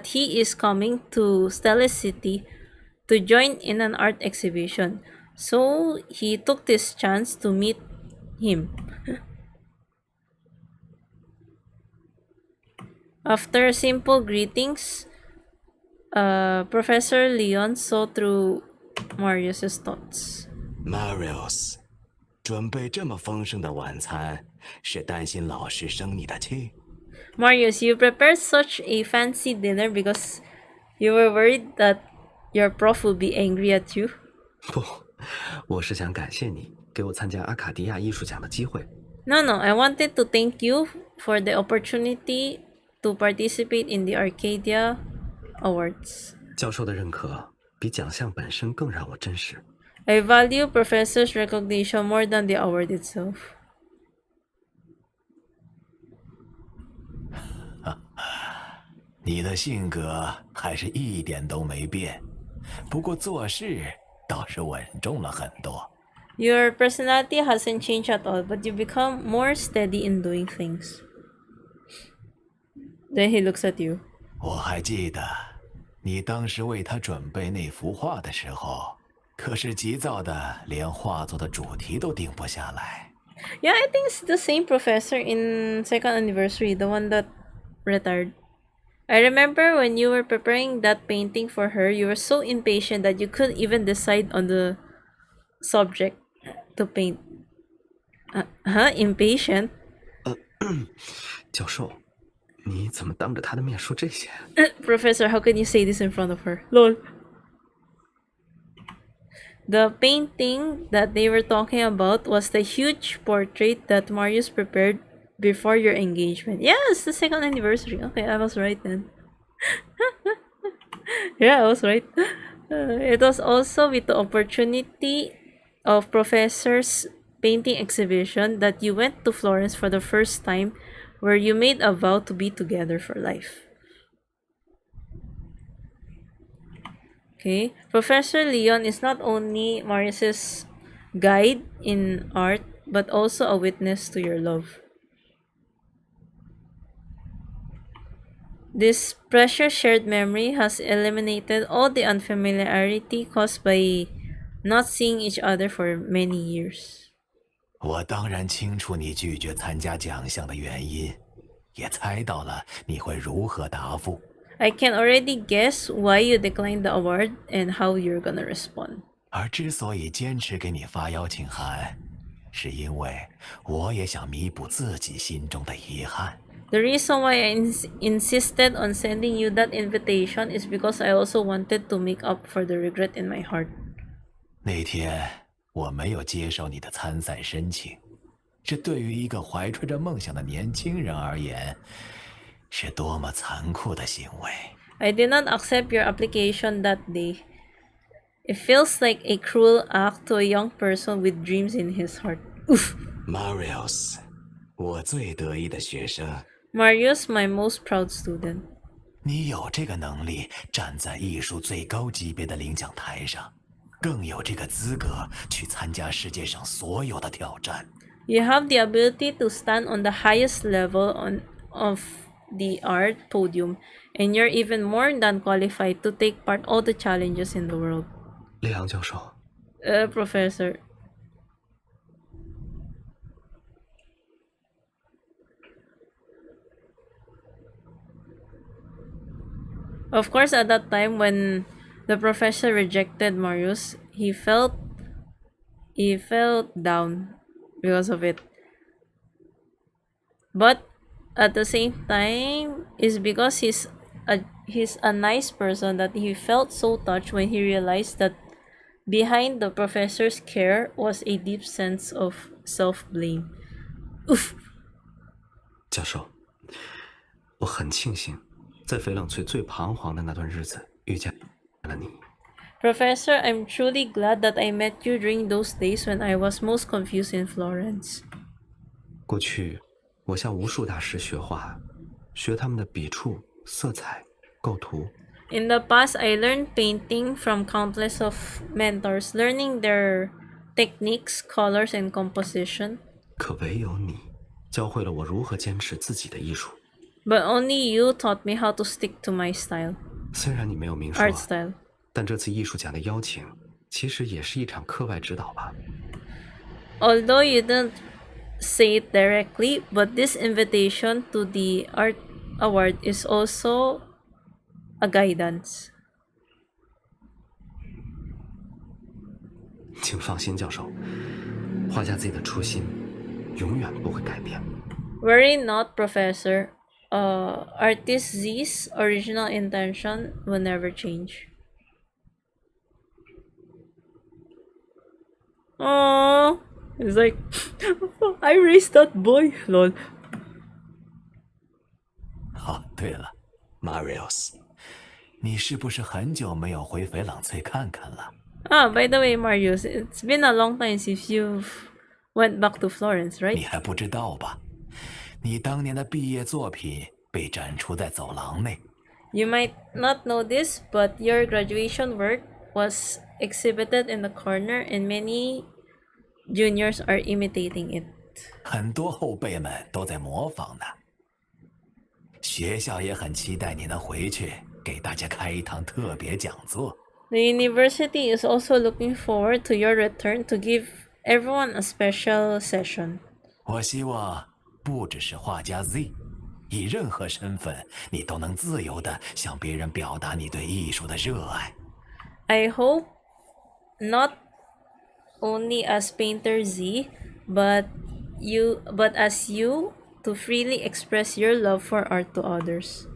he is coming to Stella City to join in an art exhibition. So he took this chance to meet him. After simple greetings, Professor Leon saw through Marius's thoughts. Marius，准备这么丰盛的晚餐，是担心老师生你的气？ Marius, you prepared such a fancy dinner because you were worried that your prof will be angry at you? 不，我是想感谢你给我参加阿卡迪亚艺术奖的机会。No, I wanted to thank you for the opportunity to participate in the Arcadia Awards. 教授的认可比奖项本身更让我珍视。I value professors' recognition more than the award itself. 你的性格还是一点都没变，不过做事倒是稳重了很多。Your personality hasn't changed at all, but you become more steady in doing things. Then he looks at you. 我还记得，你当时为他准备那幅画的时候，可是急躁的连画作的主题都定不下来。Yeah, I think it's the same professor in second anniversary, the one that retired. I remember when you were preparing that painting for her, you were so impatient that you couldn't even decide on the subject to paint. Impatient? 教授，你怎么当着他的面说这些？ Professor, how can you say this in front of her? Lol. The painting that they were talking about was the huge portrait that Marius prepared before your engagement. Yeah, it's the second anniversary. Okay, I was right then. Yeah, I was right. It was also with the opportunity of Professor's painting exhibition that you went to Florence for the first time, where you made a vow to be together for life. Okay, Professor Leon is not only Marius's guide in art, but also a witness to your love. This precious shared memory has eliminated all the unfamiliarity caused by not seeing each other for many years. 我当然清楚你拒绝参加奖项的原因，也猜到了你会如何答复。I can already guess why you declined the award and how you're gonna respond. 而之所以坚持给你发邀请函，是因为我也想弥补自己心中的遗憾。The reason why I insisted on sending you that invitation is because I also wanted to make up for the regret in my heart. 那天我没有接受你的参赛申请，这对于一个怀揣着梦想的年轻人而言，是多么残酷的行为。 I did not accept your application that day. It feels like a cruel act to a young person with dreams in his heart. Oof. Marius， 我最得意的学生。 Marius, my most proud student. 你有这个能力站在艺术最高级别的领奖台上，更有这个资格去参加世界上所有的挑战。 You have the ability to stand on the highest level of the art podium, and you're even more than qualified to take part all the challenges in the world. 列昂教授， Professor. Of course, at that time when the professor rejected Marius, he felt down because of it. But at the same time, is because he's a nice person that he felt so touched when he realized that behind the professor's care was a deep sense of self-blame. Oof. 教授，我很庆幸，在翡冷翠最彷徨的那段日子遇见了你。 Professor, I'm truly glad that I met you during those days when I was most confused in Florence. 过去，我向无数大师学画，学他们的笔触、色彩、构图。 In the past, I learned painting from countless of mentors, learning their techniques, colors, and composition. 可唯有你，教会了我如何坚持自己的艺术。 But only you taught me how to stick to my style, 虽然你没有明说， art style. 但这次艺术奖的邀请，其实也是一场课外指导吧。 Although you didn't say it directly, but this invitation to the art award is also a guidance. 请放心，教授，画家自己的初心，永远不会改变。 Worry not, Professor. Artist Z's original intention will never change. Oh, it's like I raised that boy. Lol. 哦，对了，Marius，你是不是很久没有回翡冷翠看看了？ By the way, Marius, it's been a long time since you've went back to Florence, 你 right? 还不知道吧？你当年的毕业作品被展出在走廊内。 You might not know this, but your graduation work was exhibited in the corner, and many juniors are imitating it. 很多后辈们都在模仿呢。学校也很期待你能回去，给大家开一堂特别讲座。 The university is also looking forward to your return to give everyone a special session. 我希望不只是画家 Z， 以任何身份，你都能自由地向别人表达你对艺术的热爱。 I hope not only as painter Z, but as you to freely express your love for art to others.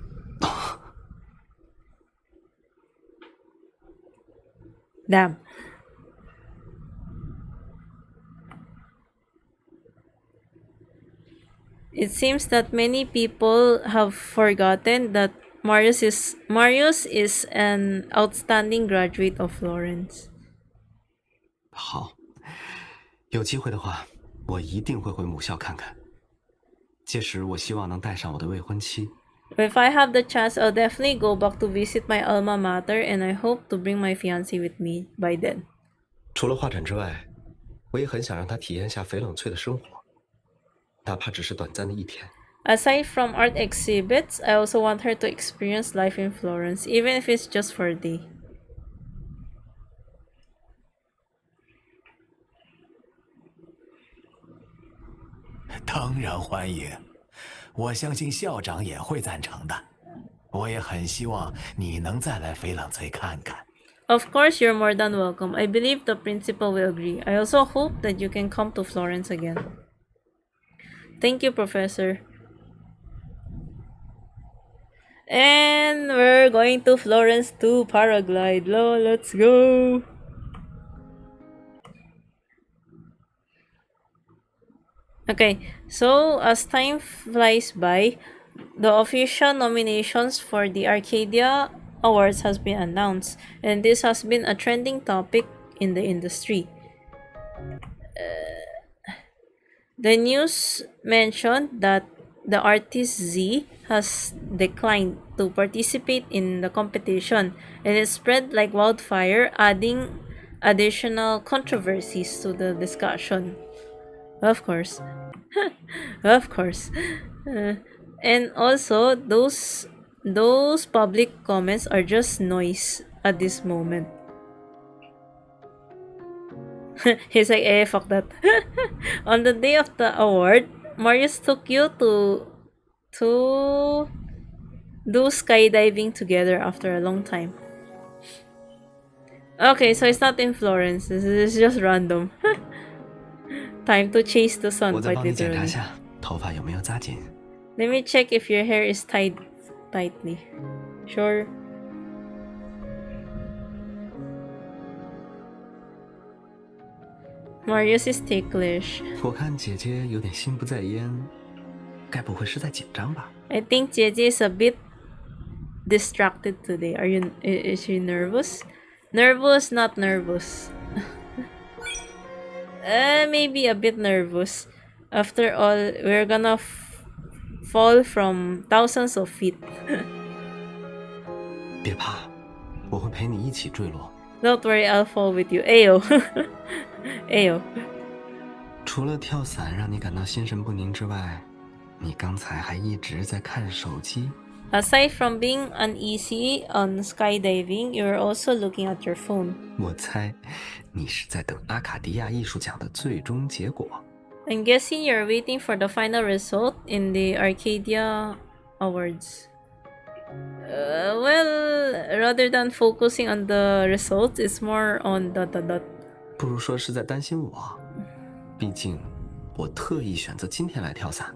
Damn. It seems that many people have forgotten that Marius is an outstanding graduate of Florence. 好，有机会的话，我一定会回母校看看。届时，我希望能带上我的未婚妻。 If I have the chance, I'll definitely go back to visit my alma mater, and I hope to bring my fiancé with me by then. 除了画展之外，我也很想让她体验下翡冷翠的生活，哪怕只是短暂的一天。 Aside from art exhibits, I also want her to experience life in Florence, even if it's just for a day. 当然欢迎，我相信校长也会赞成的。我也很希望你能再来翡冷翠看看。 Of course, you're more than welcome. I believe the principal will agree. I also hope that you can come to Florence again. Thank you, Professor. And we're going to Florence to paraglide. Let's go. Okay, so as time flies by, the official nominations for the Arcadia Awards has been announced, and this has been a trending topic in the industry. The news mentioned that the artist Z has declined to participate in the competition, and it spread like wildfire, adding additional controversies to the discussion. Of course. Of course. And also those public comments are just noise at this moment. He's like, fuck that. On the day of the award, Marius took you to do skydiving together after a long time. Okay, so it's not in Florence. This is just random. Time to chase the sun, 我再 quite 帮你检查 literally. 下头发有没有扎紧。 Let me check if your hair is tied tightly. Sure. Marius is ticklish. 我看姐姐有点心不在焉，该不会是在紧张吧？ I think Jiejieeee is a bit distracted today. Is she nervous? Nervous, not nervous. Maybe a bit nervous. After all, we're gonna fall from thousands of feet. 别怕，我会陪你一起坠落。 Don't worry, I'll fall with you. Ayo. Ayo. 除了跳伞让你感到心神不宁之外，你刚才还一直在看手机。 Aside from being uneasy on skydiving, you're also looking at your phone. 我猜，你是在等阿卡迪亚艺术奖的最终结果。 I'm guessing you're waiting for the final result in the Arcadia Awards. Well, rather than focusing on the results, it's more on ... 不如说是在担心我，毕竟我特意选择今天来跳伞，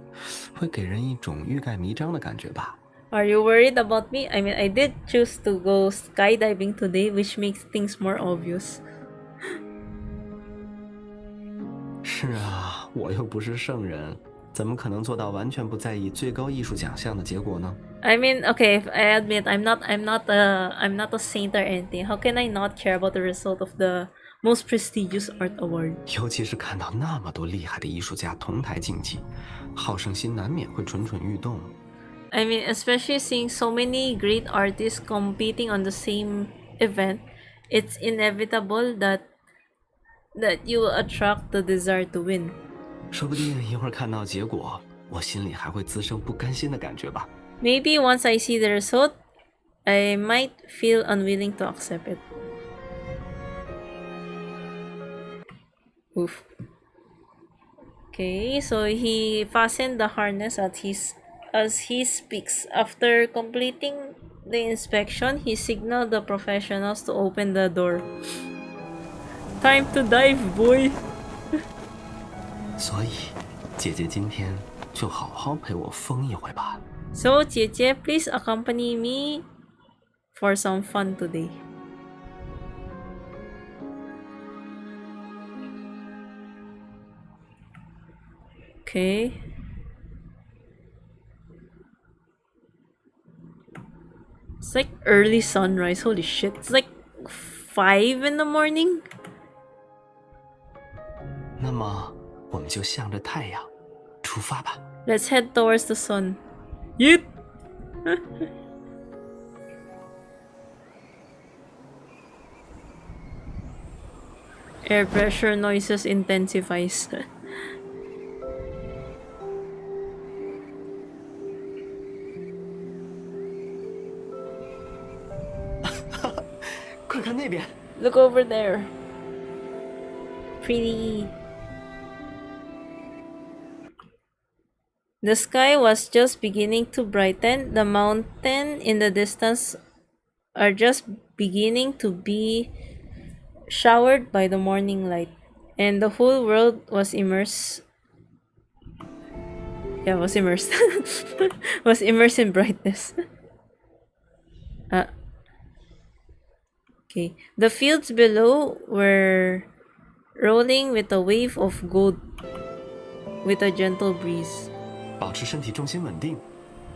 会给人一种欲盖弥彰的感觉吧。Are you worried about me? I mean, I did choose to go skydiving today, which makes things more obvious. 是啊，我又不是圣人，怎么可能做到完全不在意最高艺术奖项的结果呢？ I mean, okay, I admit I'm not a saint or anything. How can I not care about the result of the most prestigious art award? 尤其是看到那么多厉害的艺术家同台竞技，好胜心难免会蠢蠢欲动。I mean, especially seeing so many great artists competing on the same event, it's inevitable that you will attract the desire to win. 说不定一会儿看到结果，我心里还会滋生不甘心的感觉吧。Maybe once I see the result, I might feel unwilling to accept it. Oof. Okay, so he fastened the harness as he speaks. After completing the inspection, he signaled the professionals to open the door. Time to dive, boy! 所以，姐姐今天就好好陪我疯一回吧。So, jiejieeee, please accompany me for some fun today. Okay. It's like early sunrise. Holy shit. It's like 5 in the morning. 那么，我们就向着太阳出发吧。 Let's head towards the sun. Yeet! Air pressure noises intensifies. 快看那边！ Look over there. Pretty. The sky was just beginning to brighten. The mountain in the distance are just beginning to be showered by the morning light. And the whole world was immersed. Yeah, was immersed. Was immersed in brightness. Okay. The fields below were rolling with a wave of gold with a gentle breeze. 保持身体重心稳定，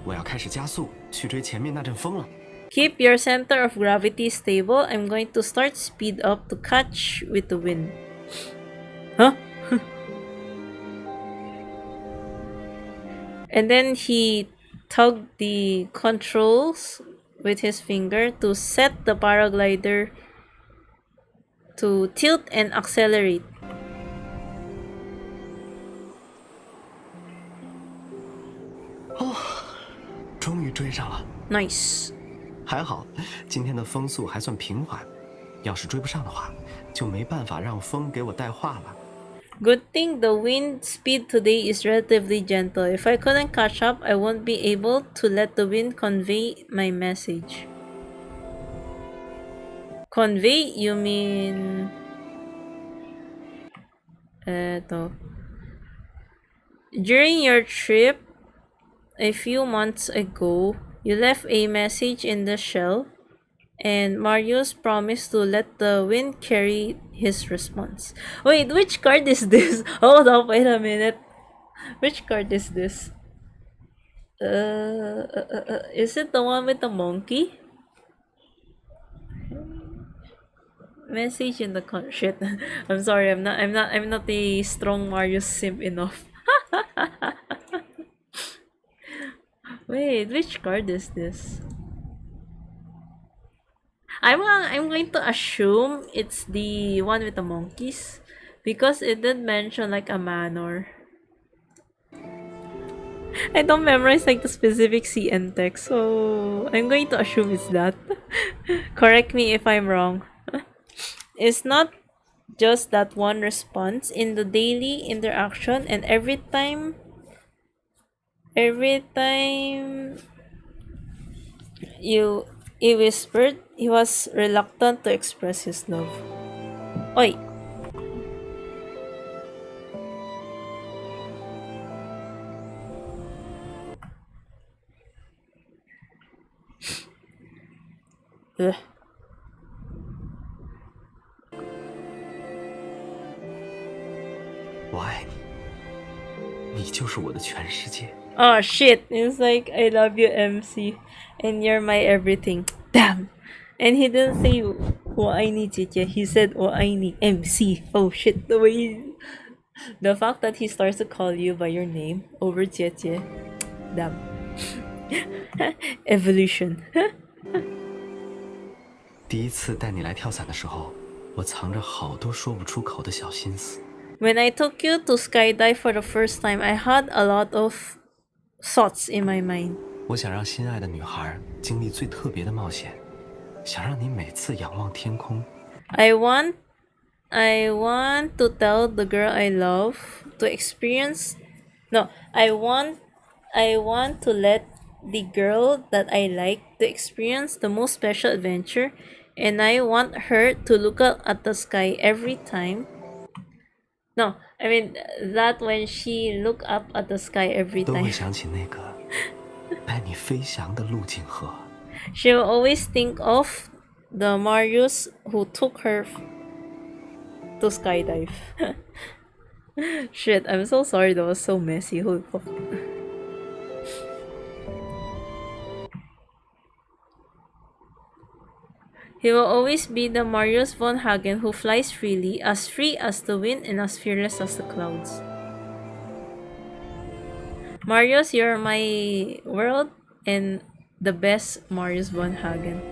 我要开始加速去追前面那阵风了。 Keep your center of gravity stable. I'm going to start speed up to catch with the wind. Huh? And then he tugged the controls with his finger to set the paraglider to tilt and accelerate. 终于追上了， Nice. 还好今天的风速还算平缓，要是追不上的话，就没办法让风给我带话了。 Good thing the wind speed today is relatively gentle. If I couldn't catch up, I won't be able to let the wind convey my message. Convey? You mean... During your trip a few months ago, you left a message in the shell, and Marius promised to let the wind carry his response. Wait, which card is this? Hold up, wait a minute. Which card is this? Is it the one with the monkey? Message in the shit. I'm sorry, I'm not a strong Marius simp enough. Wait, which card is this? I'm going to assume it's the one with the monkeys because it did mention like a manor. I don't memorize like the specific CN text, so I'm going to assume it's that. Correct me if I'm wrong. It's not just that one response in the daily interaction, and every time he whispered, he was reluctant to express his love. Oi! Ugh.我爱你，你就是我的全世界。 Oh shit! It's like I love you, MC, and you're my everything. Damn! And he didn't say 我爱你姐姐, he said 我爱你 MC. Oh shit! The fact that he starts to call you by your name over 姐姐, damn. Evolution. 第一次带你来跳伞的时候，我藏着好多说不出口的小心思。 When I took you to skydive for the first time, I had a lot of thoughts in my mind. 我想让心爱的女孩经历最特别的冒险，想让你每次仰望天空。 I want to tell the girl I love to experience. No, I want to let the girl that I like to experience the most special adventure, and I want her to look up at the sky every time. No, I mean that when she look up at the sky every 都会 time, 想起那个带你飞翔的陆景河。 she will always think of the Marius who took her to skydive. Shit, I'm so sorry, that was so messy. Holy fuck. He will always be the Marius von Hagen who flies freely, as free as the wind and as fearless as the clouds. Marius, you're my world and the best Marius von Hagen.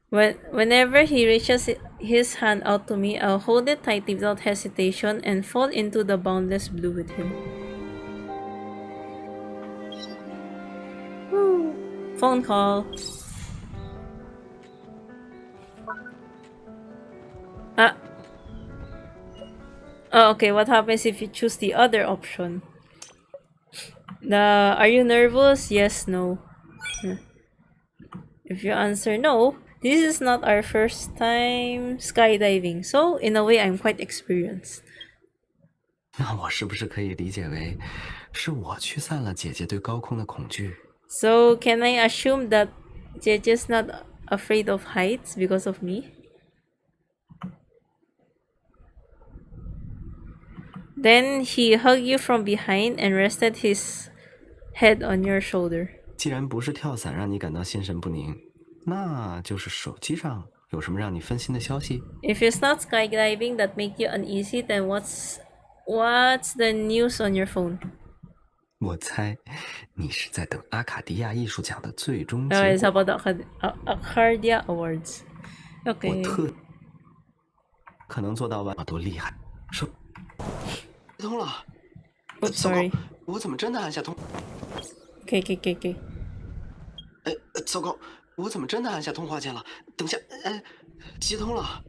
Whenever he reaches his hand out to me, I'll hold it tightly without hesitation and fall into the boundless blue with him. Woo. Phone call. Ah. Oh, okay, what happens if you choose the other option? Are you nervous? Yes, no. If you answer no, this is not our first time skydiving, so in a way I'm quite experienced. 那我是不是可以理解为，是我驱散了姐姐对高空的恐惧？ So can I assume that Jeje's not afraid of heights because of me? Then he hugged you from behind and rested his head on your shoulder. 既然不是跳伞让你感到心神不宁，那就是手机上有什么让你分心的消息？ If it's not skydiving that make you uneasy, then what's the news on your phone? 我猜你是在等阿卡迪亚艺术奖的最终结 Oh, 果。 it's about the Arcadia Awards. 我 Okay. 可能做到完，多厉害！说接通了。 Oops, 糟糕 sorry. 我怎么真的按下通？ Okay. 糟糕，我怎么真的按下通话键了？等下，接通了。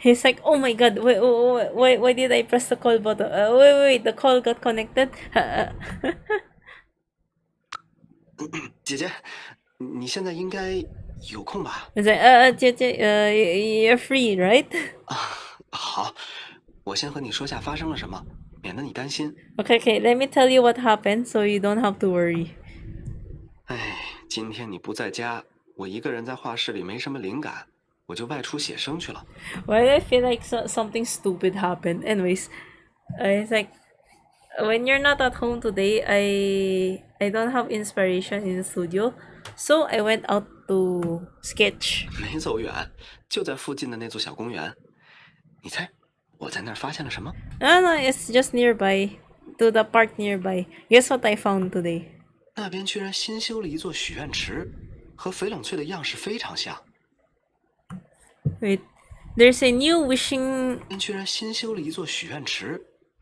He's like, oh my god, why did I press the call button? Wait, the call got connected. 姐姐，你现在应该有空吧？ He's like, you're free, right? 好，我先和你说下发生了什么，免得你担心。 Okay, let me tell you what happened so you don't have to worry. 今天你不在家，我一个人在画室里没什么灵感，我就外出写生去了。 Why do I feel like something stupid happened? Anyways, it's like when you're not at home today, I don't have inspiration in the studio, so I went out to sketch. 没走远，就在附近的那座小公园。你猜，我在那儿发现了什么？ No, it's just nearby, to the park nearby. Guess what I found today? 那边居然新修了一座许愿池，和翡冷翠的样式非常像。 Wait, there's a new wishing. 那边居然新修了一座许愿池，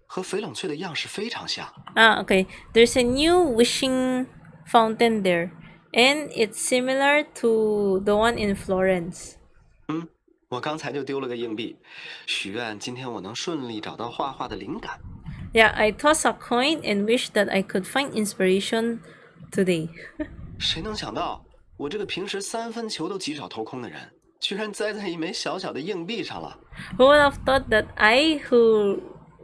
和翡冷翠的样式非常像。 Okay. There's a new wishing fountain there, and it's similar to the one in Florence. 我刚才就丢了个硬币，许愿今天我能顺利找到画画的灵感。 Yeah, I tossed a coin and wished that I could find inspiration today. 谁能想到，我这个平时3分球都极少投空的人，居然栽在一枚小小的硬币上了。 Who would have thought that I, who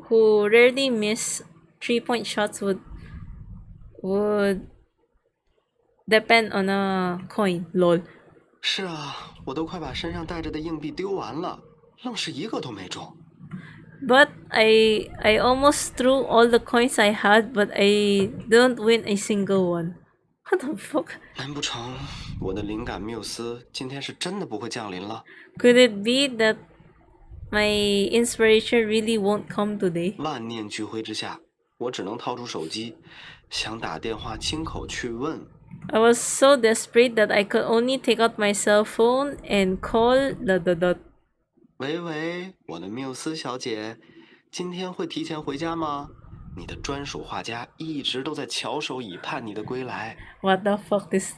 rarely miss 3-point shots, would depend on a coin. Lol. 是啊，我都快把身上带着的硬币丢完了，愣是一个都没中。But I almost threw all the coins I had, but I didn't win a single one. What the fuck? 难不成我的灵感缪斯今天是真的不会降临了？ Could it be that my inspiration really won't come today? 万念俱灰之下，我只能掏出手机，想打电话亲口去问。 I was so desperate that I could only take out my cell phone and call ... 喂喂，我的缪斯小姐，今天会提前回家吗？你的专属画家一直都在翘首以盼你的归来。 What the fuck, this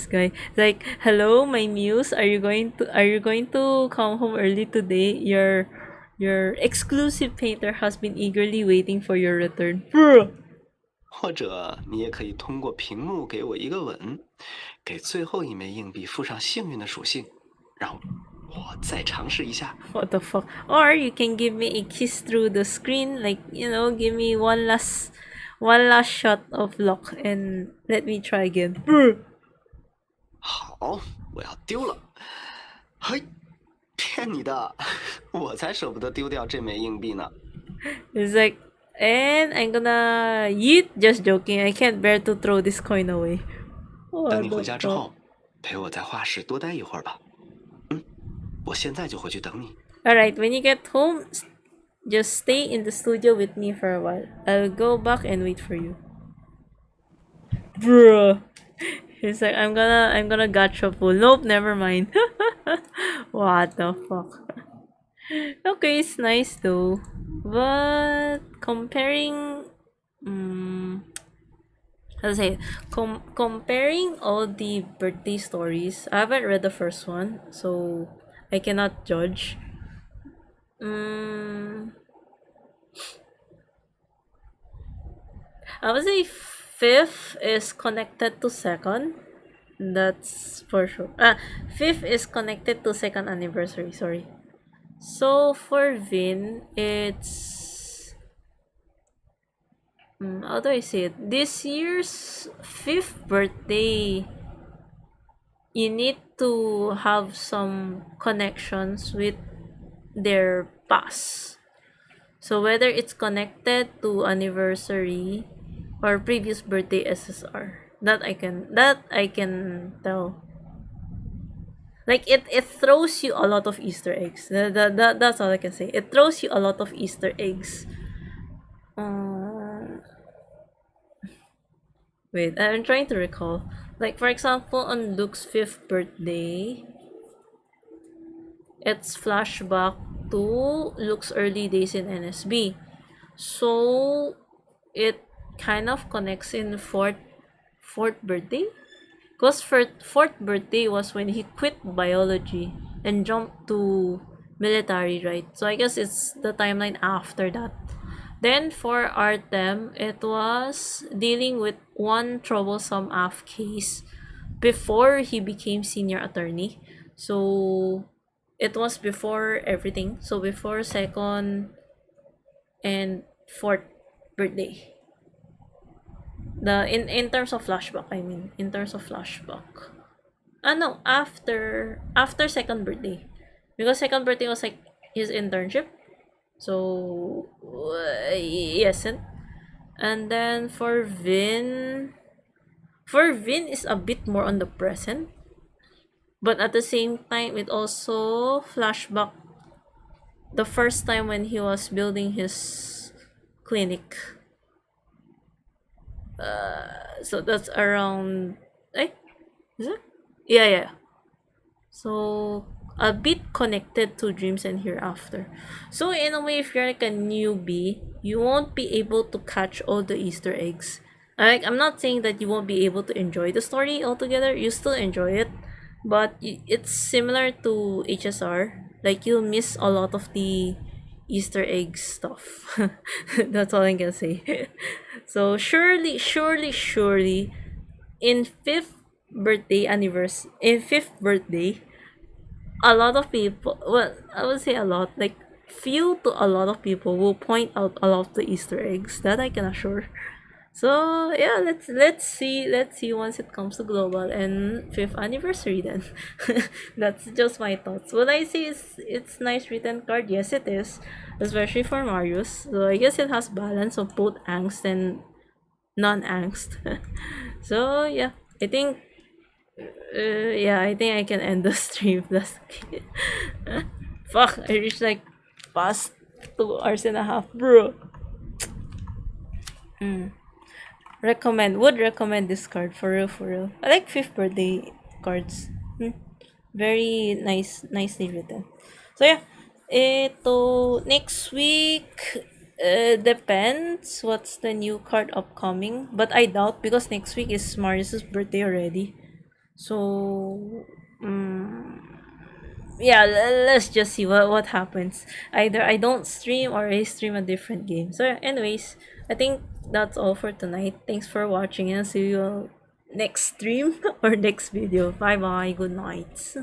guy? Like, hello, my muse. Are you going to come home early today? Your exclusive painter has been eagerly waiting for your return. Bruh. 或者你也可以通过屏幕给我一个吻，给最后一枚硬币附上幸运的属性，让我再尝试一下。 What the fuck? Or you can give me a kiss through the screen, like, give me one last shot of luck and let me try again. Bruh. 好，我要丢了。嘿，骗你的，我才舍不得丢掉这枚硬币呢。 It's like, and I'm gonna yeet. Just joking. I can't bear to throw this coin away. 等你回家之后，陪我在画室多待一会儿吧。我现在就回去等你。 Alright, when you get home, just stay in the studio with me for a while. I'll go back and wait for you. Bruh. He's like, I'm gonna gacha pull. Nope, never mind. What the fuck? Okay, it's nice though. But comparing how to say it? Comparing all the birthday stories, I haven't read the first one, so I cannot judge. I would say fifth is connected to second. That's for sure. Fifth is connected to second anniversary. Sorry. So for Vin, it's how do I say it? This year's fifth birthday. You need to have some connections with their past. So whether it's connected to anniversary or previous birthday SSR, that I can tell. Like it throws you a lot of Easter eggs. That's all I can say. It throws you a lot of Easter eggs. Wait, I'm trying to recall. Like for example, on Luke's 5th birthday, it's flashback to Luke's early days in NSB. So it kind of connects in fourth birthday. Because fourth birthday was when he quit biology and jumped to military, right? So I guess it's the timeline after that. Then for Artem, it was dealing with one troublesome AF case before he became senior attorney. So it was before everything. So before second and fourth birthday. In terms of flashback, I mean, in terms of flashback. No, after second birthday, because second birthday was like his internship. So yes, and then for Vin is a bit more on the present, but at the same time it also flashback the first time when he was building his clinic. So that's around, is it? Yeah. So a bit connected to Dreams and Hereafter. So in a way, if you're like a newbie, you won't be able to catch all the Easter eggs. Like, I'm not saying that you won't be able to enjoy the story altogether. You still enjoy it, but it's similar to HSR. Like, you'll miss a lot of the Easter egg stuff. That's all I can say. So surely, in fifth birthday, a lot of people, well, I would say a lot, like few to a lot of people will point out a lot of the Easter eggs, that I can assure. So yeah, let's see once it comes to global and fifth anniversary then. That's just my thoughts. Will I say it's nice written card? Yes, it is, especially for Marius. So I guess it has balance of both angst and non-angst. So yeah, I think yeah, I think I can end the stream. That's okay. Fuck, I reached like past 2 hours and a half, bro. Would recommend this card for real, for real. I like fifth birthday cards. Very nice, nicely written. So yeah, next week. Depends what's the new card upcoming, but I doubt because next week is Marius's birthday already. So yeah, let's just see what happens. Either I don't stream or I stream a different game. So anyways, I think that's all for tonight. Thanks for watching and I'll see you all next stream or next video. Bye bye, good night.